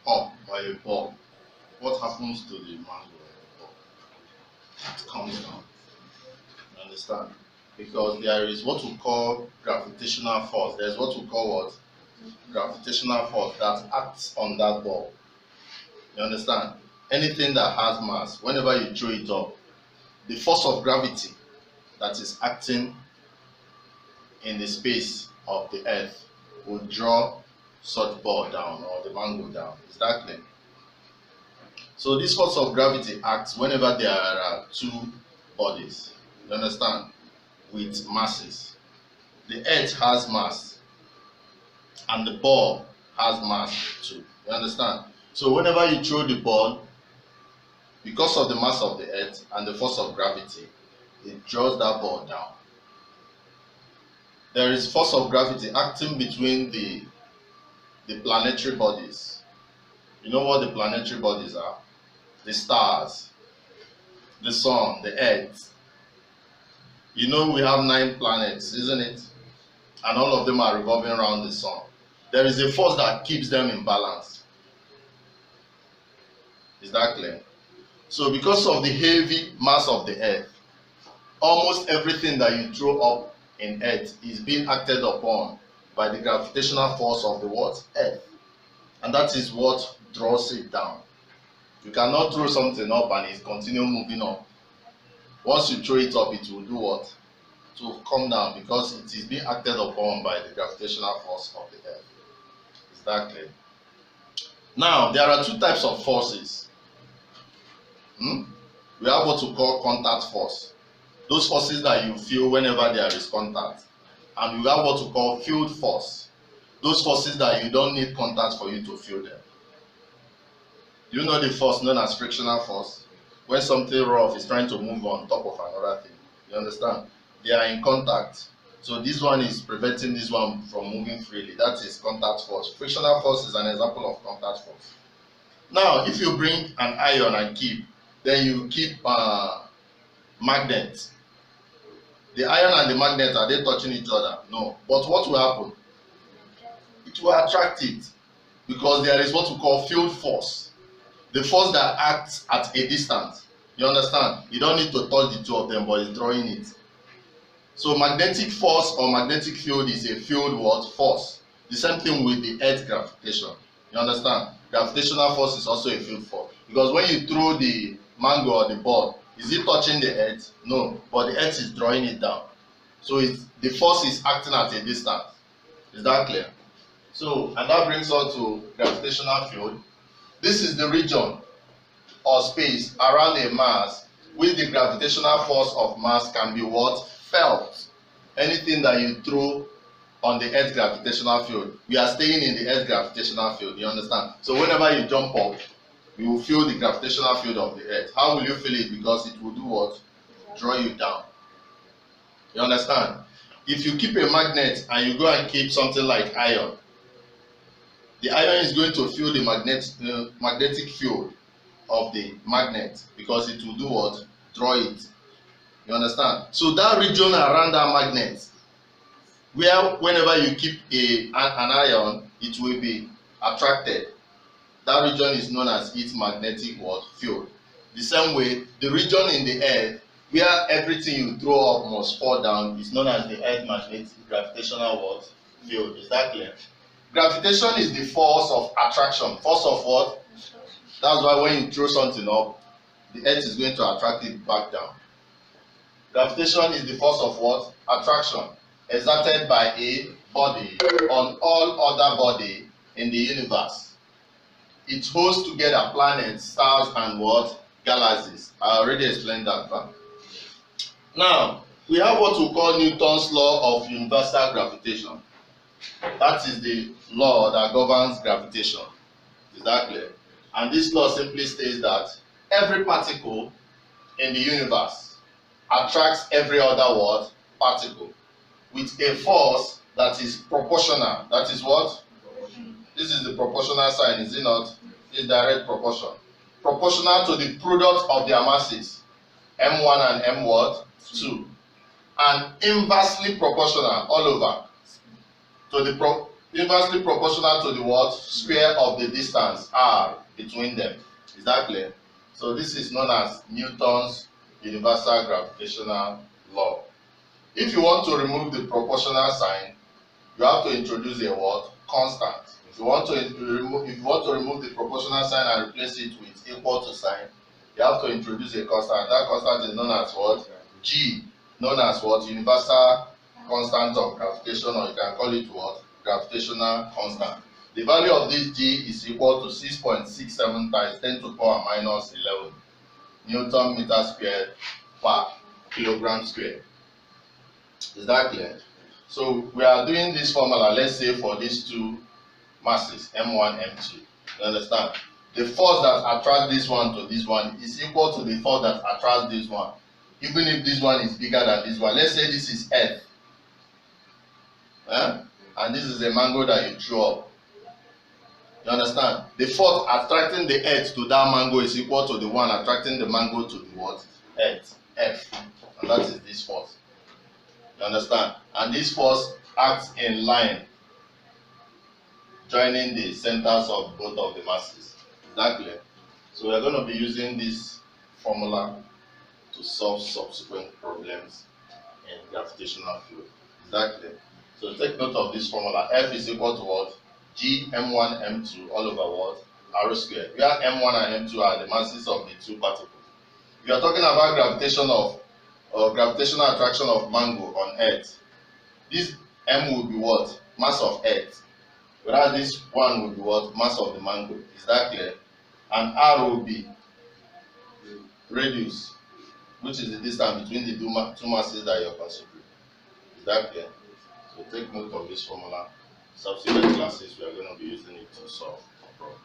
up by a ball, what happens to the mango or the ball? It comes down. You understand? Because there is what we call gravitational force. There's what we call what? Gravitational force that acts on that ball. You understand? Anything that has mass, whenever you throw it up, the force of gravity that is acting in the space of the earth will draw such ball down or the mango down. Is that clear? So this force of gravity acts whenever there are two bodies. You understand? With masses. The earth has mass and the ball has mass too. You understand? So whenever you throw the ball, because of the mass of the earth and the force of gravity, it draws that ball down. There is force of gravity acting between the planetary bodies. You know what the planetary bodies are? The stars, the sun, the earth. You know we have 9 planets, isn't it? And all of them are revolving around the sun. There is a force that keeps them in balance. Is that clear? So because of the heavy mass of the earth, almost everything that you throw up in earth is being acted upon by the gravitational force of the what? Earth. And that is what draws it down. You cannot throw something up and it continue moving up. Once you throw it up, it will do what? It will come down because it is being acted upon by the gravitational force of the earth. Is that clear? Now, there are 2 types of forces. We have what we call contact force. Those forces that you feel whenever there is contact. And we have what we call field force. Those forces that you don't need contact for you to feel them. You know the force known as frictional force? When something rough is trying to move on top of another thing. You understand? They are in contact. So this one is preventing this one from moving freely. That is contact force. Frictional force is an example of contact force. Now, if you bring an iron and keep, then you keep magnet. The iron and the magnet, are they touching each other? No. But what will happen? It will attract it because there is what we call field force. The force that acts at a distance. You understand? You don't need to touch the 2 of them, but it's drawing it. So magnetic force or magnetic field is a field what? Force. The same thing with the earth gravitation. You understand? Gravitational force is also a field force. Because when you throw the mango or the ball, is it touching the earth? No, but the earth is drawing it down. So the force is acting at a distance. Is that clear? So, and that brings us to gravitational field. This is the region or space around a mass which the gravitational force of mass can be what? Felt. Anything that you throw on the earth gravitational field, we are staying in the earth gravitational field. You understand? So whenever you jump up, you will feel the gravitational field of the earth. How will you feel it? Because it will do what? Draw you down. You understand? If you keep a magnet and you go and keep something like iron, the iron is going to feel the magnetic field of the magnet because it will do what? Draw it. You understand? So that region around that magnet, where whenever you keep an iron, it will be attracted. That region is known as its magnetic what? Field. The same way, the region in the earth where everything you throw up must fall down is known as the earth magnetic gravitational what? Field. Is that clear? Gravitation is the force of attraction. Force of what? That's why when you throw something up, the earth is going to attract it back down. Gravitation is the force of what? Attraction, exerted by a body on all other body in the universe. It holds together planets, stars, and what? Galaxies. I already explained that. Huh? Now, we have what we call Newton's law of universal gravitation. That is the law that governs gravitation. Is that clear? And this law simply states that every particle in the universe attracts every other what? Particle with a force that is proportional. That is what? This is the proportional sign, is it not? This direct proportion. Proportional to the product of their masses, M1 and M what? 2. And inversely proportional all over to the Inversely proportional to the what? Square of the distance r between them. Is that clear? So this is known as Newton's universal gravitational law. If you want to remove the proportional sign, you have to introduce a what? Constant. If you want to remove the proportional sign and replace it with equal to sign, you have to introduce a constant. That constant is known as what? G. Known as what? Universal constant of gravitation, or you can call it what? Gravitational constant. The value of this G is equal to 6.67 times 10 to the power minus 11 Newton meter squared per kilogram square. Is that clear? So we are doing this formula, let's say for these two masses, M1, M2. You understand? The force that attracts this one to this one is equal to the force that attracts this one. Even if this one is bigger than this one. Let's say this is Earth. And this is a mango that you threw up. You understand? The force attracting the Earth to that mango is equal to the one attracting the mango to the what? Earth. F. And that is this force. You understand? And this force acts in line, joining the centers of both of the masses. Is that clear? So we are going to be using this formula to solve subsequent problems in gravitational flow. Is that clear? So take note of this formula. F is equal to what? G M1 M2 all over what? R squared. Where M1 and M2 are the masses of the two particles. If you are talking about gravitational attraction of mango on Earth, this M will be what? Mass of Earth. Whereas this one will be what? Mass of the mango. Is that clear? And R will be radius, which is the distance between the two masses that you are considering. Is that clear? So take note of this formula. Subsequent classes, we are going to be using it to solve problems.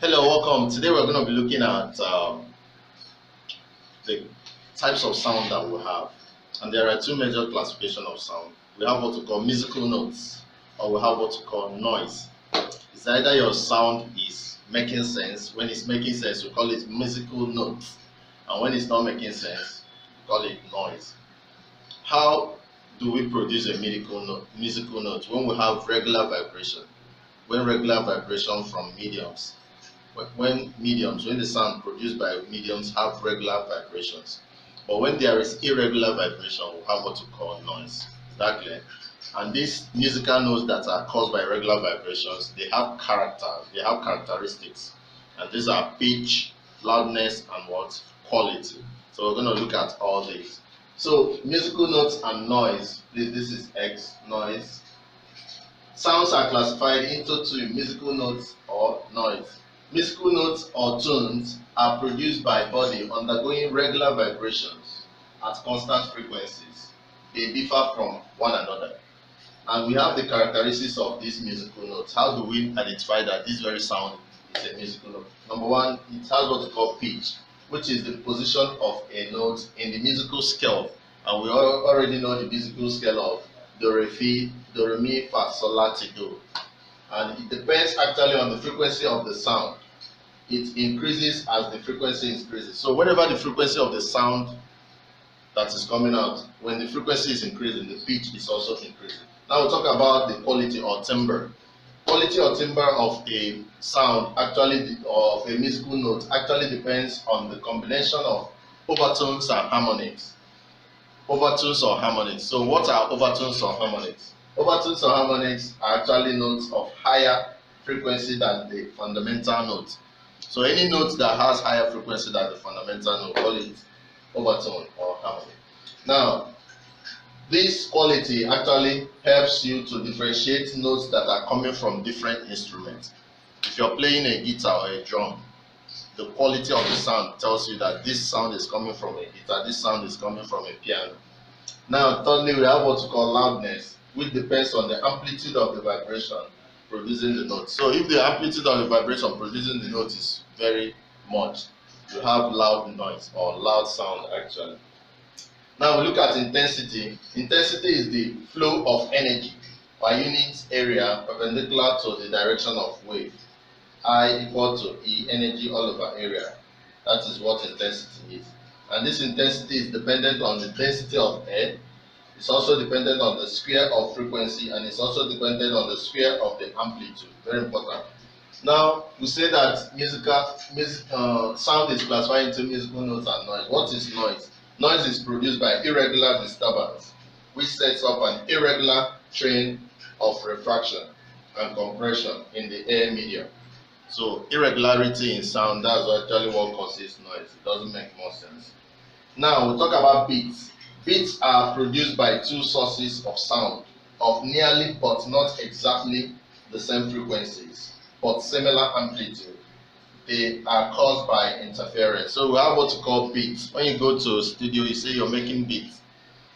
Hello, welcome. Today we're going to be looking at the types of sound that we have. And there are two major classifications of sound. We have what we call musical notes, or we have what we call noise. It's either your sound is making sense. When it's making sense, we call it musical notes. And when it's not making sense, we call it noise. How do we produce a musical note? When we have regular vibration. When regular vibration from mediums. When the sound produced by mediums have regular vibrations. But when there is irregular vibration, we have what we call noise. Is that clear? And these musical notes that are caused by regular vibrations, they have characteristics. And these are pitch, loudness, and what? Quality. So we're going to look at all these. So musical notes and noise. This is X, noise. Sounds are classified into two: musical notes or noise. Musical notes or tones are produced by body undergoing regular vibrations at constant frequencies. They differ from one another. And we have the characteristics of these musical notes. How do we identify that this very sound is a musical note? Number one, it has what we call pitch, which is the position of a note in the musical scale. And we already know the musical scale of do, re, mi, fa, sol, la, ti, do. And it depends actually on the frequency of the sound. It increases as the frequency increases. So whenever the frequency of the sound that is coming out, when the frequency is increasing, the pitch is also increasing. Now we'll talk about the quality or timbre. Quality or timbre of a sound, actually, of a musical note, actually depends on the combination of overtones and harmonics. Overtones or harmonics. So what are overtones or harmonics? Overtones or harmonics are actually notes of higher frequency than the fundamental note. So any note that has higher frequency than the fundamental note, call it overtone or harmony. Now, this quality actually helps you to differentiate notes that are coming from different instruments. If you're playing a guitar or a drum, the quality of the sound tells you that this sound is coming from a guitar, this sound is coming from a piano. Now, thirdly, we have what we call loudness, which depends on the amplitude of the vibration producing the note. So if the amplitude of the vibration producing the note is very much, you have loud noise or loud sound actually. Now we look at intensity. Intensity is the flow of energy per unit area perpendicular to the direction of wave. I equal to E, energy all over area. That is what intensity is. And this intensity is dependent on the density of air. It's also dependent on the square of frequency, and it's also dependent on the square of the amplitude. Very important. Now, we say that sound is classified into musical notes and noise. What is noise? Noise is produced by irregular disturbance, which sets up an irregular train of refraction and compression in the air medium. So, irregularity in sound, that's actually what causes noise. It doesn't make more sense. Now, we'll talk about beats. Beats are produced by two sources of sound of nearly but not exactly the same frequencies, but similar amplitude. They are caused by interference. So we have what we call beats. When you go to a studio, you say you're making beats.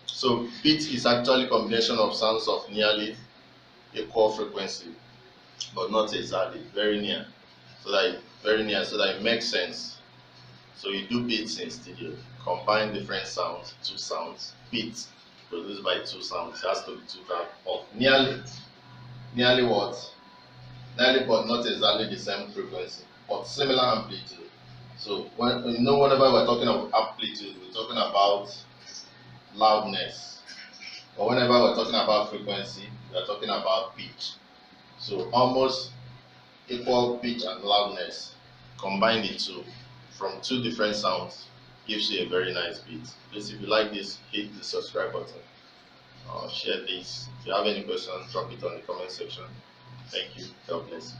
So beat is actually a combination of sounds of nearly equal frequency, but not exactly, very near. So that it makes sense. So you do beats in studio, combine different sounds, two sounds, beats produced by two sounds. It has to be two types of nearly what? Nearly but not exactly the same frequency, but similar amplitude. So whenever we're talking about amplitude, we're talking about loudness. But whenever we're talking about frequency, we're talking about pitch. So almost equal pitch and loudness, combine the two from two different sounds, gives you a very nice beat. Please, if you like this, hit the subscribe button. Share this. If you have any questions, drop it on the comment section. Thank you. God bless.